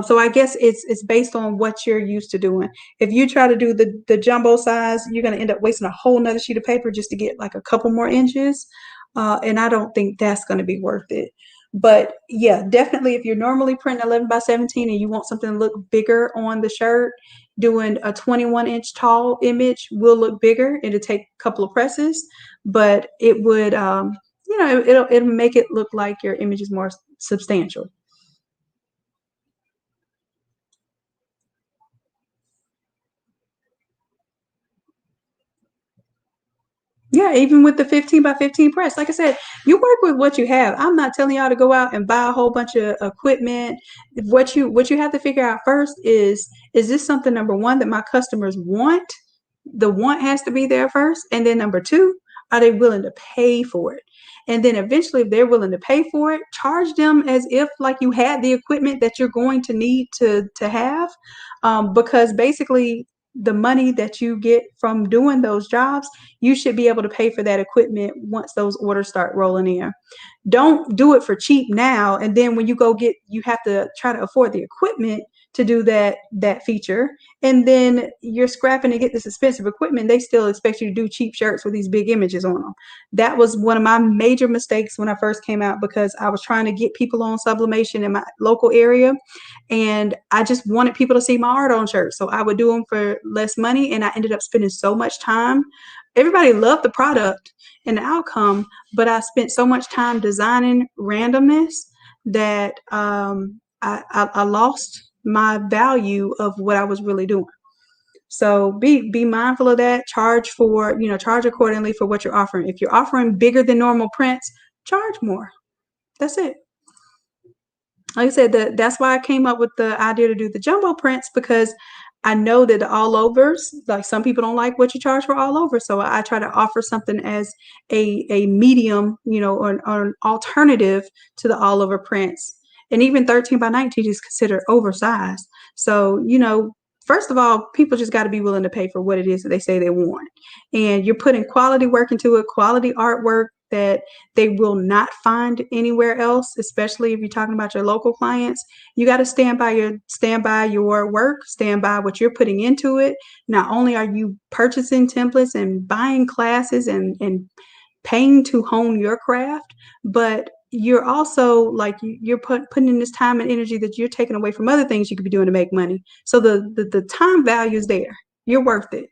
So I guess it's based on what you're used to doing. If you try to do the jumbo size, you're going to end up wasting a whole nother sheet of paper just to get like a couple more inches. And I don't think that's going to be worth it. But yeah, definitely if you're normally printing 11 by 17 and you want something to look bigger on the shirt, doing a 21-inch tall image will look bigger. It'll take a couple of presses, but it would, it'll make it look like your image is more substantial. Yeah, even with the 15 by 15 press, like I said, you work with what you have. I'm not telling y'all to go out and buy a whole bunch of equipment. What you have to figure out first is this something, number one, that my customers want? The want has to be there first. And then number two, are they willing to pay for it? And then eventually, if they're willing to pay for it, charge them as if like you had the equipment that you're going to need to have. Because basically the money that you get from doing those jobs, you should be able to pay for that equipment once those orders start rolling in. Don't do it for cheap now, and then when you go get, you have to try to afford the equipment to do that feature, and then you're scrapping to get this expensive equipment. They still expect you to do cheap shirts with these big images on them. That was one of my major mistakes when I first came out, because I was trying to get people on sublimation in my local area, and I just wanted people to see my art on shirts. So I would do them for less money, and I ended up spending so much time. Everybody loved the product and the outcome, but I spent so much time designing randomness that I lost my value of what I was really doing. So be mindful of that. Charge accordingly for what you're offering. If you're offering bigger than normal prints, charge more. That's it. Like I said, that's why I came up with the idea to do the jumbo prints, because I know that the all overs, like some people don't like what you charge for all over. So I try to offer something as a medium, or an alternative to the all over prints. And even 13 by 19 is considered oversized. So, first of all, people just got to be willing to pay for what it is that they say they want. And you're putting quality work into it, quality artwork that they will not find anywhere else, especially if you're talking about your local clients. You got to stand by your work, stand by what you're putting into it. Not only are you purchasing templates and buying classes and paying to hone your craft, but you're also like you're putting in this time and energy that you're taking away from other things you could be doing to make money. So the time value is there. You're worth it.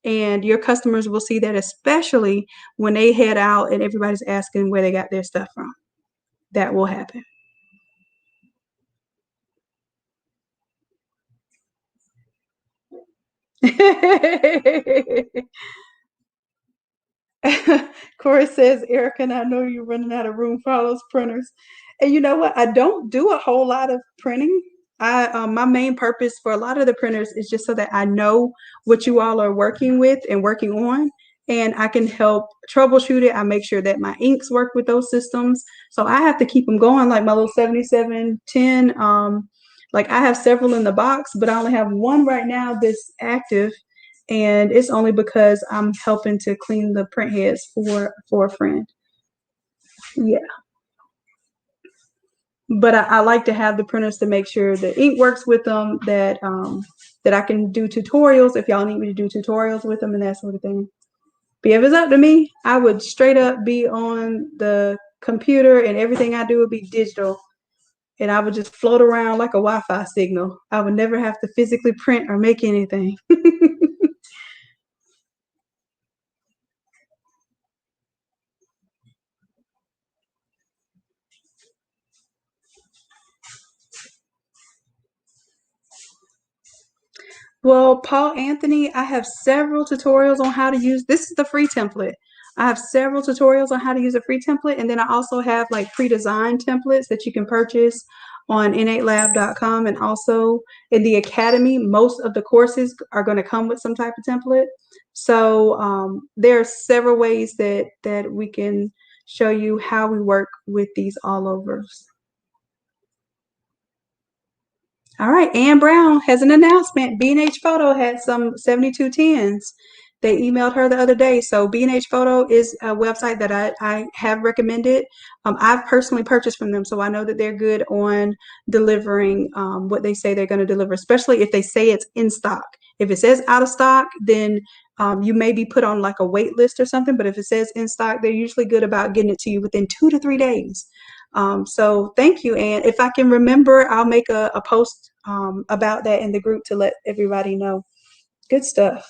And your customers will see that, especially when they head out and everybody's asking where they got their stuff from. That will happen. Corey says, Erica, and I know you're running out of room for all those printers. And you know what? I don't do a whole lot of printing. My main purpose for a lot of the printers is just so that I know what you all are working with and working on, and I can help troubleshoot it. I make sure that my inks work with those systems. So I have to keep them going, like my little 7710. Like I have several in the box, but I only have one right now that's active, and it's only because I'm helping to clean the print heads for a friend. Yeah, but I like to have the printers to make sure the ink works with them. That I can do tutorials if y'all need me to do tutorials with them and that sort of thing. But if it's up to me, I would straight up be on the computer and everything I do would be digital. And I would just float around like a Wi-Fi signal. I would never have to physically print or make anything. Well, Paul Anthony, I have several tutorials on how to use, this is the free template. I have several tutorials on how to use a free template, and then I also have like pre-designed templates that you can purchase on innatelab.com, and also in the academy, most of the courses are going to come with some type of template. So there are several ways that we can show you how we work with these all overs. All right, Ann Brown has an announcement. B&H Photo had some 7210s. They emailed her the other day. So B&H Photo is a website that I have recommended. I've personally purchased from them, so I know that they're good on delivering what they say they're going to deliver, especially if they say it's in stock. If it says out of stock, then you may be put on like a wait list or something, but if it says in stock, they're usually good about getting it to you within 2 to 3 days. So thank you, and if I can remember, I'll make a post about that in the group to let everybody know. Good stuff.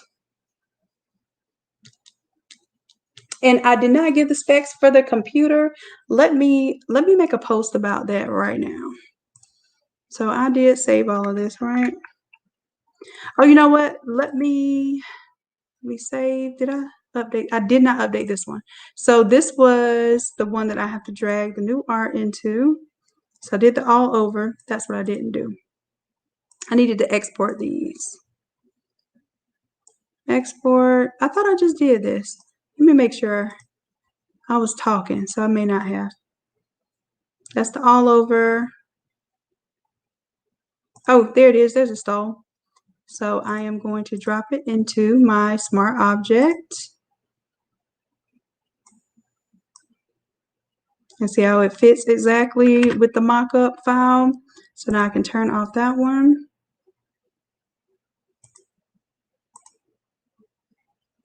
And I did not give the specs for the computer. Let me make a post about that right now. So I did save all of this, right? Oh, you know what? Let me save. Did I update? I did not update this one. So this was the one that I have to drag the new art into. So I did the all over. That's what I didn't do. I needed to export these. Export. I thought I just did this. Let me make sure. I was talking, so I may not have. That's the all over. Oh, there it is. There's a stall. So I am going to drop it into my smart object. And see how it fits exactly with the mockup file. So now I can turn off that one.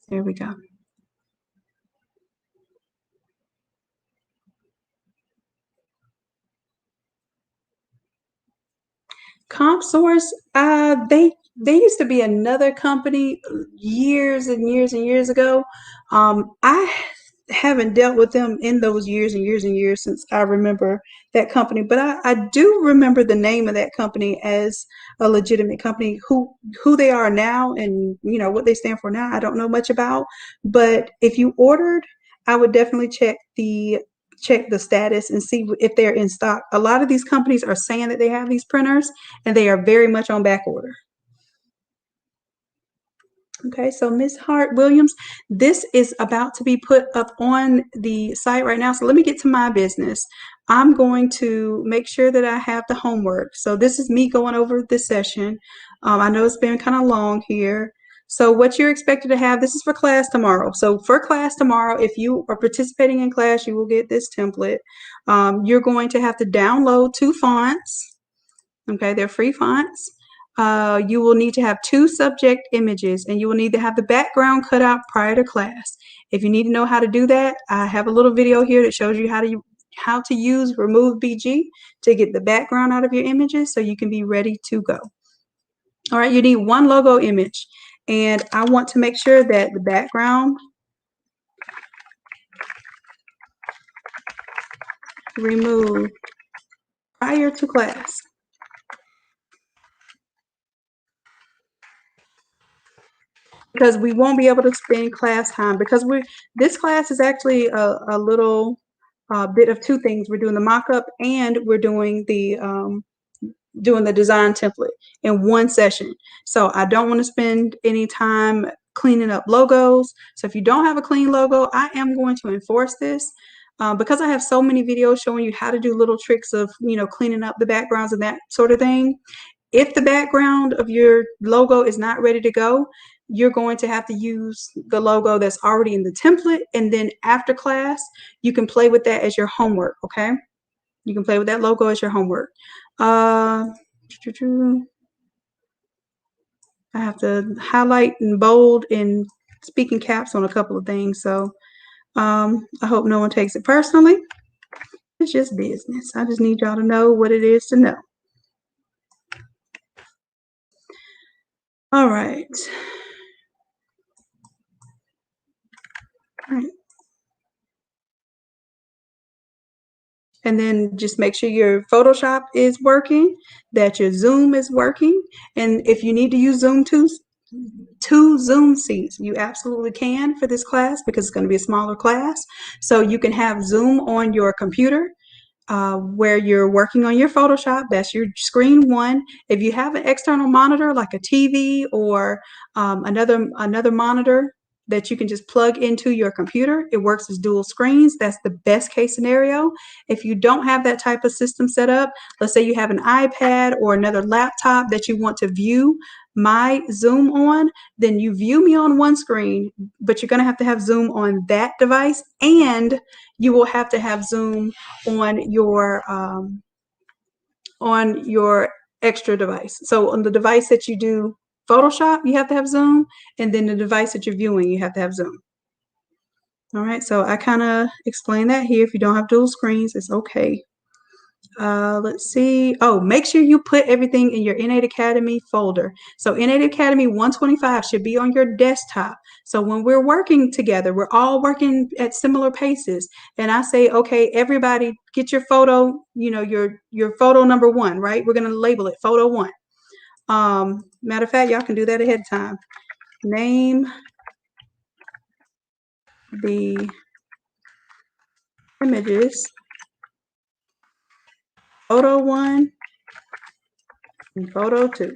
There we go. CompSource, they used to be another company years and years and years ago. I haven't dealt with them in those years and years and years since I remember that company, but I do remember the name of that company as a legitimate company. Who they are now and what they stand for now, I don't know much about. But if you ordered, I would definitely check the status and see if they're in stock. A lot of these companies are saying that they have these printers, and they are very much on back order. Okay, so Miss Hart Williams, this is about to be put up on the site right now. So let me get to my business. I'm going to make sure that I have the homework. So this is me going over this session. I know it's been kind of long here. So what you're expected to have, this is for class tomorrow. So for class tomorrow, if you are participating in class, you will get this template. You're going to have to download 2 fonts. Okay, they're free fonts. You will need to have 2 subject images, and you will need to have the background cut out prior to class. If you need to know how to do that, I have a little video here that shows you how to use Remove BG to get the background out of your images so you can be ready to go. All right, you need 1 logo image, and I want to make sure that the background removed prior to class. Because we won't be able to spend class time because this class is actually a little bit of 2 things. We're doing the mock-up and we're doing the design template in 1 session. So I don't want to spend any time cleaning up logos. So if you don't have a clean logo, I am going to enforce this. Because I have so many videos showing you how to do little tricks of, cleaning up the backgrounds and that sort of thing. If the background of your logo is not ready to go, you're going to have to use the logo that's already in the template. And then after class, you can play with that as your homework, okay? You can play with that logo as your homework. I have to highlight and bold and speak in caps on a couple of things. So I hope no one takes it personally. It's just business. I just need y'all to know what it is to know. All right. All right. And then just make sure your Photoshop is working, that your Zoom is working. And if you need to use Zoom two Zoom seats, you absolutely can for this class because it's going to be a smaller class. So you can have Zoom on your computer where you're working on your Photoshop. That's your screen 1. If you have an external monitor like a TV or another monitor that you can just plug into your computer, it works as dual screens. That's the best case scenario. If you don't have that type of system set up, let's say you have an iPad or another laptop that you want to view my Zoom on, then you view me on one screen, but you're going to have Zoom on that device, and you will have to have Zoom on your extra device. So on the device that you do Photoshop, you have to have Zoom, and then the device that you're viewing, you have to have Zoom. All right, so I kind of explain that here. If you don't have dual screens, it's okay. Let's see. Oh, make sure you put everything in your Innate Academy folder. So Innate Academy 125 should be on your desktop. So when we're working together, we're all working at similar paces. And I say, okay, everybody get your photo, your photo number 1, right? We're going to label it photo 1. Matter of fact, y'all can do that ahead of time. Name the images photo 1 and photo 2.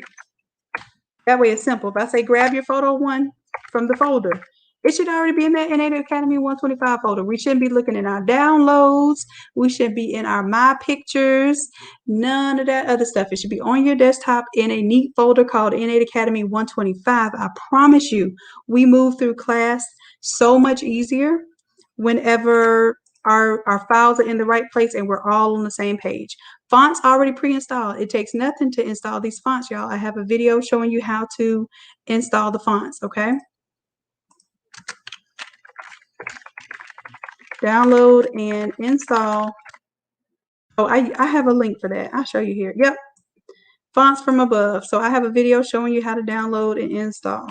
That way it's simple. If I say grab your photo 1 from the folder, it should already be in that Innate Academy 125 folder. We shouldn't be looking in our downloads. We should be in our My Pictures, none of that other stuff. It should be on your desktop in a neat folder called Innate Academy 125. I promise you, we move through class so much easier whenever our files are in the right place and we're all on the same page. Fonts already pre-installed. It takes nothing to install these fonts, y'all. I have a video showing you how to install the fonts, okay? Download and install. Oh, I have a link for that. I'll show you here. Yep. Fonts from above. So I have a video showing you how to download and install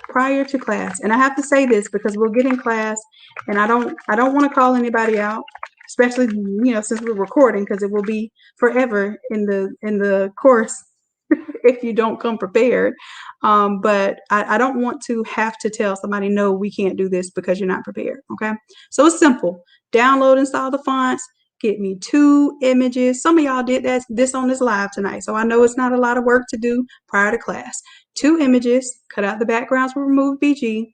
prior to class. And I have to say this because we'll get in class and I don't want to call anybody out, especially, since we're recording, because it will be forever in the course if you don't come prepared. But I don't want to have to tell somebody, no, we can't do this because you're not prepared. Okay. So it's simple. Download, install the fonts, get me 2 images. Some of y'all did this on this live tonight. So I know it's not a lot of work to do prior to class. 2 images, cut out the backgrounds with Remove BG,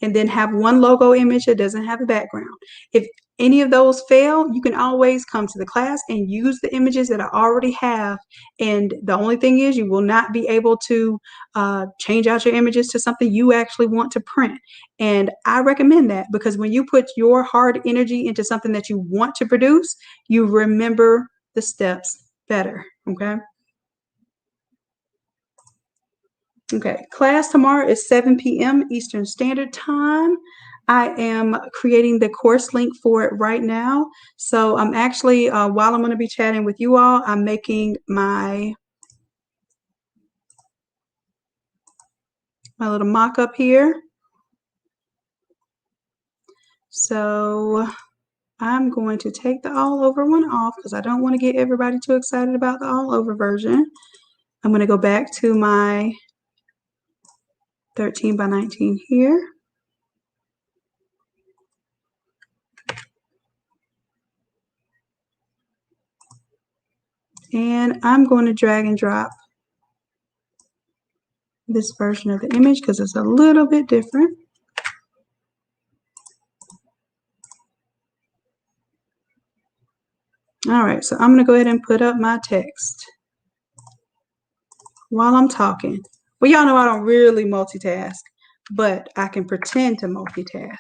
and then have 1 logo image that doesn't have a background. If any of those fail, you can always come to the class and use the images that I already have. And the only thing is you will not be able to change out your images to something you actually want to print. And I recommend that because when you put your hard energy into something that you want to produce, you remember the steps better, okay? Okay, class tomorrow is 7 p.m. Eastern Standard Time. I am creating the course link for it right now. So I'm actually, while I'm going to be chatting with you all, I'm making my little mock-up here. So I'm going to take the all over one off because I don't want to get everybody too excited about the all over version. I'm going to go back to my 13 by 19 here. And I'm going to drag and drop this version of the image because it's a little bit different. All right, so I'm going to go ahead and put up my text while I'm talking. Well, y'all know I don't really multitask, but I can pretend to multitask.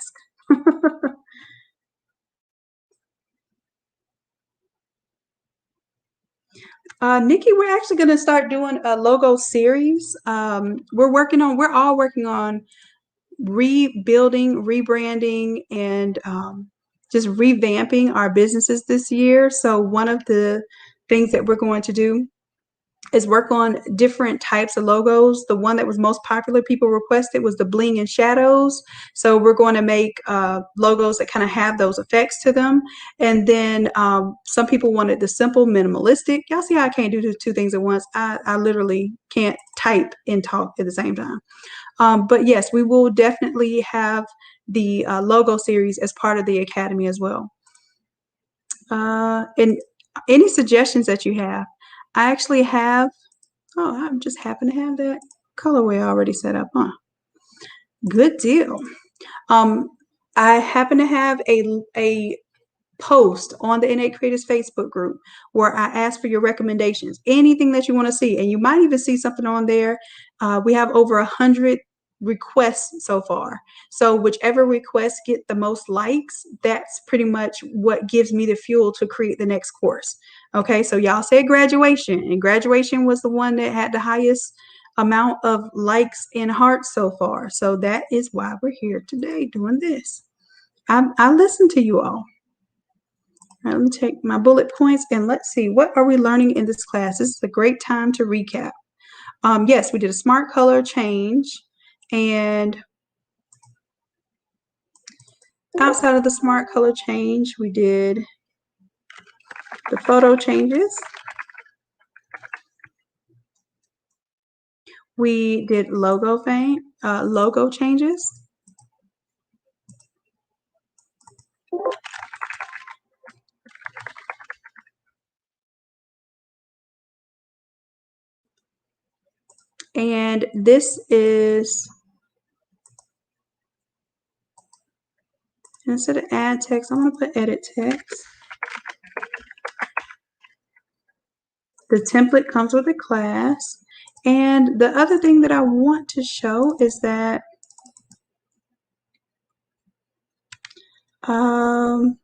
Nikki, we're actually going to start doing a logo series. We're all working on rebuilding, rebranding, and just revamping our businesses this year. So one of the things that we're going to do is work on different types of logos. The one that was most popular, people requested, was the bling and shadows. So we're going to make logos that kind of have those effects to them. And then some people wanted the simple minimalistic. Y'all see how I can't do two things at once? I literally can't type and talk at the same time. But yes, we will definitely have the logo series as part of the Academy as well. And any suggestions that you have, I actually have, I just happen to have that colorway already set up, huh? Good deal. I happen to have a post on the Innate Creators Facebook group where I ask for your recommendations, anything that you want to see, and you might even see something on there. We have over 100 requests so far. So whichever requests get the most likes, that's pretty much what gives me the fuel to create the next course. Okay, so y'all said graduation, and graduation was the one that had the highest amount of likes and hearts so far. So that is why we're here today doing this. I listen to you all. All right, let me take my bullet points and let's see, what are we learning in this class? This is a great time to recap. Yes, we did a smart color change, and outside of the smart color change, we did the photo changes. We did logo changes. And this is, instead of add text, I'm going to put edit text. The template comes with a class. And the other thing that I want to show is that so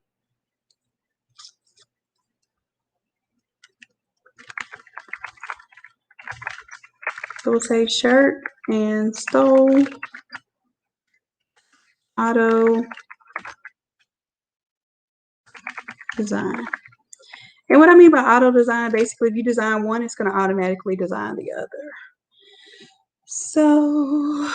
we'll say shirt and stole auto design. And what I mean by auto design, basically, if you design one, it's going to automatically design the other. So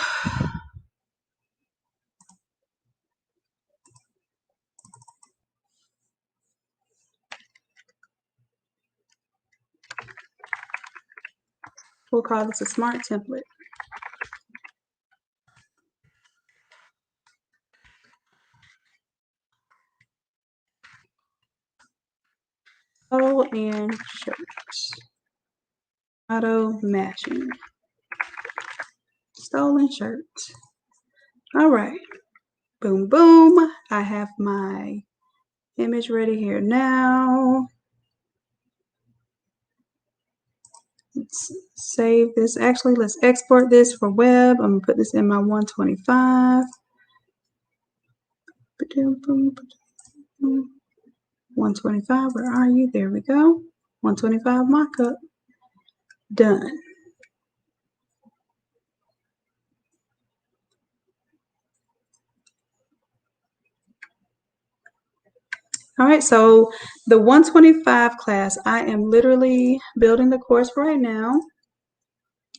we'll call this a smart template. Oh, and shirts. Auto matching. Stolen shirts. All right. Boom, boom. I have my image ready here now. Let's save this. Actually, let's export this for web. I'm going to put this in my 125. 125, where are you? There we go. 125 mockup. Done. All right, so the 125 class, I am literally building the course right now.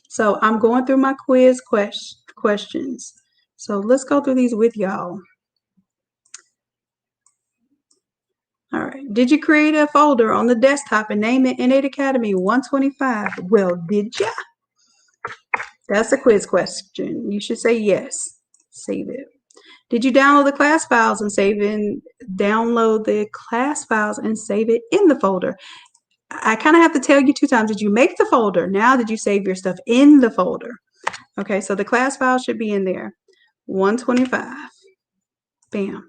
So I'm going through my quiz questions. So let's go through these with y'all. All right, did you create a folder on the desktop and name it Innate Academy 125? Well, did ya? That's a quiz question. You should say yes. Save it. Did you download the class files and download the class files and save it in the folder? I kind of have to tell you 2 times. Did you make the folder? Now did you save your stuff in the folder? Okay, so the class file should be in there. 125. Bam.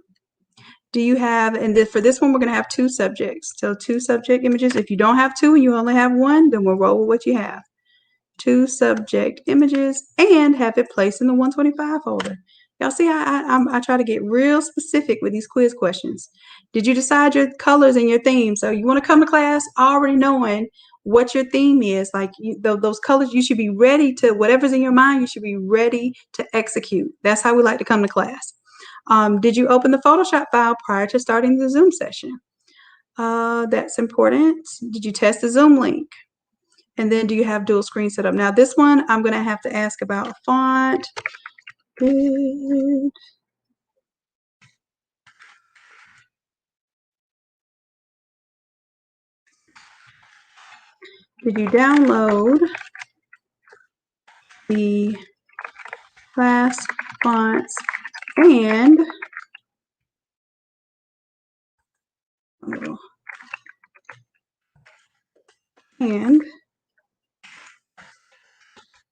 Do you have, and for this one, we're going to have 2 subjects. So 2 subject images. If you don't have 2 and you only have 1, then we'll roll with what you have. 2 subject images and have it placed in the 125 folder. Y'all see, I try to get real specific with these quiz questions. Did you decide your colors and your theme? So you want to come to class already knowing what your theme is. Like those colors, you should be ready to, whatever's in your mind, you should be ready to execute. That's how we like to come to class. Did you open the Photoshop file prior to starting the Zoom session? That's important. Did you test the Zoom link? And then do you have dual screen set up? Now this one, I'm going to have to ask about font. Good. Did you download the class fonts and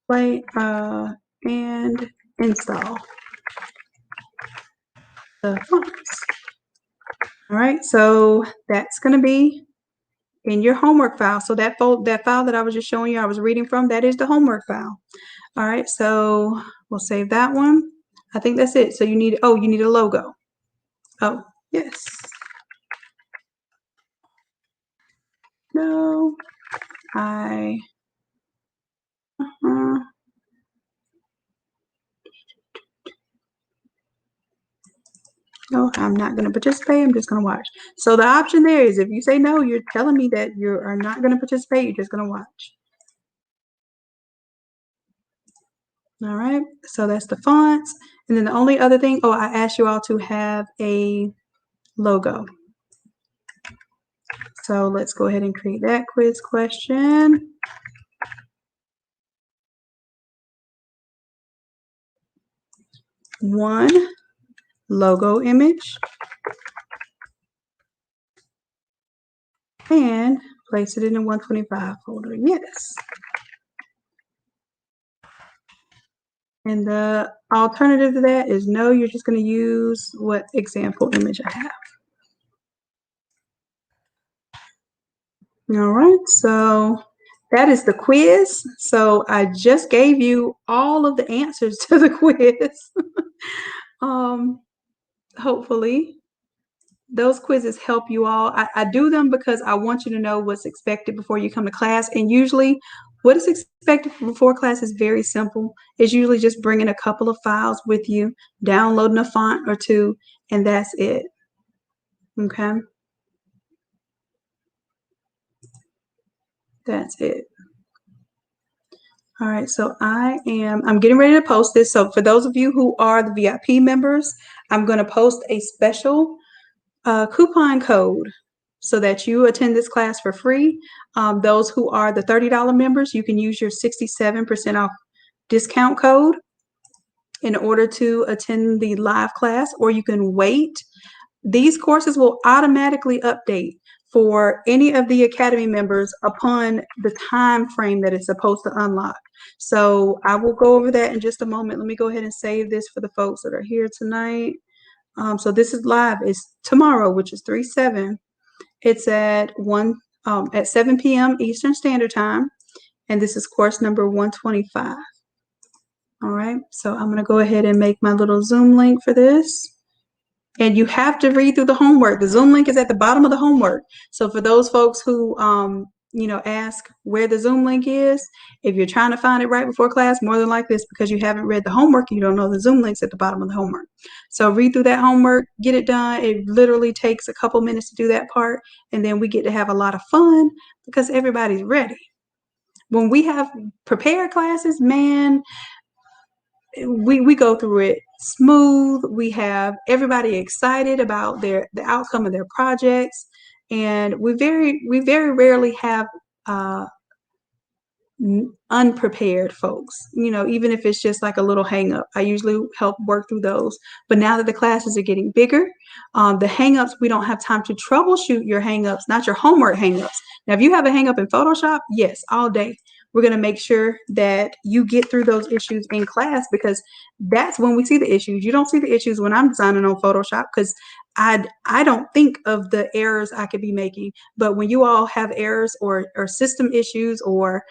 play and install the fonts? All right, so that's going to be in your homework file. So that file that I was just showing you, I was reading from, that is the homework file. All right, so we'll save that one. I think that's it. So you need a logo. Oh, yes. No, no, I'm not going to participate. I'm just going to watch. So the option there is if you say no, you're telling me that you are not going to participate. You're just going to watch. All right, so that's the fonts. And then the only other thing, I asked you all to have a logo. So let's go ahead and create that quiz question. One logo image and place it in the 125 folder. Yes. And the alternative to that is no, you're just going to use what example image I have. All right, so that is the quiz. So I just gave you all of the answers to the quiz. Hopefully those quizzes help you all. I do them because I want you to know what's expected before you come to class. And usually what is expected before class is very simple. It's usually just bringing a couple of files with you, downloading a font or 2, and that's it. Okay. That's it. All right, so I'm getting ready to post this. So for those of you who are the VIP members, I'm going to post a special coupon code so that you attend this class for free. Those who are the $30 members, you can use your 67% off discount code in order to attend the live class, or you can wait. These courses will automatically update for any of the Academy members upon the time frame that it's supposed to unlock. So I will go over that in just a moment. Let me go ahead and save this for the folks that are here tonight. So this is live. It's tomorrow, which is 3/7. It's at 7 p.m. Eastern Standard Time, and this is course number 125. All right, so I'm going to go ahead and make my little Zoom link for this. And you have to read through the homework. The Zoom link is at the bottom of the homework. So for those folks who ask where the Zoom link is. If you're trying to find it right before class, more than likely it's because you haven't read the homework and you don't know the Zoom link's at the bottom of the homework. So read through that homework, get it done. It literally takes a couple minutes to do that part, and then we get to have a lot of fun because everybody's ready. When we have prepared classes, man, we go through it smooth. We have everybody excited about the outcome of their projects, and we very rarely have unprepared folks, even if it's just like a little hang up. I usually help work through those. But now that the classes are getting bigger, the hang ups, we don't have time to troubleshoot your hang ups, not your homework hang ups. Now, if you have a hang up in Photoshop, yes, all day. We're going to make sure that you get through those issues in class, because that's when we see the issues. You don't see the issues when I'm designing on Photoshop, because I don't think of the errors I could be making. But when you all have errors or system issues, or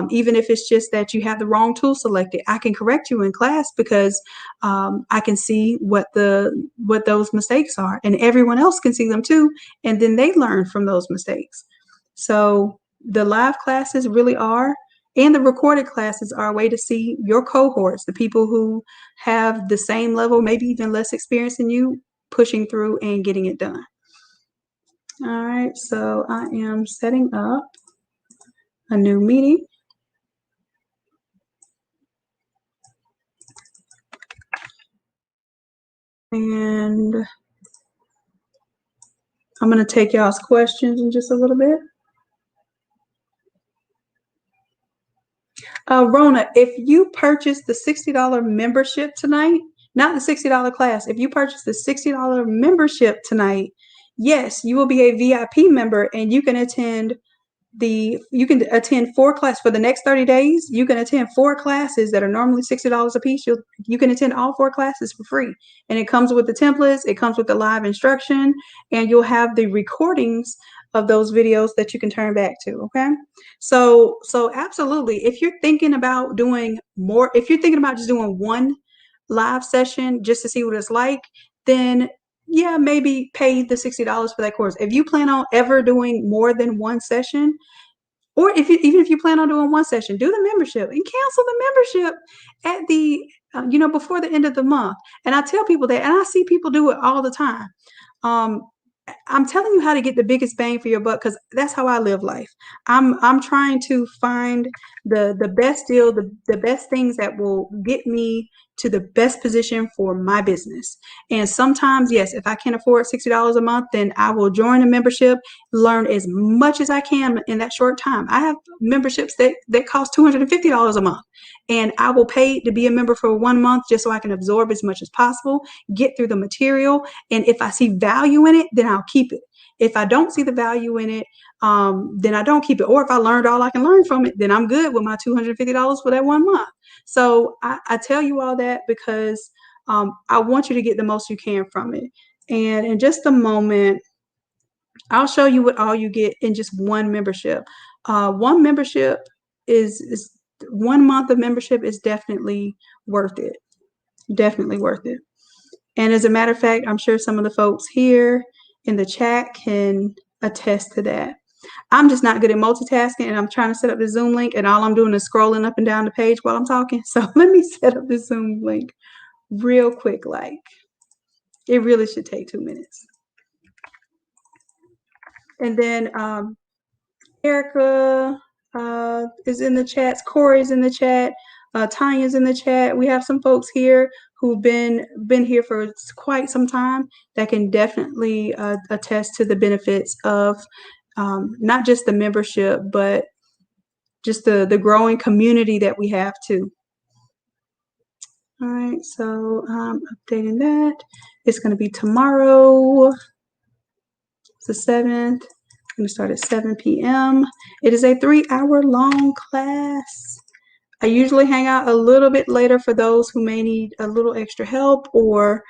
even if it's just that you have the wrong tool selected, I can correct you in class, because I can see what those mistakes are, and everyone else can see them too, and then they learn from those mistakes. So the live classes really are, and the recorded classes are a way to see your cohorts, the people who have the same level, maybe even less experience than you, pushing through and getting it done. All right, so I am setting up a new meeting. And I'm going to take y'all's questions in just a little bit. Rona, if you purchase the $60 membership tonight, not the $60 class, if you purchase the $60 membership tonight, yes, you will be a VIP member, and you can attend 4 classes for the next 30 days. You can attend 4 classes that are normally $60 a piece. You can attend all 4 classes for free. And it comes with the templates, it comes with the live instruction, and you'll have the recordings of those videos that you can turn back to. Okay. So absolutely. If you're thinking about doing more, if you're thinking about just doing one live session just to see what it's like, then yeah, maybe pay the $60 for that course. If you plan on ever doing more than one session, or even if you plan on doing one session, do the membership and cancel the membership at the before the end of the month. And I tell people that, and I see people do it all the time. I'm telling you how to get the biggest bang for your buck, because that's how I live life. I'm trying to find the best deal, the best things that will get me to the best position for my business. And sometimes, yes, if I can't afford $60 a month, then I will join a membership, learn as much as I can in that short time. I have memberships that cost $250 a month, and I will pay to be a member for 1 month just so I can absorb as much as possible, get through the material. And if I see value in it, then I'll keep it. If I don't see the value in it, then I don't keep it. Or if I learned all I can learn from it, then I'm good with my $250 for that 1 month. So I tell you all that because I want you to get the most you can from it. And in just a moment, I'll show you what all you get in just one membership. One membership is 1 month of membership is definitely worth it. Definitely worth it. And as a matter of fact, I'm sure some of the folks here in the chat can attest to that. I'm just not good at multitasking, and I'm trying to set up the Zoom link, and all I'm doing is scrolling up and down the page while I'm talking. So let me set up the Zoom link real quick. Like, it really should take 2 minutes. And then Erica is in the chats. Corey's in the chat. Tanya's in the chat. We have some folks here who've been here for quite some time that can definitely attest to the benefits of not just the membership, but just the growing community that we have too. All right, so updating that. It's going to be tomorrow. It's the 7th. I'm going to start at 7 p.m. It is a 3-hour long class. I usually hang out a little bit later for those who may need a little extra help or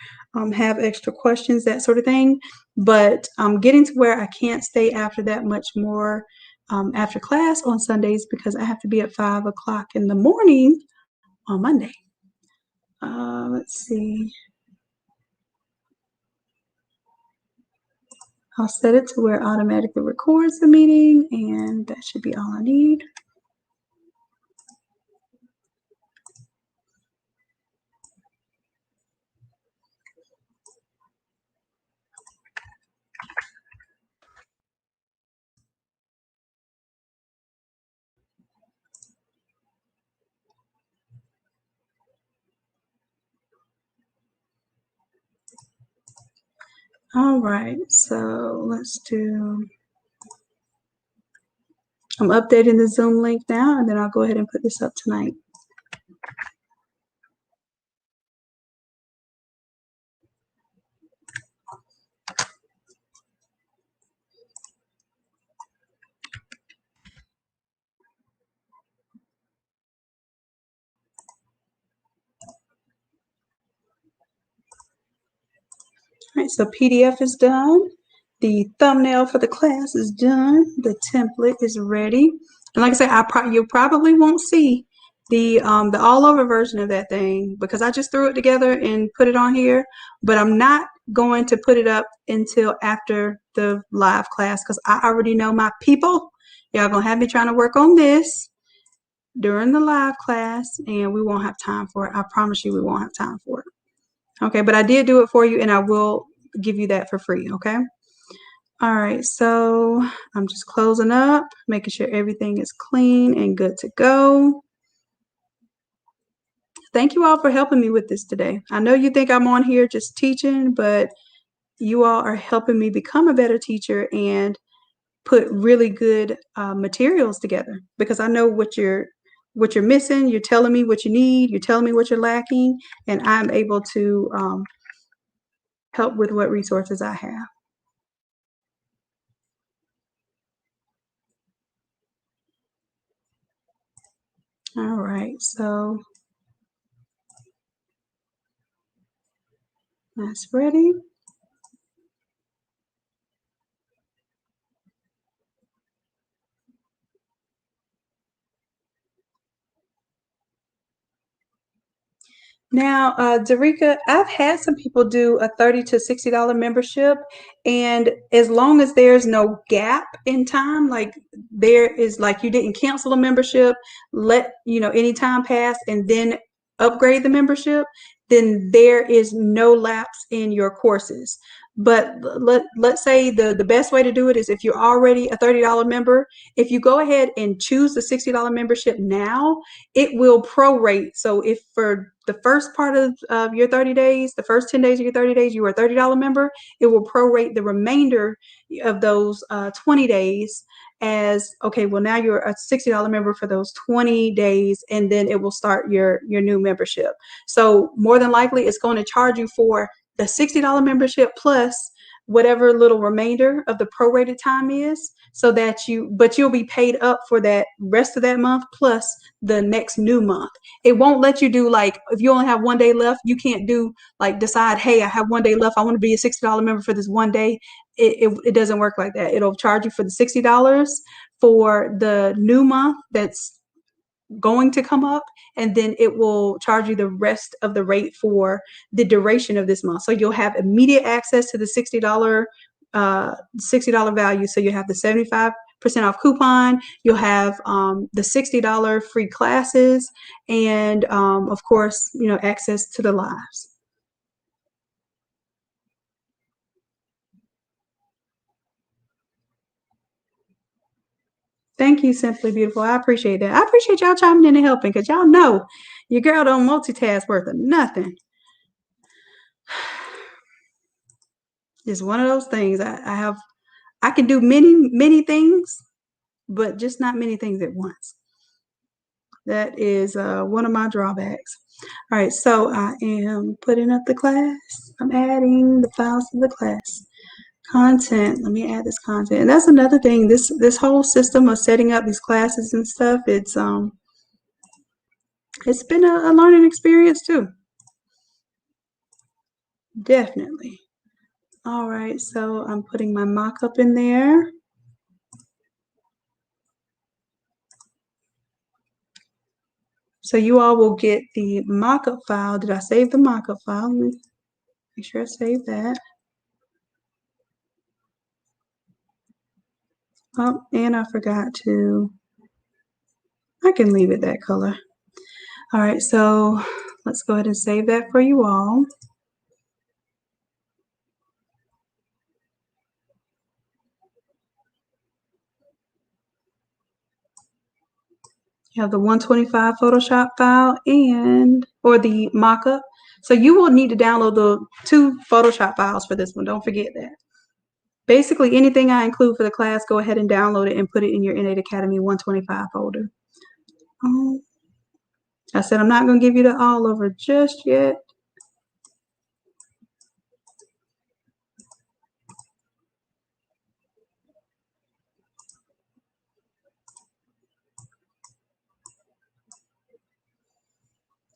have extra questions, that sort of thing. But I'm getting to where I can't stay after that much more after class on Sundays, because I have to be at 5 o'clock in the morning on Monday. Let's see. I'll set it to where it automatically records the meeting, and that should be all I need. All right, so let's do, I'm updating the Zoom link now, and then I'll go ahead and put this up tonight. All right, so PDF is done. The thumbnail for the class is done. The template is ready. And like I said, you probably won't see the all over version of that thing because I just threw it together and put it on here. But I'm not going to put it up until after the live class because I already know my people. Y'all gonna have me trying to work on this during the live class, and we won't have time for it. I promise you, we won't have time for it. Okay, but I did do it for you, and I will give you that for free, okay? All right, so I'm just closing up, making sure everything is clean and good to go. Thank you all for helping me with this today. I know you think I'm on here just teaching, but you all are helping me become a better teacher and put really good materials together because I know what you're missing. You're telling me what you need. You're telling me what you're lacking, and I'm able to help with what resources I have. All right, so that's ready. Now, Darika, I've had some people do a $30 to $60 membership, and as long as there's no gap in time, like there is, like you didn't cancel a membership, let any time pass, and then upgrade the membership, then there is no lapse in your courses. But let's say the best way to do it is if you're already a $30 member, if you go ahead and choose the $60 membership now, it will prorate. So if for the first part of your 30 days, the first 10 days of your 30 days, you were a $30 member, it will prorate the remainder of those 20 days as, okay, well, now you're a $60 member for those 20 days, and then it will start your new membership. So more than likely, it's going to charge you for the $60 membership plus whatever little remainder of the prorated time is, so that but you'll be paid up for that rest of that month plus the next new month. It won't let you do, like, if you only have 1 day left, you can't do like decide, hey, I have 1 day left, I want to be a $60 member for this 1 day. It doesn't work like that. It'll charge you for the $60 for the new month that's going to come up, and then it will charge you the rest of the rate for the duration of this month. So you'll have immediate access to the $60 value. So you have the 75% off coupon, you'll have the $60 free classes, and of course, access to the lives. Thank you, Simply Beautiful. I appreciate that. I appreciate y'all chiming in and helping, because y'all know your girl don't multitask worth of nothing. It's one of those things. I can do many things, but just not many things at once. That is one of my drawbacks. All right, so I am putting up the class. I'm adding the files to the class. Content, let me add this content. And that's another thing, this whole system of setting up these classes and stuff, it's been a learning experience too. Definitely. All right, so I'm putting my mock-up in there. So you all will get the mock-up file. Did I save the mock-up file? Let me make sure I save that. Oh, and I forgot to, I can leave it that color. All right, so let's go ahead and save that for you all. You have the 125 Photoshop file or the mockup. So you will need to download the 2 Photoshop files for this one. Don't forget that. Basically, anything I include for the class, go ahead and download it and put it in your Innate Academy 125 folder. I said I'm not going to give you the all over just yet.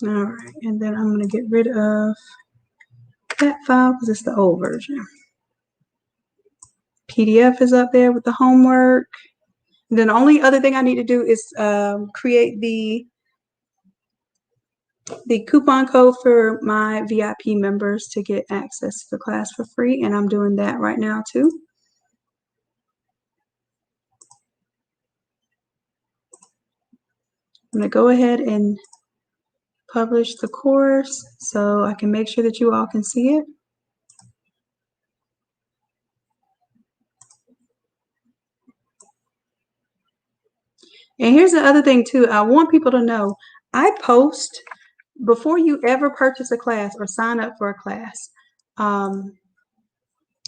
All right, and then I'm going to get rid of that file because it's the old version. PDF is up there with the homework. And then the only other thing I need to do is create the coupon code for my VIP members to get access to the class for free, and I'm doing that right now too. I'm going to go ahead and publish the course so I can make sure that you all can see it. And here's the other thing too. I want people to know I post before you ever purchase a class or sign up for a class. I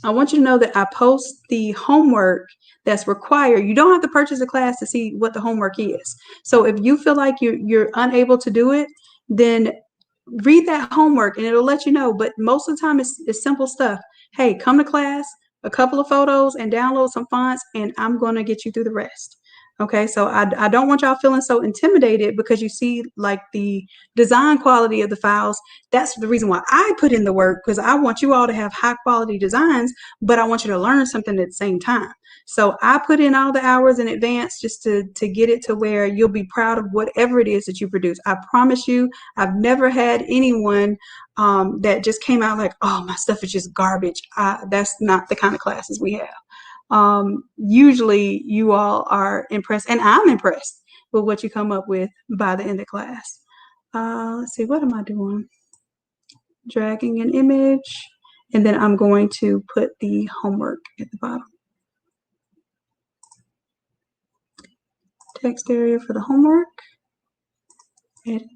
want you to know that I post the homework that's required. You don't have to purchase a class to see what the homework is. So if you feel like you're unable to do it, then read that homework and it'll let you know. But most of the time it's simple stuff. Hey, come to class, a couple of photos and download some fonts, and I'm going to get you through the rest. Okay, so I don't want y'all feeling so intimidated because you see like the design quality of the files. That's the reason why I put in the work, because I want you all to have high quality designs, but I want you to learn something at the same time. So I put in all the hours in advance just to get it to where you'll be proud of whatever it is that you produce. I promise you, I've never had anyone that just came out like, oh, my stuff is just garbage. That's not the kind of classes we have. Usually you all are impressed, and I'm impressed with what you come up with by the end of class. Let's see, what am I doing? Dragging an image, and then I'm going to put the homework at the bottom. Text area for the homework. Edit.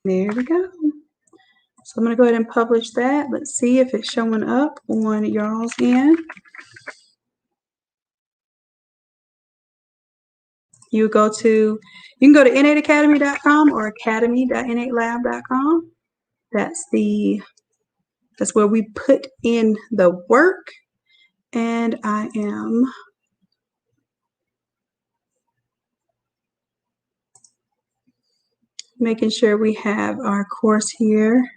There we go. So I'm going to go ahead and publish that. Let's see if it's showing up on y'all's end. You can go to innateacademy.com or academy.innatelab.com. That's where we put in the work. And I am making sure we have our course here.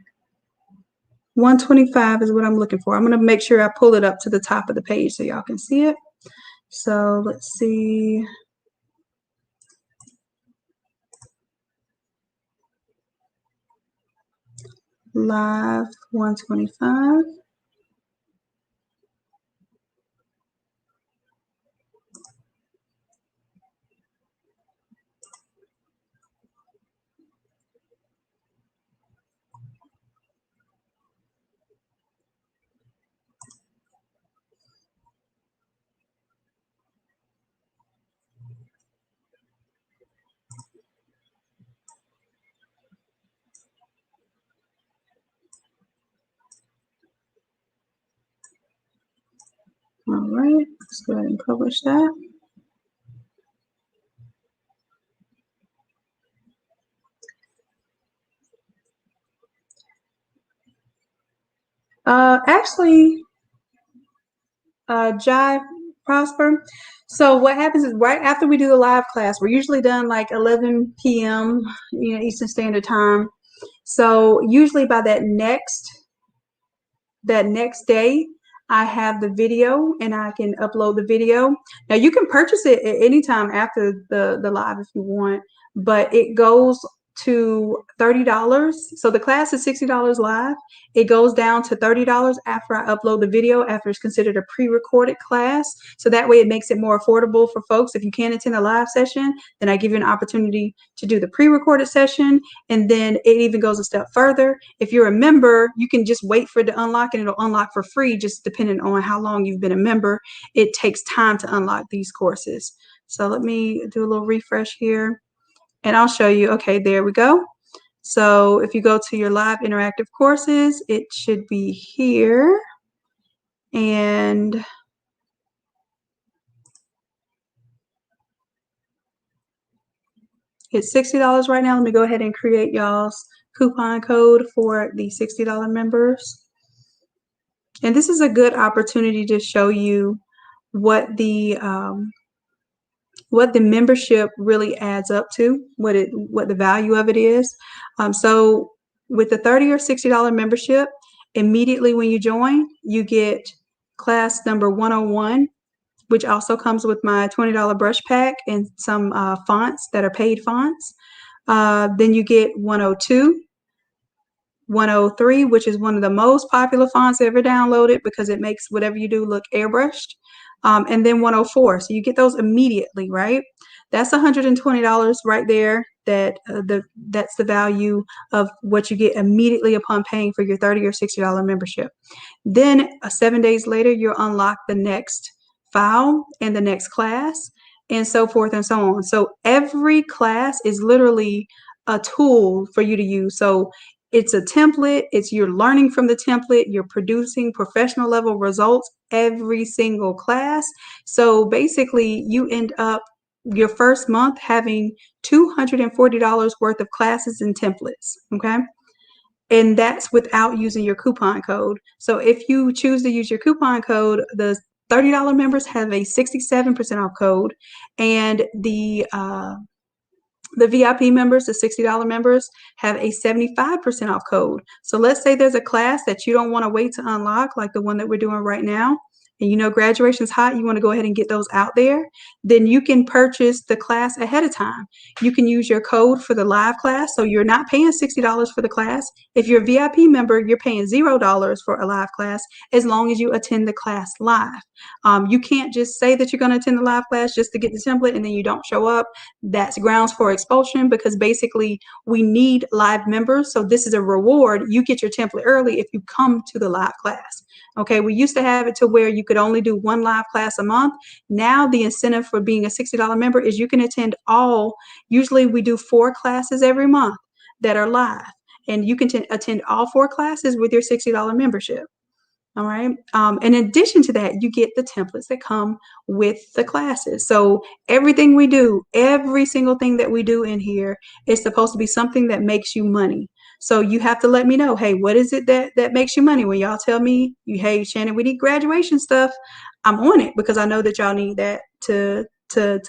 125 is what I'm looking for. I'm going to make sure I pull it up to the top of the page so y'all can see it. So let's see. Live 125. All right, let's go ahead and publish that. Actually, Jive Prosper. So what happens is right after we do the live class, we're usually done like 11 p.m. Eastern Standard Time. So usually by that next day, I have the video and I can upload the video. Now you can purchase it at any time after the live if you want, but it goes to $30. So the class is $60 live. It goes down to $30 after I upload the video, after it's considered a pre-recorded class. So that way it makes it more affordable for folks. If you can't attend a live session, then I give you an opportunity to do the pre-recorded session. And then it even goes a step further. If you're a member, you can just wait for it to unlock and it'll unlock for free, just depending on how long you've been a member. It takes time to unlock these courses. So let me do a little refresh here. And I'll show you. Okay, there we go. So if you go to your live interactive courses, it should be here. And it's $60 right now. Let me go ahead and create y'all's coupon code for the $60 members. And this is a good opportunity to show you what the membership really adds up to, what the value of it is. So with the $30 or $60 membership, immediately when you join, you get class number 101, which also comes with my $20 brush pack and some fonts that are paid fonts. Then you get 102, 103, which is one of the most popular fonts ever downloaded because it makes whatever you do look airbrushed. And then 104. So you get those immediately, right? That's $120 right there. That's the value of what you get immediately upon paying for your $30 or $60 membership. Then 7 days later, you'll unlock the next file and the next class and so forth and so on. So every class is literally a tool for you to use. So it's a template. You're learning from the template. You're producing professional level results every single class. So basically, you end up your first month having $240 worth of classes and templates. Okay. And that's without using your coupon code. So if you choose to use your coupon code, the $30 members have a 67% off code, and the VIP members, the $60 members, have a 75% off code. So let's say there's a class that you don't want to wait to unlock, like the one that we're doing right now, and you know graduation's hot, you want to go ahead and get those out there, then you can purchase the class ahead of time. You can use your code for the live class, so you're not paying $60 for the class. If you're a VIP member, you're paying $0 for a live class as long as you attend the class live. You can't just say that you're going to attend the live class just to get the template and then you don't show up. That's grounds for expulsion, because basically we need live members. So this is a reward. You get your template early if you come to the live class. Okay, we used to have it to where you could only do one live class a month. Now the incentive for being a $60 member is you can attend all. Usually we do 4 classes every month that are live, and you can attend all 4 classes with your $60 membership. All right. In addition to that, you get the templates that come with the classes. So everything we do, every single thing that we do in here is supposed to be something that makes you money. So you have to let me know, hey, what is it that makes you money? When y'all tell me, hey, Shannon, we need graduation stuff, I'm on it because I know that y'all need that to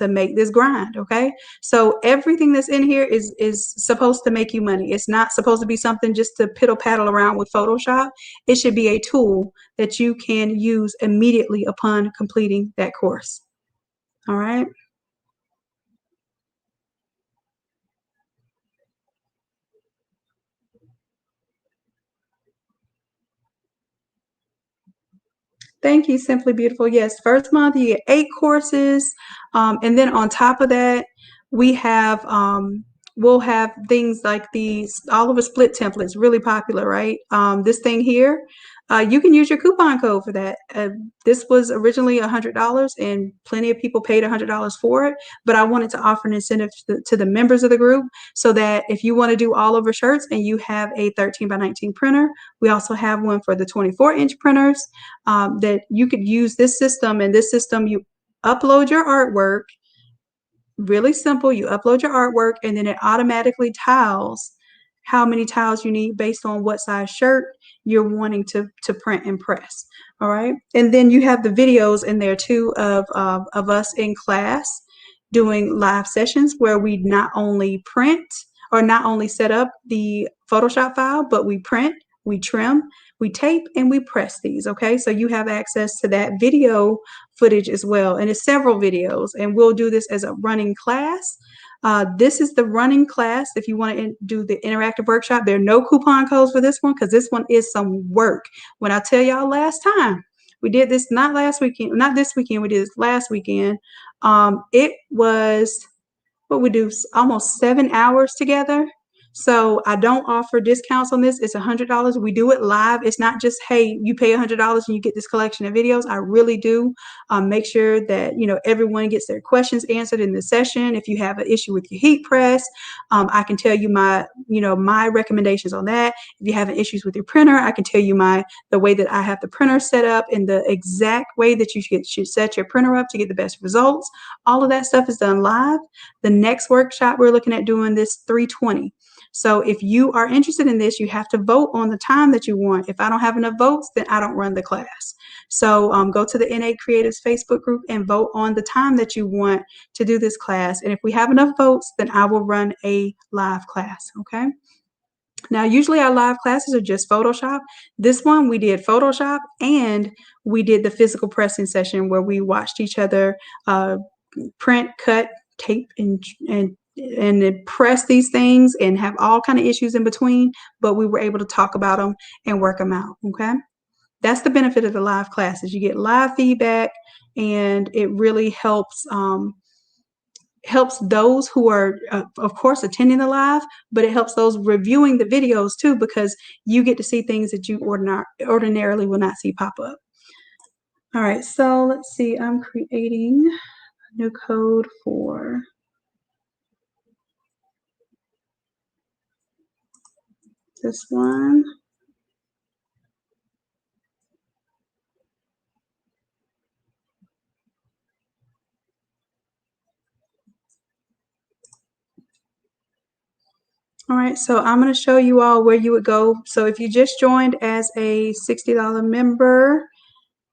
make this grind. Okay. So everything that's in here is supposed to make you money. It's not supposed to be something just to piddle paddle around with Photoshop. It should be a tool that you can use immediately upon completing that course. All right. Thank you, Simply Beautiful. Yes, first month you get 8 courses, and then on top of that, we have we'll have things like these all over split templates, really popular, right? This thing here, you can use your coupon code for that. This was originally $100, and plenty of people paid $100 for it. But I wanted to offer an incentive to the members of the group, so that if you want to do all over shirts and you have a 13 by 19 printer, we also have one for the 24-inch printers, that you could use this system. And this system, you upload your artwork. Really simple. You upload your artwork, and then it automatically tiles how many tiles you need based on what size shirt you're wanting to print and press. All right. And then you have the videos in there too of us in class doing live sessions where we not only print or not only set up the Photoshop file, but we print, we trim, We tape and we press these, okay? So you have access to that video footage as well, and it's several videos, and we'll do this as a running class. This is the running class. If you want to do the interactive workshop, there are no coupon codes for this one because this one is some work. When I tell y'all last time, we did this not last weekend, not this weekend, we did this last weekend. It was, what we do, almost 7 hours together. So I don't offer discounts on this. It's $100. We do it live. It's not just, hey, you pay $100 and you get this collection of videos. I really do make sure that, you know, everyone gets their questions answered in the session. If you have an issue with your heat press, I can tell you my, you know, my recommendations on that. If you have issues with your printer, I can tell you the way that I have the printer set up and the exact way that you should set your printer up to get the best results. All of that stuff is done live. The next workshop we're looking at doing this 3:20. So if you are interested in this, you have to vote on the time that you want. If I don't have enough votes, then I don't run the class. So go to the Innate Creatives Facebook group and vote on the time that you want to do this class. And if we have enough votes, then I will run a live class, okay? Now, usually our live classes are just Photoshop. This one, we did Photoshop and we did the physical pressing session where we watched each other print, cut, tape, and then press these things and have all kind of issues in between, but we were able to talk about them and work them out, okay? That's the benefit of the live classes. You get live feedback, and it really helps those who are, of course, attending the live, but it helps those reviewing the videos too, because you get to see things that you ordinarily will not see pop up. All right, so let's see. I'm creating a new code for this one. All right, so I'm going to show you all where you would go. So if you just joined as a $60 member,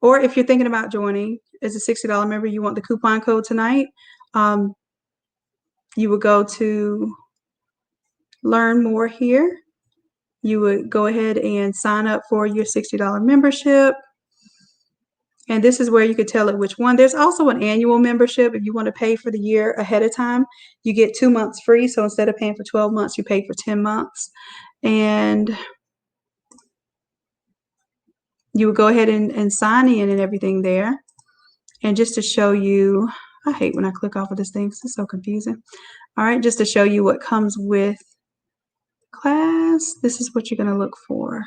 or if you're thinking about joining as a $60 member, you want the coupon code tonight, you would go to Learn More here. You would go ahead and sign up for your $60 membership. And this is where you could tell it which one. There's also an annual membership. If you want to pay for the year ahead of time, you get 2 months free. So instead of paying for 12 months, you pay for 10 months. And you would go ahead and sign in and everything there. And just to show you, I hate when I click off of this thing, it's so confusing. All right, just to show you what comes with class, this is what you're going to look for.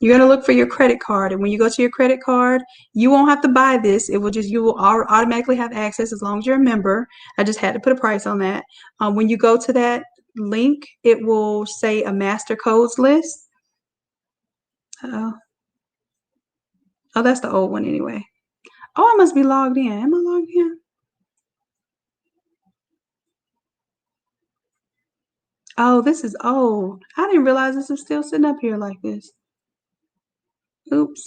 You're going to look for your credit card, and when you go to your credit card, you won't have to buy this. It will just, you will automatically have access as long as you're a member. I just had to put a price on that. When you go to that link, it will say a master codes list. Oh, that's the old one anyway. Oh, I must be logged in. Am I logged in? Oh, this is old. I didn't realize this was still sitting up here like this. Oops.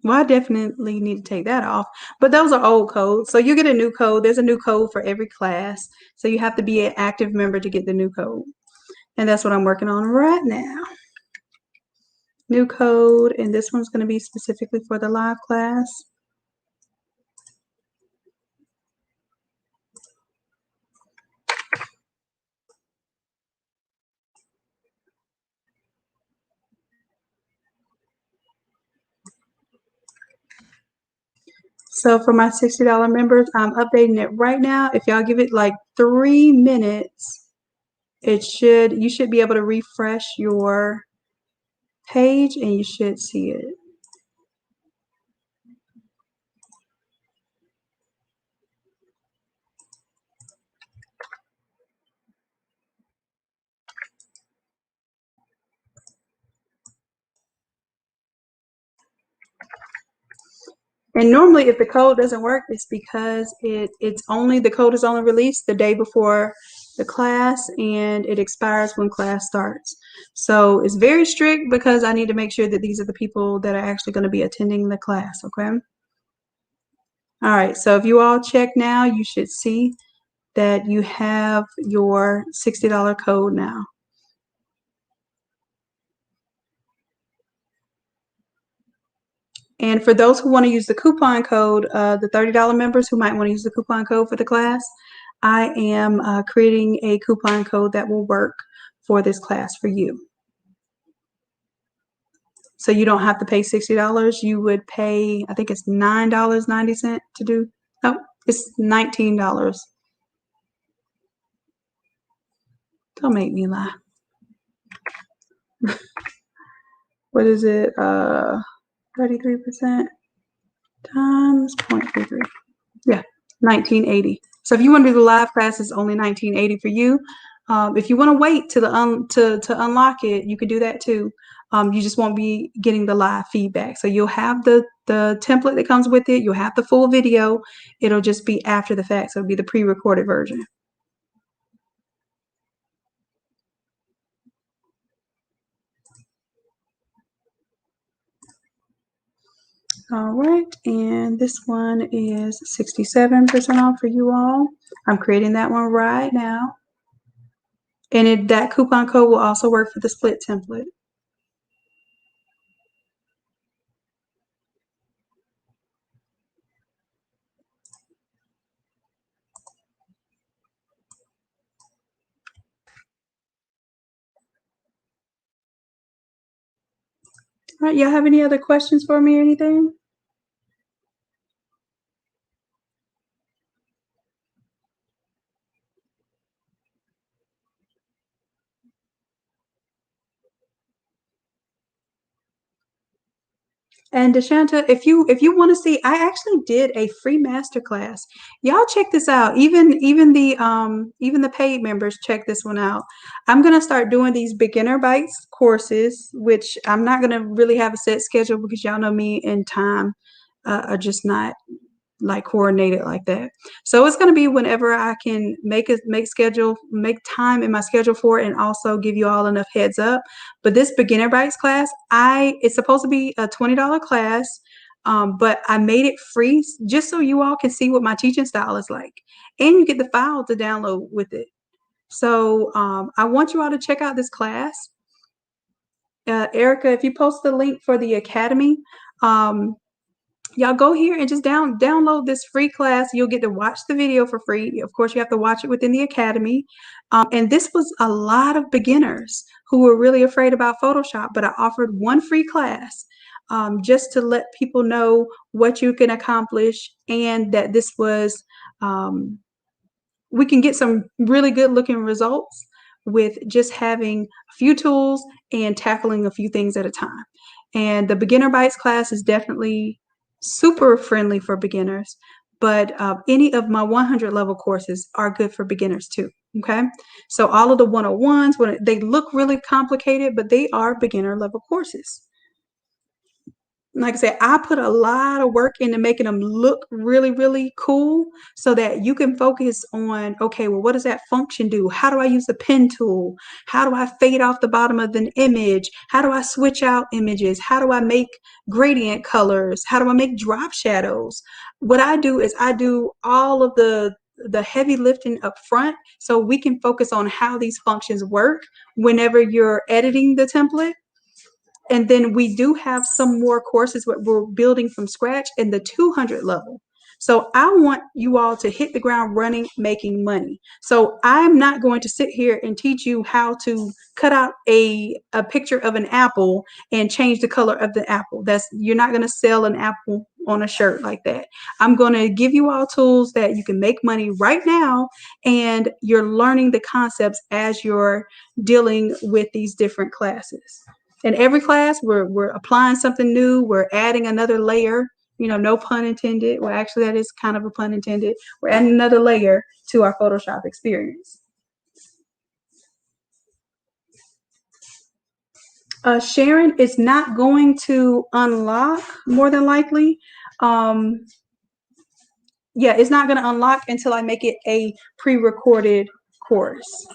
Well, I definitely need to take that off. But those are old codes. So you get a new code. There's a new code for every class. So you have to be an active member to get the new code. And that's what I'm working on right now. New code. And this one's going to be specifically for the live class. So for my $60 members, I'm updating it right now. If y'all give it like 3 minutes, you should be able to refresh your page and you should see it. And normally if the code doesn't work, it's because the code is only released the day before the class and it expires when class starts. So it's very strict because I need to make sure that these are the people that are actually going to be attending the class, okay? All right, so if you all check now, you should see that you have your $60 code now. And for those who want to use the coupon code, the $30 members who might want to use the coupon code for the class, I am creating a coupon code that will work for this class for you. So you don't have to pay $60. You would pay, I think it's $9.90 to do. No, it's $19. Don't make me lie. What is it? 33% times 0.33. Yeah, 1980. So if you want to do the live class, it's only 1980 for you. If you want to wait to unlock it, you could do that too. You just won't be getting the live feedback. So you'll have the template that comes with it. You'll have the full video. It'll just be after the fact. So it'll be the pre-recorded version. All right, and this one is 67% off for you all. I'm creating that one right now. And that coupon code will also work for the split template. All right, y'all have any other questions for me or anything? And Deshanta, if you want to see, I actually did a free masterclass. Y'all check this out. Even the paid members, check this one out. I'm gonna start doing these beginner bites courses, which I'm not gonna really have a set schedule because y'all know me and time are just not like coordinated like that. So it's going to be whenever I can make time in my schedule for it, and also give you all enough heads up. But this beginner bites class, it's supposed to be a $20 class, but I made it free just so you all can see what my teaching style is like, and you get the file to download with it. So I want you all to check out this class. Erica, if you post the link for the academy, y'all go here and just download this free class. You'll get to watch the video for free. Of course, you have to watch it within the academy. And this was a lot of beginners who were really afraid about Photoshop, but I offered one free class just to let people know what you can accomplish, and that this was, we can get some really good looking results with just having a few tools and tackling a few things at a time. And the Beginner Bites class is definitely super friendly for beginners, but any of my 100 level courses are good for beginners too. Okay, so all of the 101s, when they look really complicated, but they are beginner level courses. Like I said, I put a lot of work into making them look really, really cool so that you can focus on, okay, well, what does that function do? How do I use the pen tool? How do I fade off the bottom of an image? How do I switch out images? How do I make gradient colors? How do I make drop shadows? What I do is I do all of the heavy lifting up front so we can focus on how these functions work whenever you're editing the template. And then we do have some more courses that we're building from scratch in the 200 level. So I want you all to hit the ground running, making money. So I'm not going to sit here and teach you how to cut out a picture of an apple and change the color of the apple. You're not going to sell an apple on a shirt like that. I'm going to give you all tools that you can make money right now, and you're learning the concepts as you're dealing with these different classes. In every class, we're applying something new. We're adding another layer, no pun intended. Well, actually, that is kind of a pun intended. We're adding another layer to our Photoshop experience. Sharon, it's not going to unlock, more than likely. Yeah, it's not going to unlock until I make it a pre-recorded course.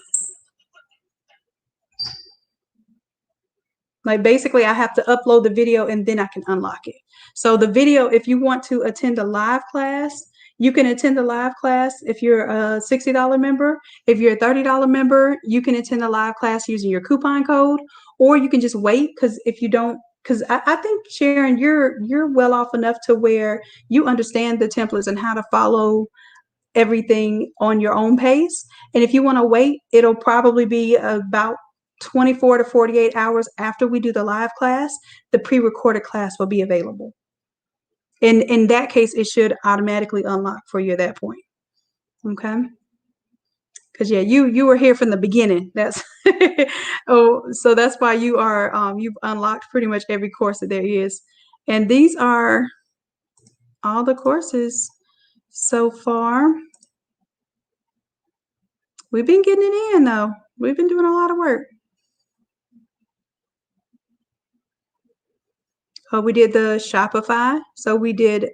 Like basically I have to upload the video and then I can unlock it. So the video, if you want to attend a live class, You can attend the live class if you're a $60 member. If you're a $30 member, you can attend the live class using your coupon code, or you can just wait because if you don't, because I think Sharon, you're well off enough to where you understand the templates and how to follow everything on your own pace. And if you want to wait, it'll probably be about 24 to 48 hours after we do the live class, the pre-recorded class will be available. And in that case, it should automatically unlock for you at that point. Okay. Because yeah, you were here from the beginning. That's so that's why you are you've unlocked pretty much every course that there is. And these are all the courses so far. We've been getting it in though. We've been doing a lot of work. We did the Shopify. So we did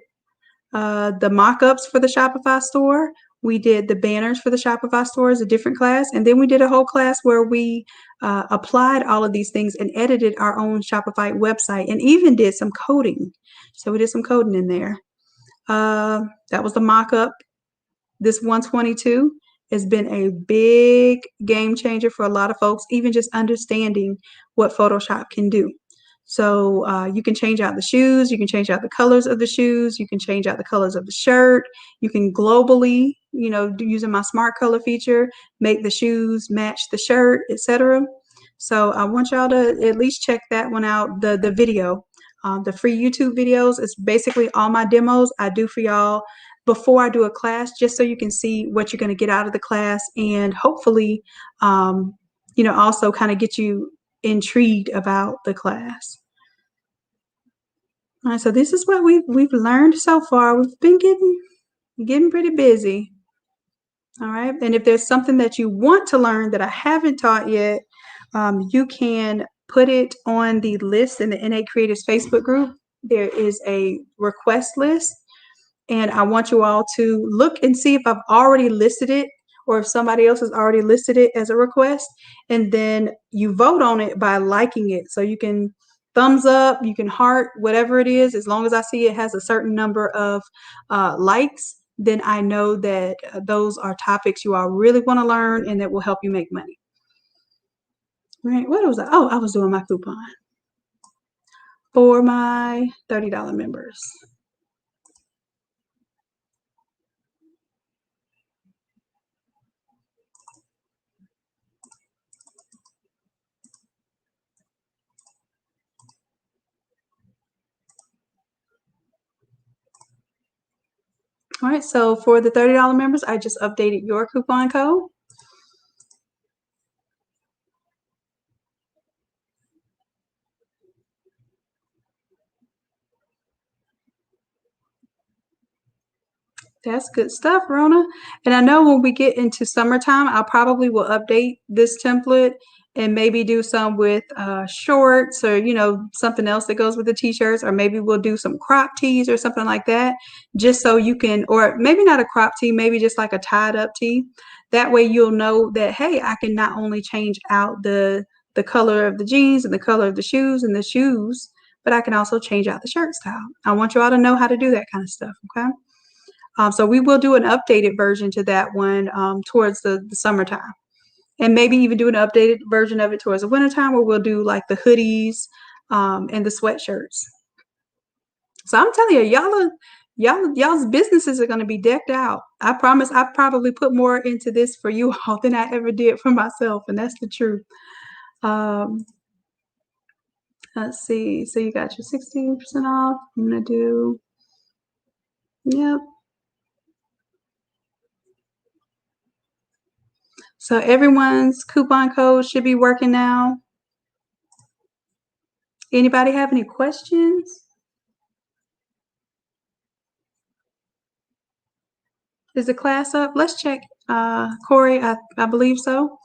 the mock-ups for the Shopify store. We did the banners for the Shopify store as a different class. And then we did a whole class where we applied all of these things and edited our own Shopify website and even did some coding. So we did some coding in there. That was the mock-up. This 122 has been a big game changer for a lot of folks, even just understanding what Photoshop can do. So you can change out the shoes, you can change out the colors of the shoes, you can change out the colors of the shirt, you can globally, using my smart color feature, make the shoes match the shirt, etc. So I want y'all to at least check that one out, the video. The free YouTube videos is basically all my demos I do for y'all before I do a class, just so you can see what you're going to get out of the class and hopefully, also kind of get you intrigued about the class. All right, so this is what we've learned so far. We've been getting pretty busy. All right, and if there's something that you want to learn that I haven't taught yet, you can put it on the list in the Innate Creators Facebook group. There is a request list, and I want you all to look and see if I've already listed it or if somebody else has already listed it as a request, and then you vote on it by liking it. So you can thumbs up, you can heart, whatever it is, as long as I see it has a certain number of likes, then I know that those are topics you all really want to learn and that will help you make money. All right, what was I? Oh, I was doing my coupon for my $30 members. All right, so for the $30 members, I just updated your coupon code. That's good stuff, Rona. And I know when we get into summertime, I probably will update this template and maybe do some with shorts or, something else that goes with the t-shirts, or maybe we'll do some crop tees or something like that, just so you can, or maybe not a crop tee, maybe just like a tied up tee. That way you'll know that, hey, I can not only change out the color of the jeans and the color of the shoes and the shoes, but I can also change out the shirt style. I want you all to know how to do that kind of stuff, okay? So we will do an updated version to that one towards the summertime, and maybe even do an updated version of it towards the wintertime, where we'll do like the hoodies and the sweatshirts. So I'm telling you, y'all's businesses are going to be decked out. I promise. I probably put more into this for you all than I ever did for myself, and that's the truth. Let's see. So you got your 16% off. I'm gonna do. Yep. So everyone's coupon code should be working now. Anybody have any questions? Is the class up? Let's check. Corey, I believe so.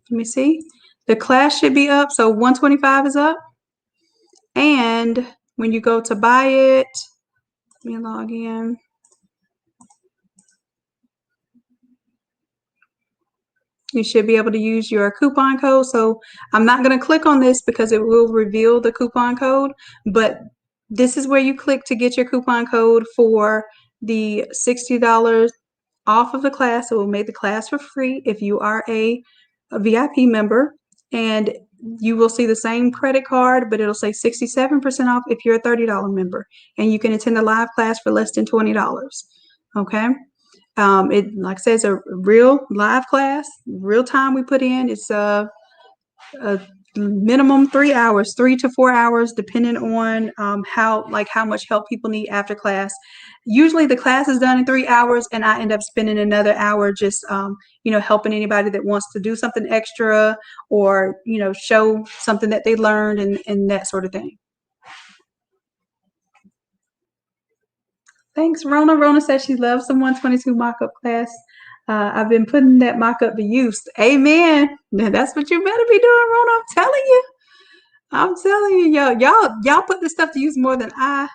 Let me see. The class should be up. So 125 is up. And when you go to buy it, let me log in. You should be able to use your coupon code. So I'm not going to click on this because it will reveal the coupon code, but this is where you click to get your coupon code for the $60 off of the class. It will make the class for free if you are a VIP member, and you will see the same credit card, but it'll say 67% off if you're a $30 member, and you can attend a live class for less than $20. Okay. It, like I said, it's a real live class, real time we put in. It's a minimum 3 hours, 3 to 4 hours, depending on how much help people need after class. Usually the class is done in 3 hours, and I end up spending another hour just helping anybody that wants to do something extra, or show something that they learned, and that sort of thing. Thanks, Rona. Rona says she loves the 122 mock-up class. I've been putting that mock-up to use. Amen. That's what you better be doing, Rona. I'm telling you. I'm telling you, y'all put this stuff to use more than I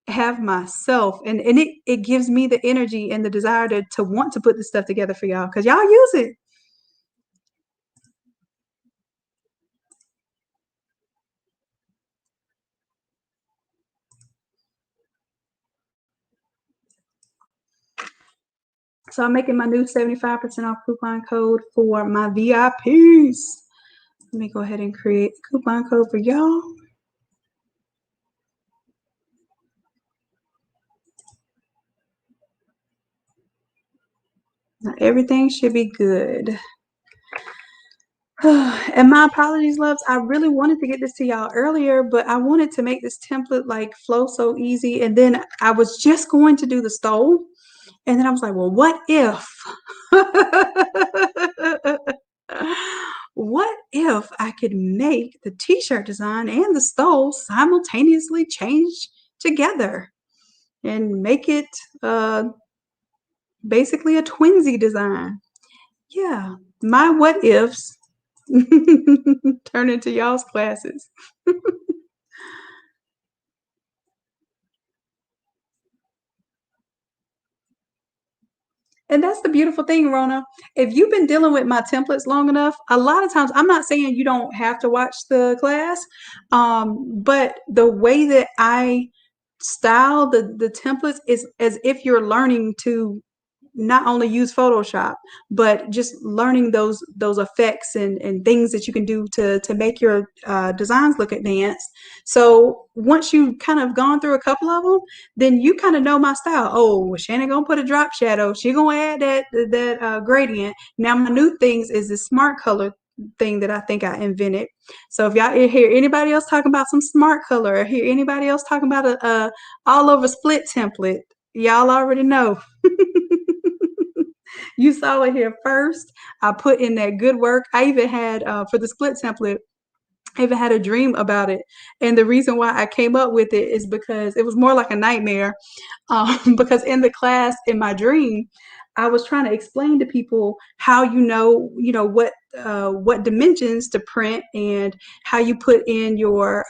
have myself. And it gives me the energy and the desire to want to put this stuff together for y'all, because y'all use it. So I'm making my new 75% off coupon code for my VIPs. Let me go ahead and create the coupon code for y'all. Now everything should be good. And my apologies, loves. I really wanted to get this to y'all earlier, but I wanted to make this template like flow so easy. And then I was just going to do the stole. And then I was like, well, what if? What if I could make the t-shirt design and the stole simultaneously change together and make it basically a twinsy design? Yeah, my what ifs turn into y'all's classes. And that's the beautiful thing, Rona. If you've been dealing with my templates long enough, a lot of times, I'm not saying you don't have to watch the class, but the way that I style the templates is as if you're learning to not only use Photoshop, but just learning those effects and things that you can do to make your designs look advanced. So once you kind of gone through a couple of them, then you kind of know my style. Oh, well, Shannon gonna put a drop shadow. She gonna add that gradient. Now my new things is the smart color thing that I think I invented. So if y'all hear anybody else talking about some smart color, or hear anybody else talking about a all over split template, y'all already know. You saw it here first. I put in that good work. I even had for the split template, I even had a dream about it. And the reason why I came up with it is because it was more like a nightmare. Because in the class, in my dream, I was trying to explain to people how what dimensions to print, and how you put in your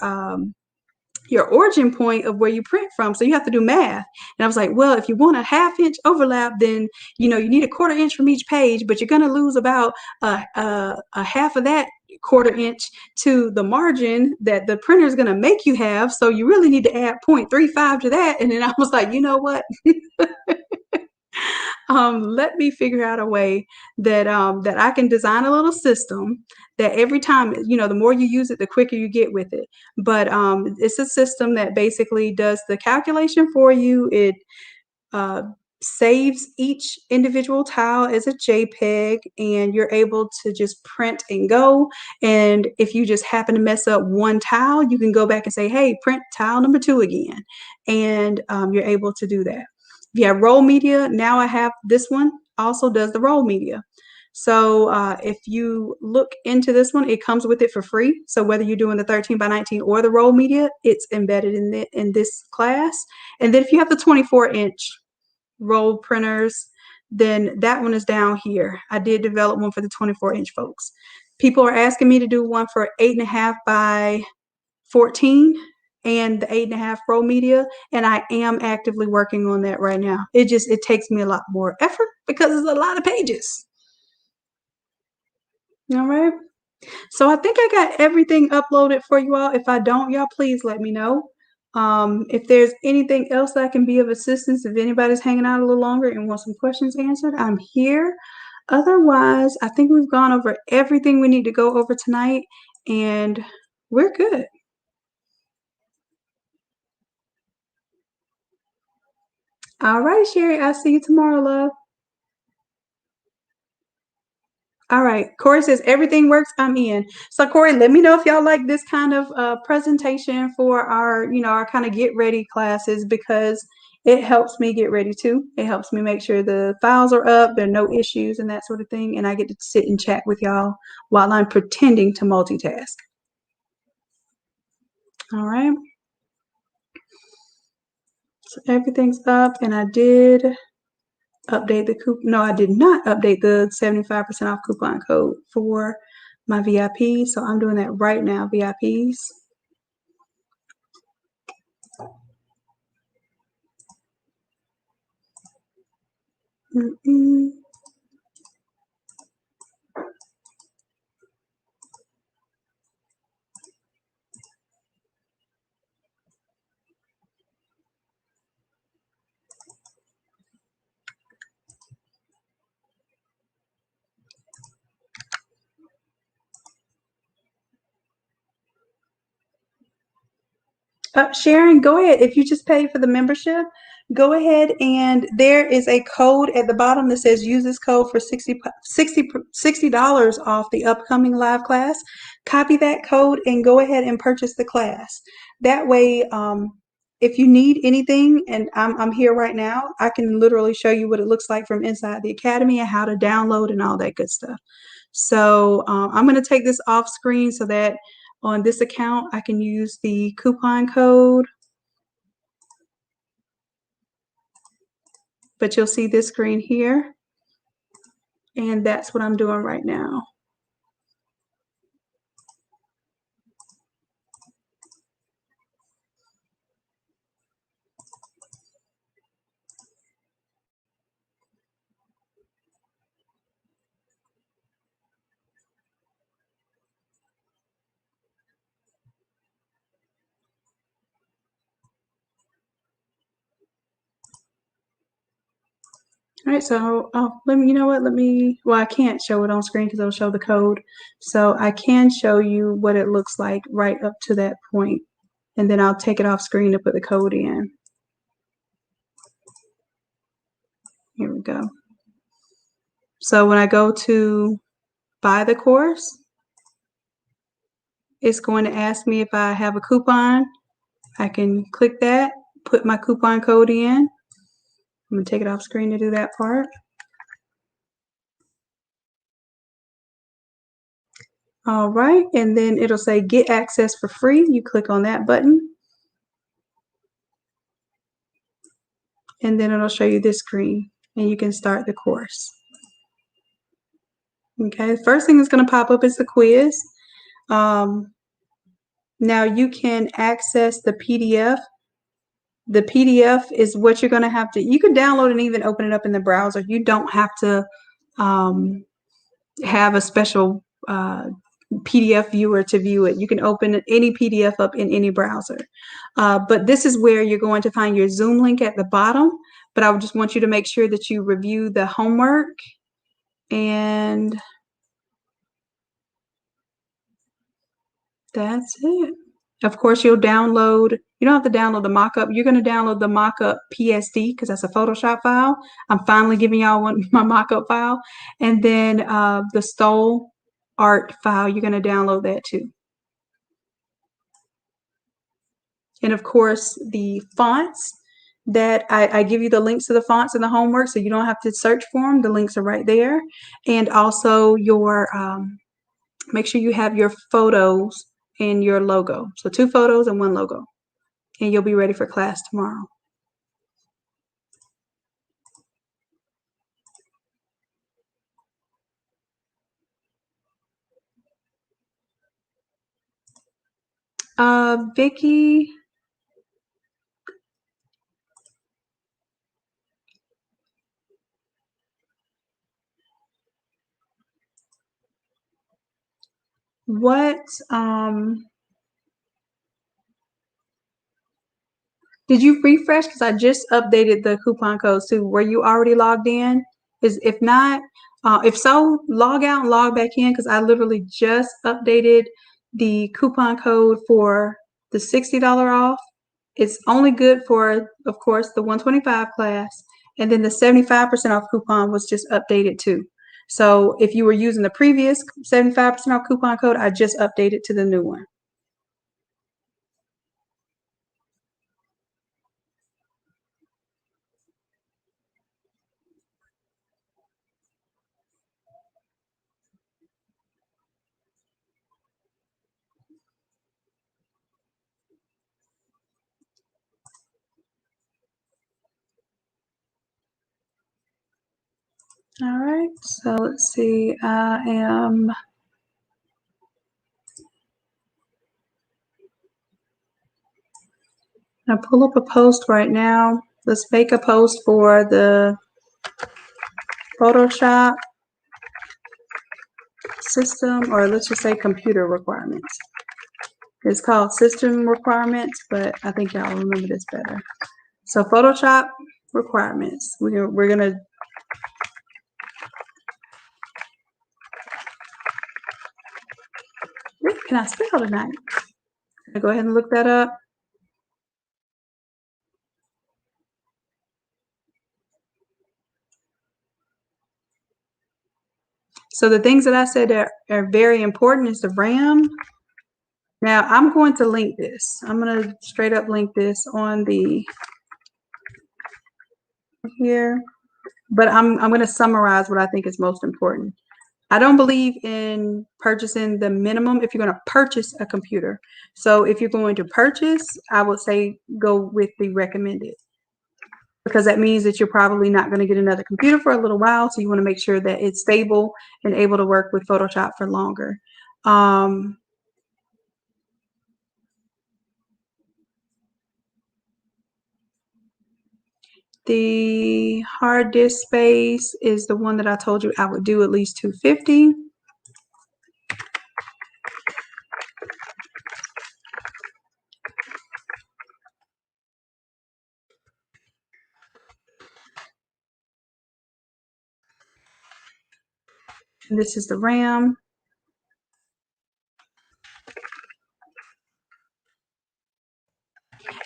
origin point of where you print from. So you have to do math. And I was like, well, if you want a 1/2 inch overlap, then you need a 1/4 inch from each page, but you're going to lose about a half of that 1/4 inch to the margin that the printer is going to make you have. So you really need to add 0.35 to that. And then I was like, you know what? Let me figure out a way that I can design a little system that every time, the more you use it, the quicker you get with it. But it's a system that basically does the calculation for you. It uh, saves each individual tile as a JPEG, and you're able to just print and go. And if you just happen to mess up one tile, you can go back and say, hey, print tile number 2 again. And you're able to do that. If you have roll media, now I have this one also does the roll media. So if you look into this one, it comes with it for free. So whether you're doing the 13x19 or the roll media, it's embedded in this class. And then if you have the 24-inch roll printers, then that one is down here. I did develop one for the 24-inch folks. People are asking me to do one for 8.5 by 14 and the 8.5 roll media, and I am actively working on that right now. It takes me a lot more effort because it's a lot of pages. All right. So I think I got everything uploaded for you all. If I don't, y'all please let me know. If there's anything else that I can be of assistance, if anybody's hanging out a little longer and wants some questions answered, I'm here. Otherwise, I think we've gone over everything we need to go over tonight, and we're good. All right, Sherry, I'll see you tomorrow, love. All right, Corey says everything works. I'm in. So Corey, let me know if y'all like this kind of presentation for our, our kind of get ready classes, because it helps me get ready too. It helps me make sure the files are up, there are no issues and that sort of thing, and I get to sit and chat with y'all while I'm pretending to multitask. All right. So everything's up, and I did update the coupon. No, I did not update the 75% off coupon code for my VIP. So I'm doing that right now, VIPs. Sharon, go ahead. If you just pay for the membership, go ahead, and there is a code at the bottom that says use this code for $60 off the upcoming live class. Copy that code and go ahead and purchase the class. That way, if you need anything, and I'm here right now, I can literally show you what it looks like from inside the academy and how to download and all that good stuff. So I'm going to take this off screen so that on this account, I can use the coupon code, but you'll see this screen here, and that's what I'm doing right now. All right, so well, I can't show it on screen because it'll show the code. So I can show you what it looks like right up to that point, and then I'll take it off screen to put the code in. Here we go. So when I go to buy the course, it's going to ask me if I have a coupon. I can click that, put my coupon code in. I'm going to take it off screen to do that part. All right, and then it'll say get access for free. You click on that button, and then it'll show you this screen, and you can start the course. Okay, first thing that's going to pop up is the quiz. Now you can access the PDF. The PDF is what you're going to have to, you can download and even open it up in the browser. You don't have to have a special PDF viewer to view it. You can open any PDF up in any browser. But this is where you're going to find your Zoom link at the bottom. But I would just want you to make sure that you review the homework, and that's it. Of course, you'll download, you don't have to download the mockup. You're going to download the mockup PSD because that's a Photoshop file. I'm finally giving y'all my mockup file. And then the stole art file, you're going to download that too. And of course, the fonts that I give you the links to the fonts in the homework, so you don't have to search for them. The links are right there. And also your, make sure you have your photos and your logo. So 2 photos and 1 logo. And you'll be ready for class tomorrow. Vicky, what Did you refresh? Because I just updated the coupon codes too. Were you already logged in? If not, if so, log out and log back in because I literally just updated the coupon code for the $60 off. It's only good for, of course, the 125 class, and then the 75% off coupon was just updated too. So if you were using the previous 75% off coupon code, I just updated to the new one. All right, so let's see. I pull up a post right now. Let's make a post for the Photoshop system, or let's just say computer requirements. It's called system requirements, but I think y'all remember this better. So Photoshop requirements. We're gonna can I spell tonight? Can I go ahead and look that up? So the things that I said are very important is the RAM. Now I'm going to link this. I'm gonna straight up link this on the here, but I'm gonna summarize what I think is most important. I don't believe in purchasing the minimum if you're going to purchase a computer. So if you're going to purchase, I would say go with the recommended, because that means that you're probably not going to get another computer for a little while. So you want to make sure that it's stable and able to work with Photoshop for longer. The hard disk space is the one that I told you I would do at least 250. And this is the RAM.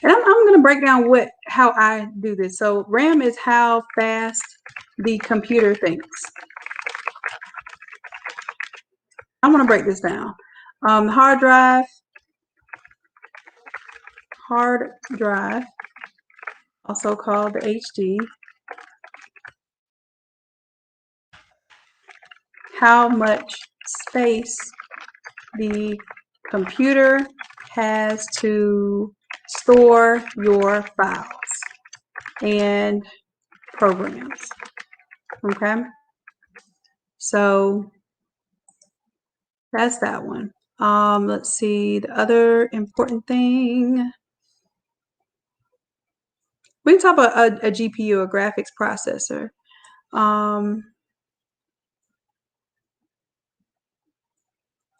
And I'm going to break down how I do this. So RAM is how fast the computer thinks. I'm going to break this down. Hard drive, also called the HD. How much space the computer has to store your files and programs. Okay, so that's that one. Let's see, the other important thing. We can talk about a GPU, a graphics processor.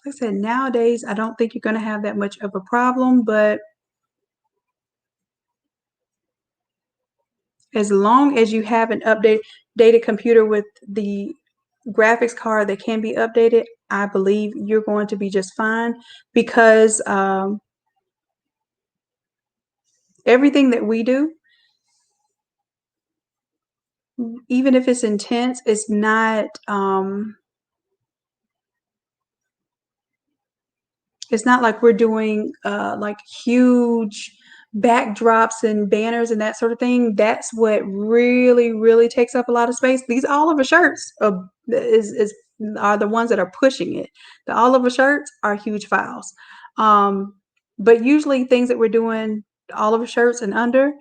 Like I said, nowadays, I don't think you're going to have that much of a problem, but as long as you have an updated computer with the graphics card that can be updated, I believe you're going to be just fine, because everything that we do, even if it's intense, it's not like we're doing like huge backdrops and banners and that sort of thing. That's what really, really takes up a lot of space. These Oliver shirts are the ones that are pushing it. The Oliver shirts are huge files. But usually things that we're doing, Oliver shirts and under,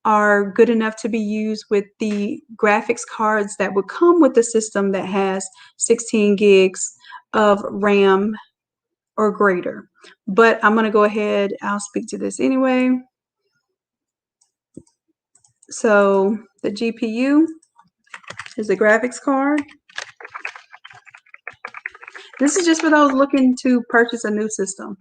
are good enough to be used with the graphics cards that would come with the system that has 16 gigs of RAM or greater. But I'm going to go ahead, I'll speak to this anyway. So the GPU is the graphics card. This is just for those looking to purchase a new system.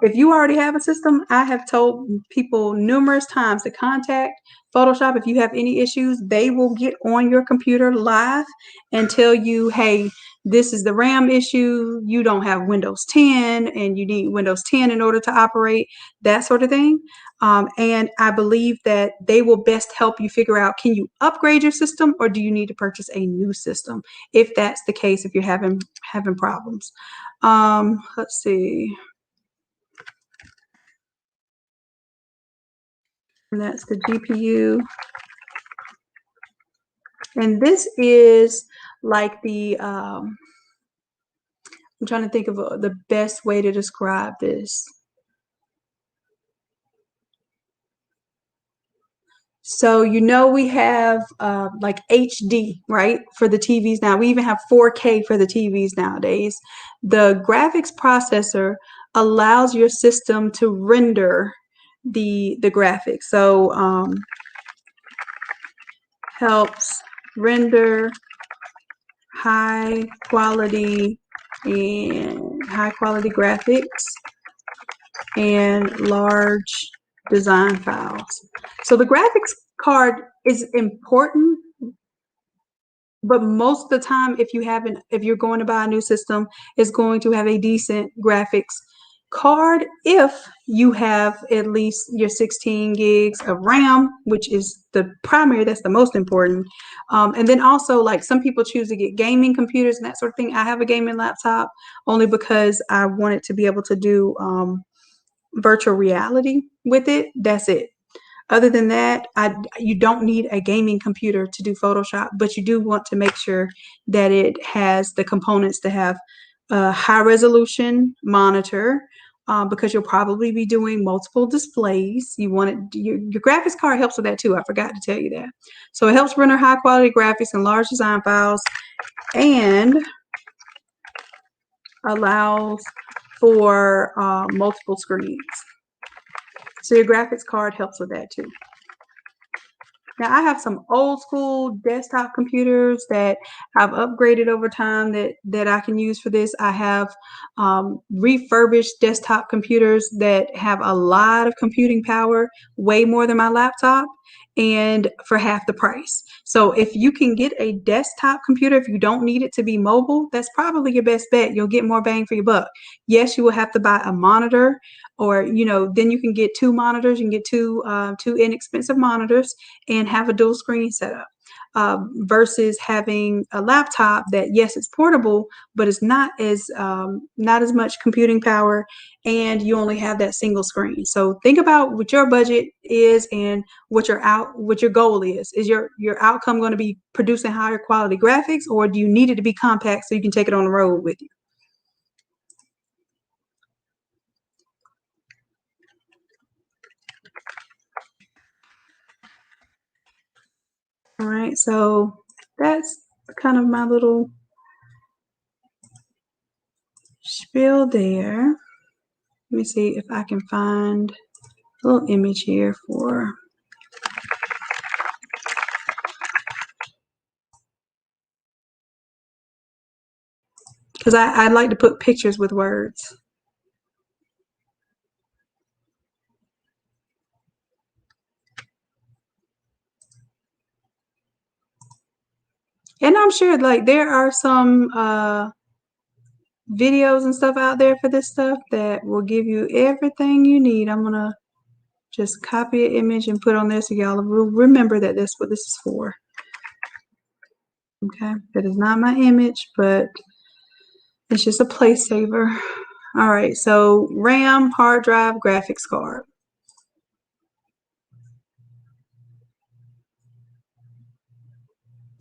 If you already have a system, I have told people numerous times to contact Photoshop. If you have any issues, they will get on your computer live and tell you, hey, this is the RAM issue. You don't have Windows 10 and you need Windows 10 in order to operate, that sort of thing. And I believe that they will best help you figure out, can you upgrade your system or do you need to purchase a new system? If that's the case, if you're having problems. Let's see. And that's the GPU. And this is like the, I'm trying to think of the best way to describe this. So, we have like HD, right, for the TVs now. We even have 4K for the TVs nowadays. The graphics processor allows your system to render the graphics. So, helps render high quality graphics and large design files. So the graphics card is important, but most of the time, if you're going to buy a new system, it's going to have a decent graphics card if you have at least your 16 gigs of RAM, which is the primary, that's the most important. And then also, like, some people choose to get gaming computers and that sort of thing. I have a gaming laptop only because I wanted to be able to do virtual reality with it. That's it. Other than that, you don't need a gaming computer to do Photoshop, but you do want to make sure that it has the components to have a high resolution monitor, because you'll probably be doing multiple displays. You want it, your graphics card helps with that too. I forgot to tell you that. So it helps render high quality graphics and large design files, and allows for multiple screens. So your graphics card helps with that too. Now, I have some old school desktop computers that I've upgraded over time that I can use for this. I have refurbished desktop computers that have a lot of computing power, way more than my laptop, and for half the price. So if you can get a desktop computer, if you don't need it to be mobile, that's probably your best bet. You'll get more bang for your buck. Yes, you will have to buy a monitor, or then you can get two monitors. You can get two inexpensive monitors and have a dual screen setup, versus having a laptop that, yes, it's portable, but it's not as much computing power, and you only have that single screen. So think about what your budget is and what your goal is. Is your outcome going to be producing higher quality graphics, or do you need it to be compact so you can take it on the road with you? All right, so that's kind of my little spiel there. Let me see if I can find a little image here for, because I like to put pictures with words. And I'm sure, like, there are some videos and stuff out there for this stuff that will give you everything you need. I'm gonna just copy an image and put on there so y'all will remember that that's what this is for. Okay, that is not my image, but it's just a place saver. All right, so RAM, hard drive, graphics card.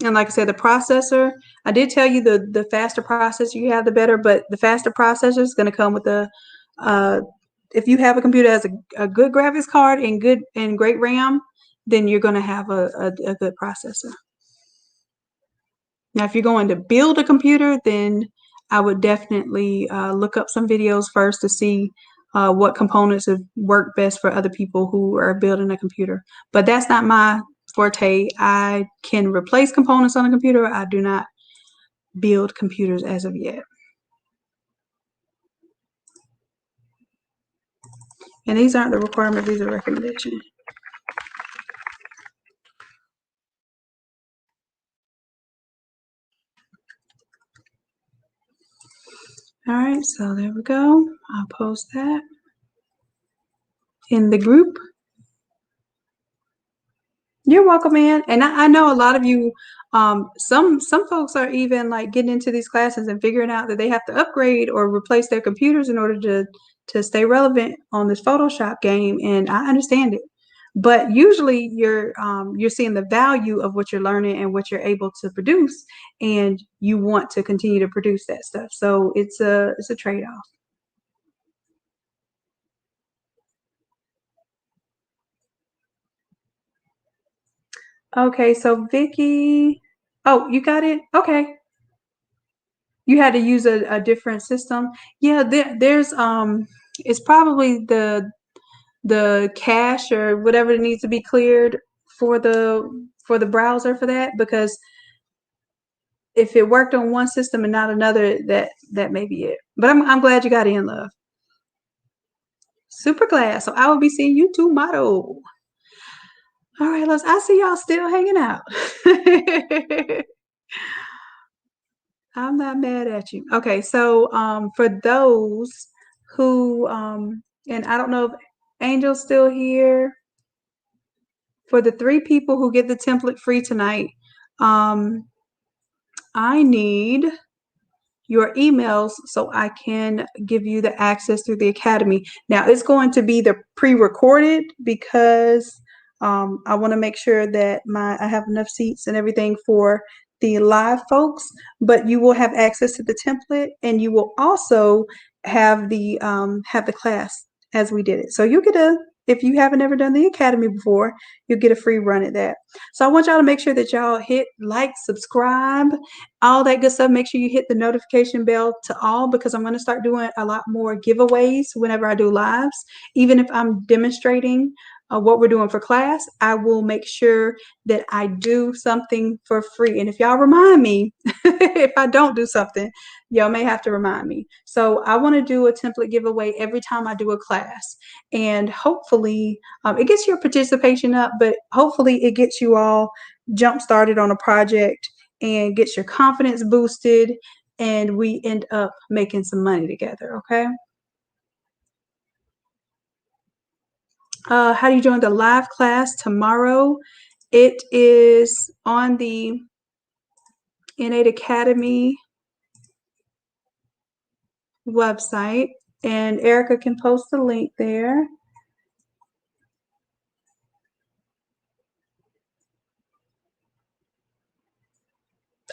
And like I said, the processor, I did tell you the faster processor you have, the better, but the faster processor is going to come with if you have a computer that has a good graphics card and great RAM, then you're going to have a good processor. Now, if you're going to build a computer, then I would definitely look up some videos first to see what components have worked best for other people who are building a computer. But that's not my forte. I can replace components on a computer. I do not build computers as of yet. And these aren't the requirements, these are recommendations. All right, so there we go. I'll post that in the group. You're welcome, man. And I know a lot of you, some folks are even like getting into these classes and figuring out that they have to upgrade or replace their computers in order to stay relevant on this Photoshop game. And I understand it. But usually you're seeing the value of what you're learning and what you're able to produce, and you want to continue to produce that stuff. So it's a trade-off. Okay, so Vicky, oh, you got it? Okay. You had to use a different system. Yeah, there's it's probably the cache or whatever needs to be cleared for the browser for that, because if it worked on one system and not another, that may be it. But I'm glad you got in, love. Super glad. So I will be seeing you tomorrow. All right, loves. I see y'all still hanging out. I'm not mad at you. Okay, so for those who and I don't know if Angel's still here. For the 3 people who get the template free tonight, I need your emails so I can give you the access through the academy. Now it's going to be the pre-recorded because I want to make sure that I have enough seats and everything for the live folks, but you will have access to the template, and you will also have the class as we did it. So you'll get if you haven't ever done the academy before, you'll get a free run at that. So I want y'all to make sure that y'all hit like, subscribe, all that good stuff. Make sure you hit the notification bell to all, because I'm going to start doing a lot more giveaways whenever I do lives. Even if I'm demonstrating what we're doing for class, I will make sure that I do something for free. And if y'all remind me, if I don't do something, y'all may have to remind me. So I want to do a template giveaway every time I do a class. And hopefully it gets your participation up, but hopefully it gets you all jump started on a project and gets your confidence boosted, and we end up making some money together, okay? How do you join the live class tomorrow? It is on the Innate Academy website, and Erica can post the link there.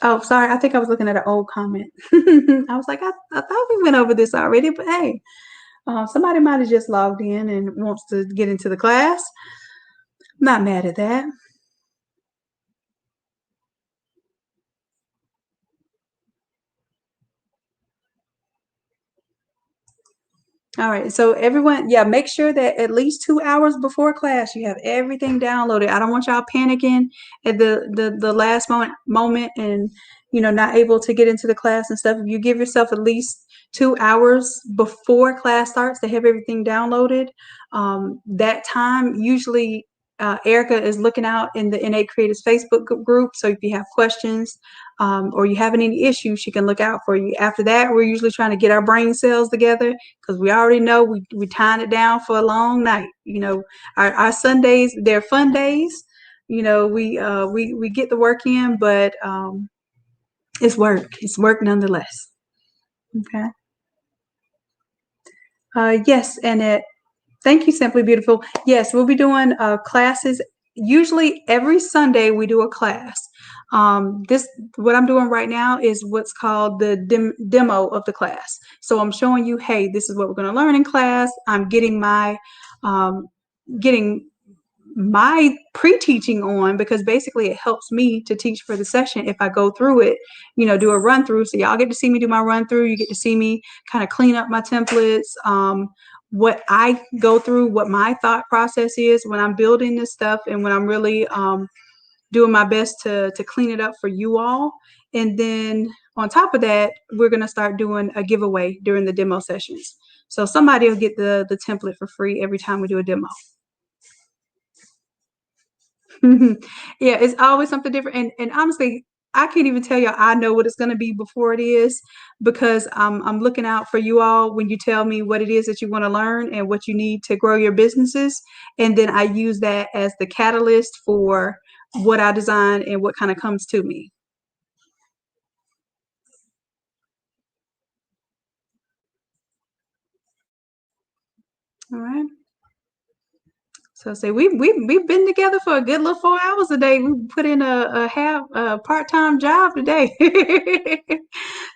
Oh, sorry. I think I was looking at an old comment. I was like, I thought we went over this already, but hey, somebody might have just logged in and wants to get into the class. Not mad at that. All right, so everyone, yeah, make sure that at least 2 hours before class you have everything downloaded. I don't want y'all panicking at the last moment and not able to get into the class and stuff. If you give yourself at least 2 hours before class starts to have everything downloaded, that time usually Erica is looking out in the Innate Creators Facebook group. So if you have questions or you have any issues, she can look out for you. After that, we're usually trying to get our brain cells together, because we already know we tying it down for a long night. Our Sundays, they're fun days. We get the work in, but it's work. It's work nonetheless. Okay. Yes, and thank you, Simply Beautiful. Yes, we'll be doing classes. Usually every Sunday we do a class. What I'm doing right now is what's called the demo of the class. So I'm showing you, hey, this is what we're going to learn in class. I'm getting my pre-teaching on, because basically it helps me to teach for the session if I go through it, do a run through. So y'all get to see me do my run through. You get to see me kind of clean up my templates, what I go through, what my thought process is when I'm building this stuff, and when I'm really doing my best to clean it up for you all. And then on top of that, we're going to start doing a giveaway during the demo sessions. So somebody will get the template for free every time we do a demo. Yeah, it's always something different. And honestly, I can't even tell you I know what it's going to be before it is, because I'm looking out for you all when you tell me what it is that you want to learn and what you need to grow your businesses. And then I use that as the catalyst for what I design and what kind of comes to me. All right. So say we've been together for a good little 4 hours a day. We put in a part-time job today.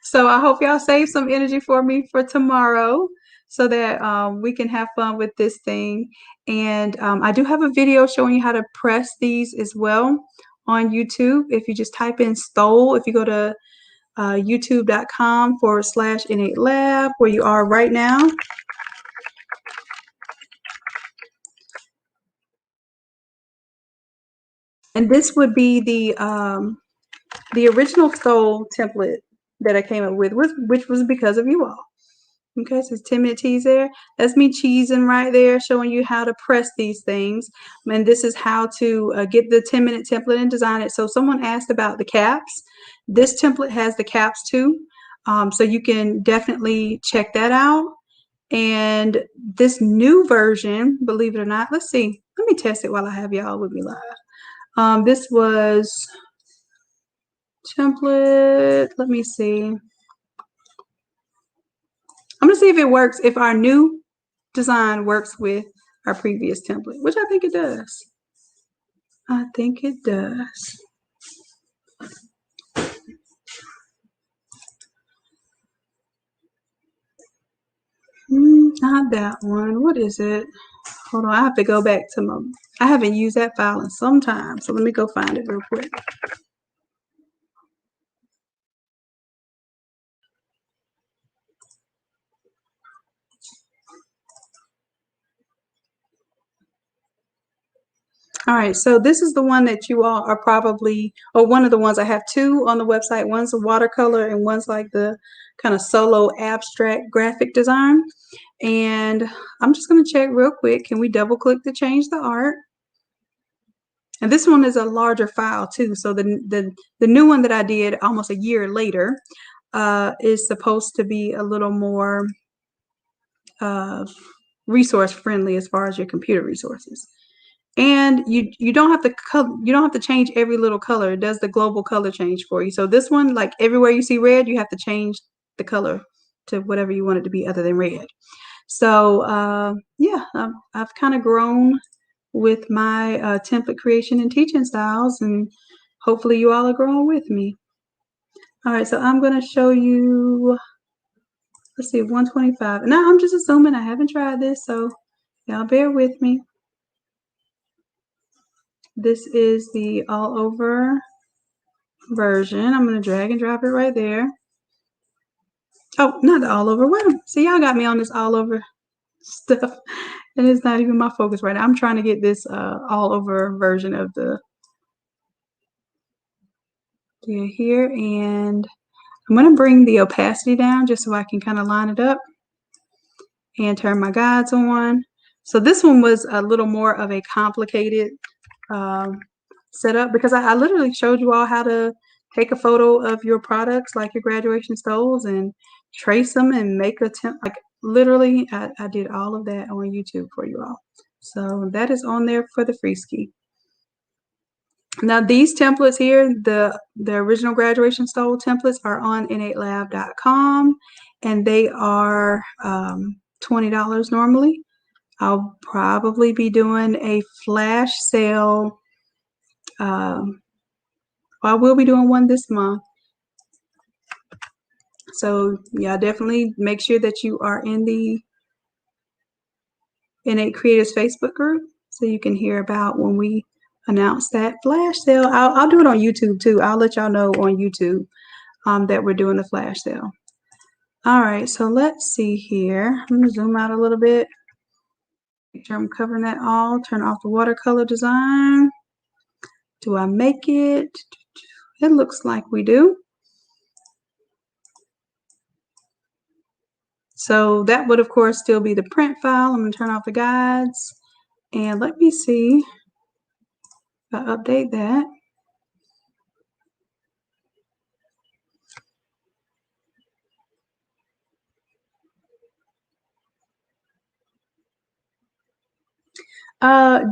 So I hope y'all save some energy for me for tomorrow so that we can have fun with this thing. And I do have a video showing you how to press these as well on YouTube. If you just type in stole, if you go to youtube.com/innate lab, where you are right now. And this would be the original stole template that I came up with, which was because of you all. Okay, so it's 10-minute tease there. That's me cheesing right there, showing you how to press these things. And this is how to get the 10-minute template and design it. So someone asked about the caps. This template has the caps too. So you can definitely check that out. And this new version, believe it or not, let's see. Let me test it while I have y'all with me live. This was template. Let me see. I'm gonna see if it works, if our new design works with our previous template, which I think it does. I think it does. Not that one. What is it? Hold on, I have to go back to my, I haven't used that file in some time, so let me go find it real quick. All right, so this is the one that you all are probably, or one of the ones. I have two on the website. One's a watercolor and one's like the kind of solo abstract graphic design. And I'm just going to check real quick. Can we double click to change the art? And this one is a larger file too. So the new one that I did almost a year later is supposed to be a little more resource friendly as far as your computer resources. And you don't have to change every little color. It does the global color change for you. So this one, like everywhere you see red, you have to change the color to whatever you want it to be other than red. So yeah, I've kind of grown with my template creation and teaching styles, and hopefully you all are growing with me. All right, so I'm going to show you, let's see, 125. Now I'm just assuming I haven't tried this, so y'all bear with me. This is the all over version. I'm going to drag and drop it right there. Oh, not the all over. Wait, see, y'all got me on this all over stuff, and it's not even my focus right now. I'm trying to get this all over version of the here, and I'm going to bring the opacity down just so I can kind of line it up and turn my guides on. So this one was a little more of a complicated setup, because I literally showed you all how to take a photo of your products, like your graduation stoles, and trace them and make a like literally I did all of that on YouTube for you all. So that is on there for the free ski. Now these templates here, the original graduation stole templates, are on innatelab.com, and they are $20 normally. I'll probably be doing a flash sale. I will be doing one this month. So yeah, definitely make sure that you are in the Innate Creators Facebook group so you can hear about when we announce that flash sale. I'll do it on YouTube too. I'll let y'all know on YouTube that we're doing the flash sale. All right, so let's see here. I'm gonna zoom out a little bit. Make sure I'm covering that all. Turn off the watercolor design. Do I make it? It looks like we do. So that would, of course, still be the print file. I'm going to turn off the guides. And let me see if I update that.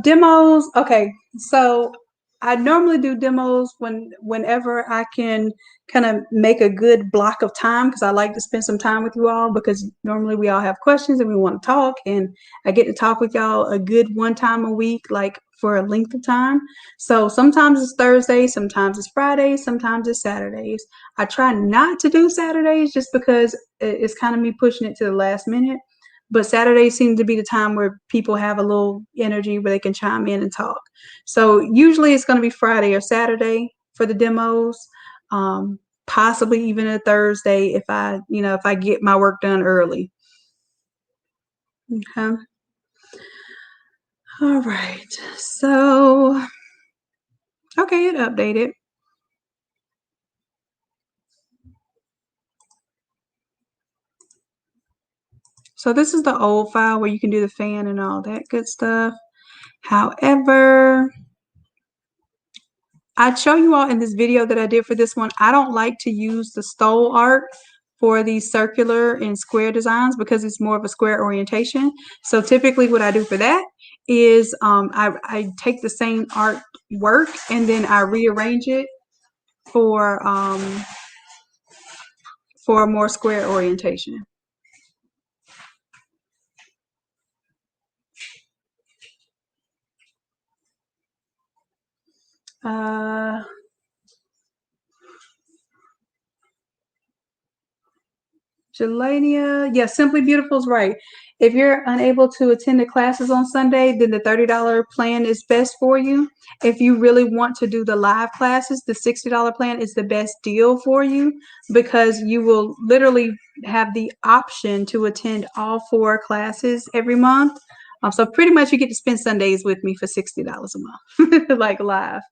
Demos. Okay, so I normally do demos whenever I can kind of make a good block of time, because I like to spend some time with you all, because normally we all have questions and we want to talk, and I get to talk with y'all a good one time a week, like for a length of time. So sometimes it's Thursday, sometimes it's Friday, sometimes it's Saturdays. I try not to do Saturdays just because it's kind of me pushing it to the last minute. But Saturdays seem to be the time where people have a little energy where they can chime in and talk. So usually it's going to be Friday or Saturday for the demos, possibly even a Thursday if I get my work done early. Okay. All right. So, okay, it updated. So this is the old file where you can do the fan and all that good stuff. However, I'd show you all in this video that I did for this one. I don't like to use the stole art for these circular and square designs because it's more of a square orientation. So typically what I do for that is I take the same artwork and then I rearrange it for a more square orientation. Jelania, yeah, Simply Beautiful is right. If you're unable to attend the classes on Sunday, then the $30 plan is best for you. If you really want to do the live classes, the $60 plan is the best deal for you, because you will literally have the option to attend all 4 classes every month. So pretty much you get to spend Sundays with me for $60 a month, like live.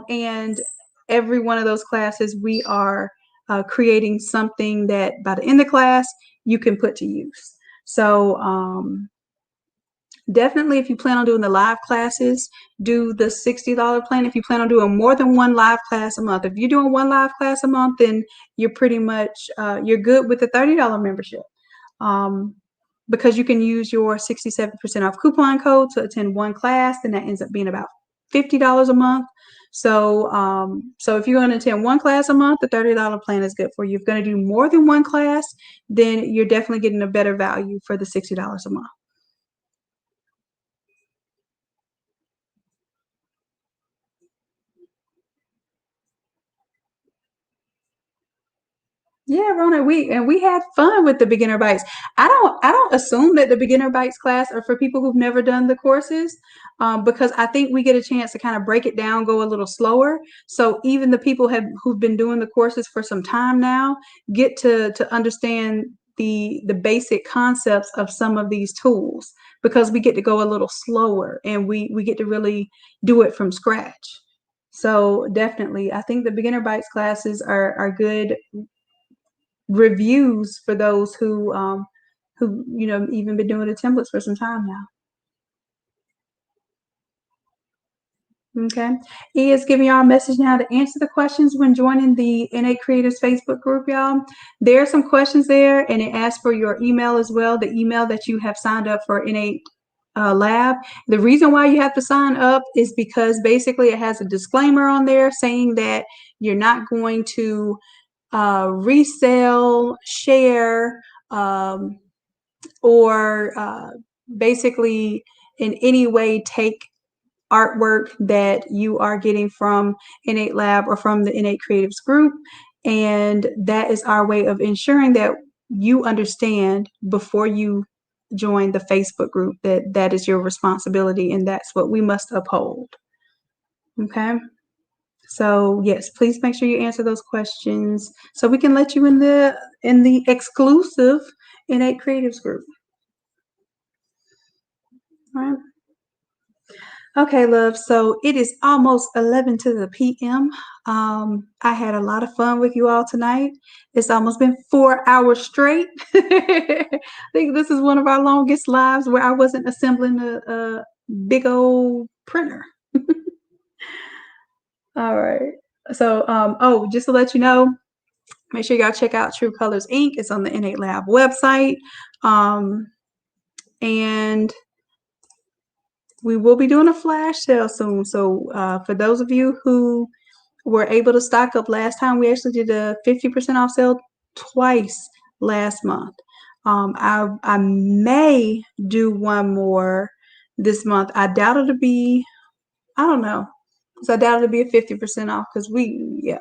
And every one of those classes, we are creating something that by the end of class you can put to use. So definitely, if you plan on doing the live classes, do the $60 plan. If you plan on doing more than one live class a month, if you're doing one live class a month, then you're pretty much you're good with the $30 membership, because you can use your 67% off coupon code to attend one class, then that ends up being about $50 a month. So if you're going to attend one class a month, the $30 plan is good for you. If you're going to do more than one class, then you're definitely getting a better value for the $60 a month. Yeah, Rona, we had fun with the beginner bites. I don't assume that the beginner bites class are for people who've never done the courses, because I think we get a chance to kind of break it down, go a little slower. So even the people who've been doing the courses for some time now get to understand the basic concepts of some of these tools, because we get to go a little slower and we get to really do it from scratch. So definitely, I think the beginner bites classes are good reviews for those who even been doing the templates for some time now. Okay, he is giving y'all a message now to answer the questions when joining the Innate Creators Facebook group, y'all. There are some questions there, and it asks for your email as well, the email that you have signed up for Innate Lab. The reason why you have to sign up is because basically it has a disclaimer on there saying that you're not going to resell, share, or basically in any way take artwork that you are getting from Innate Lab or from the Innate Creatives group. And that is our way of ensuring that you understand before you join the Facebook group that that is your responsibility, and that's what we must uphold. Okay. So yes, please make sure you answer those questions so we can let you in the exclusive Innate Creatives group. All right. Okay, love. So it is almost 11 to the p.m. I had a lot of fun with you all tonight. It's almost been 4 hours straight. I think this is one of our longest lives where I wasn't assembling a big old printer. All right. So, oh, just to let you know, make sure y'all check out True Colors Inc. It's on the Innate Lab website. Um, and we will be doing a flash sale soon. So for those of you who were able to stock up last time, we actually did a 50% off sale twice last month. I may do one more this month. I doubt it'll be, I don't know. So I doubt it'll be a 50% off because yeah.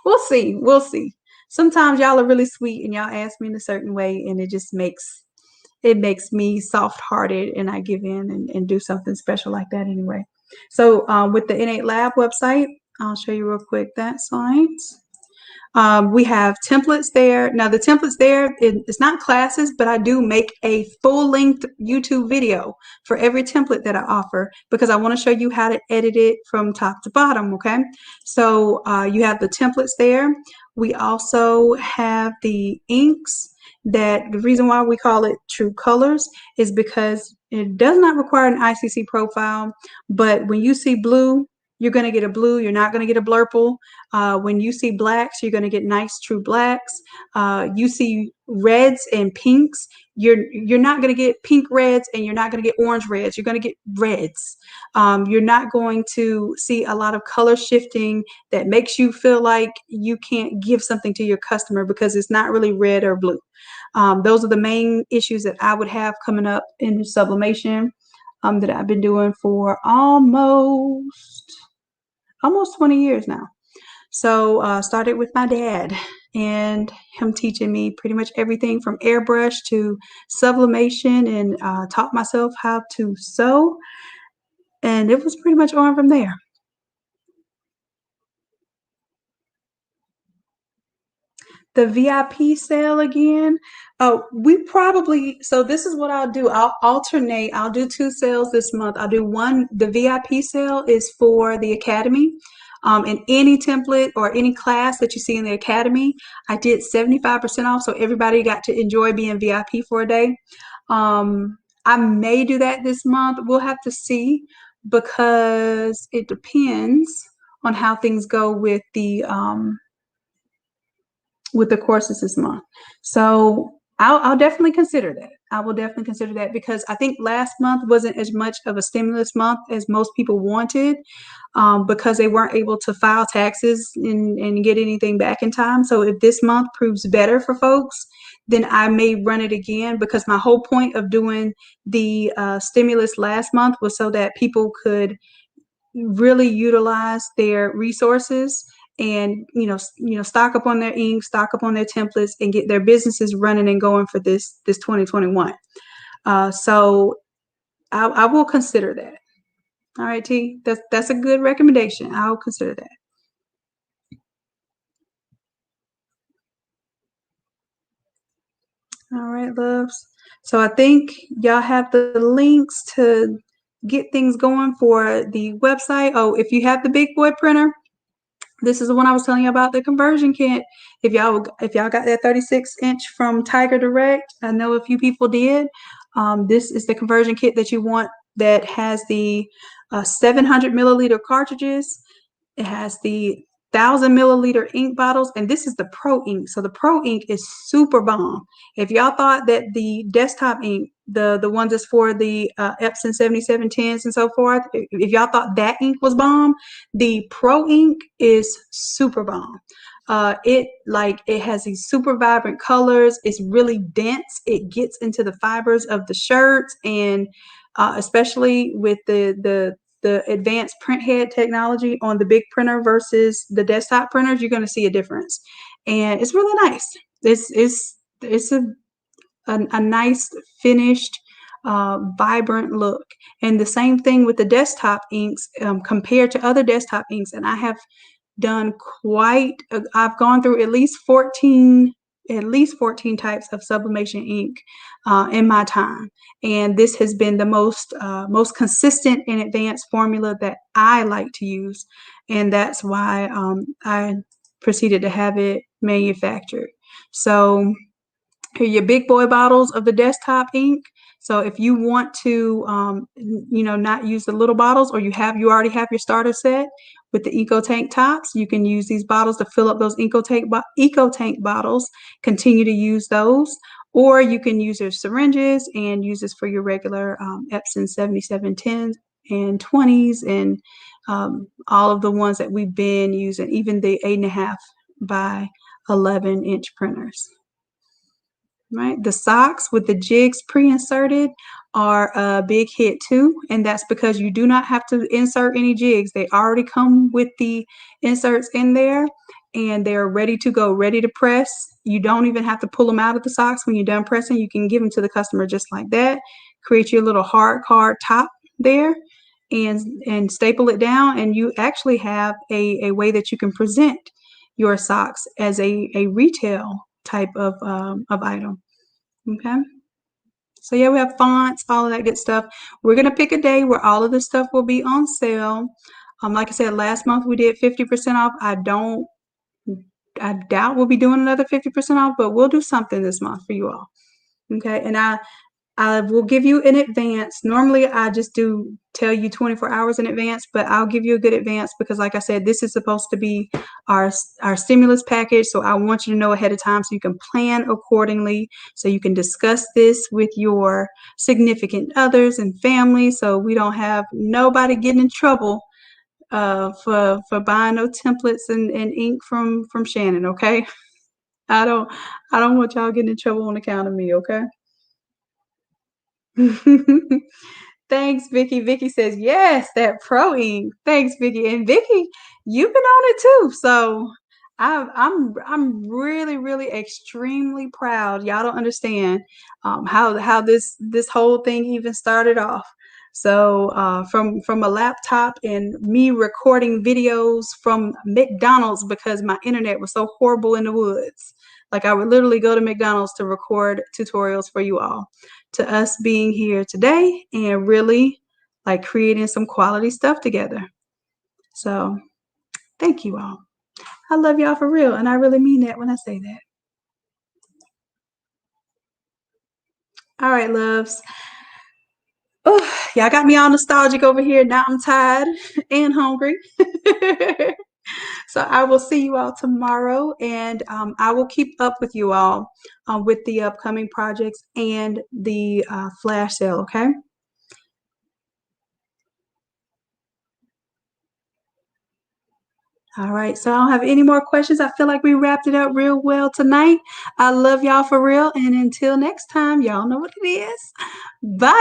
We'll see. We'll see. Sometimes y'all are really sweet and y'all ask me in a certain way and it makes me soft-hearted and I give in and do something special like that anyway. So with the Innate Lab website, I'll show you real quick that site. We have templates there. Now the templates there, it's not classes, but I do make a full-length YouTube video for every template that I offer because I want to show you how to edit it from top to bottom, okay? So you have the templates there. We also have the inks that the reason why we call it True Colors is because it does not require an ICC profile, but when you see blue, you're going to get a blue, you're not going to get a blurple. When you see blacks, you're going to get nice true blacks. You see reds and pinks, you're not going to get pink reds and you're not going to get orange reds. You're going to get reds. You're not going to see a lot of color shifting that makes you feel like you can't give something to your customer because it's not really red or blue. Those are the main issues that I would have coming up in sublimation that I've been doing for almost 20 years now. So started with my dad and him teaching me pretty much everything from airbrush to sublimation and taught myself how to sew. And it was pretty much on from there. The VIP sale again. Oh, so this is what I'll do. I'll alternate. I'll do 2 sales this month. I'll do one. The VIP sale is for the Academy. And any template or any class that you see in the Academy, I did 75% off. So everybody got to enjoy being VIP for a day. I may do that this month. We'll have to see because it depends on how things go with the courses this month. So I'll definitely consider that. I will definitely consider that because I think last month wasn't as much of a stimulus month as most people wanted because they weren't able to file taxes and get anything back in time. So if this month proves better for folks, then I may run it again because my whole point of doing the stimulus last month was so that people could really utilize their resources and stock up on their ink, stock up on their templates, and get their businesses running and going for this 2021. So I will consider that. All right, T. That's a good recommendation. I'll consider that. All right, loves. So I think y'all have the links to get things going for the website. Oh, if you have the big boy printer, this is the one I was telling you about, the conversion kit. If y'all got that 36-inch from Tiger Direct, I know a few people did. This is the conversion kit that you want that has the 700 milliliter cartridges. It has the 1,000 milliliter ink bottles, and this is the Pro Ink. So the Pro Ink is super bomb. If y'all thought that the desktop ink, the ones that's for the Epson 7710s and so forth, if y'all thought that ink was bomb, the Pro Ink is super bomb. It has these super vibrant colors. It's really dense. It gets into the fibers of the shirts, and especially with the advanced print head technology on the big printer versus the desktop printers, you're going to see a difference. And it's really nice. It's a nice finished vibrant look. And the same thing with the desktop inks compared to other desktop inks. And I have done I've gone through at least 14 at least 14 types of sublimation ink in my time. And this has been the most consistent and advanced formula that I like to use. And that's why I proceeded to have it manufactured. So here are your big boy bottles of the desktop ink. So if you want to, not use the little bottles, or you already have your starter set with the Eco Tank tops, you can use these bottles to fill up those Eco Tank bottles. Continue to use those, or you can use your syringes and use this for your regular Epson 7710s and 20s, and all of the ones that we've been using, even the 8.5 by 11-inch printers. Right, the socks with the jigs pre-inserted are a big hit too, and that's because you do not have to insert any jigs. They already come with the inserts in there, and they're ready to go, ready to press. You don't even have to pull them out of the socks when you're done pressing. You can give them to the customer just like that. Create your little hard card top there, and staple it down, and you actually have a way that you can present your socks as a retail type of item. Okay. So yeah, we have fonts, all of that good stuff. We're gonna pick a day where all of this stuff will be on sale. Like I said, last month we did 50% off. I doubt we'll be doing another 50% off, but we'll do something this month for you all. Okay, and I will give you in advance. Normally, I just do tell you 24 hours in advance, but I'll give you a good advance because, like I said, this is supposed to be our stimulus package. So I want you to know ahead of time so you can plan accordingly, so you can discuss this with your significant others and family, so we don't have nobody getting in trouble for buying no templates and ink from Shanon. Okay, I don't want y'all getting in trouble on account of me. Okay. Thanks, Vicky. Vicky says, yes, that pro ink. Thanks, Vicky. And Vicky, you've been on it too. So I'm really, really extremely proud. Y'all don't understand how this whole thing even started off. So from a laptop and me recording videos from McDonald's because my internet was so horrible in the woods. Like I would literally go to McDonald's to record tutorials for you all, to us being here today and really like creating some quality stuff together. So thank you all. I love y'all for real, and I really mean that when I say that. All right, loves. Oh, y'all got me all nostalgic over here. Now I'm tired and hungry. So I will see you all tomorrow, and I will keep up with you all with the upcoming projects and the flash sale, okay? All right, so I don't have any more questions. I feel like we wrapped it up real well tonight. I love y'all for real, and until next time, y'all know what it is. Bye.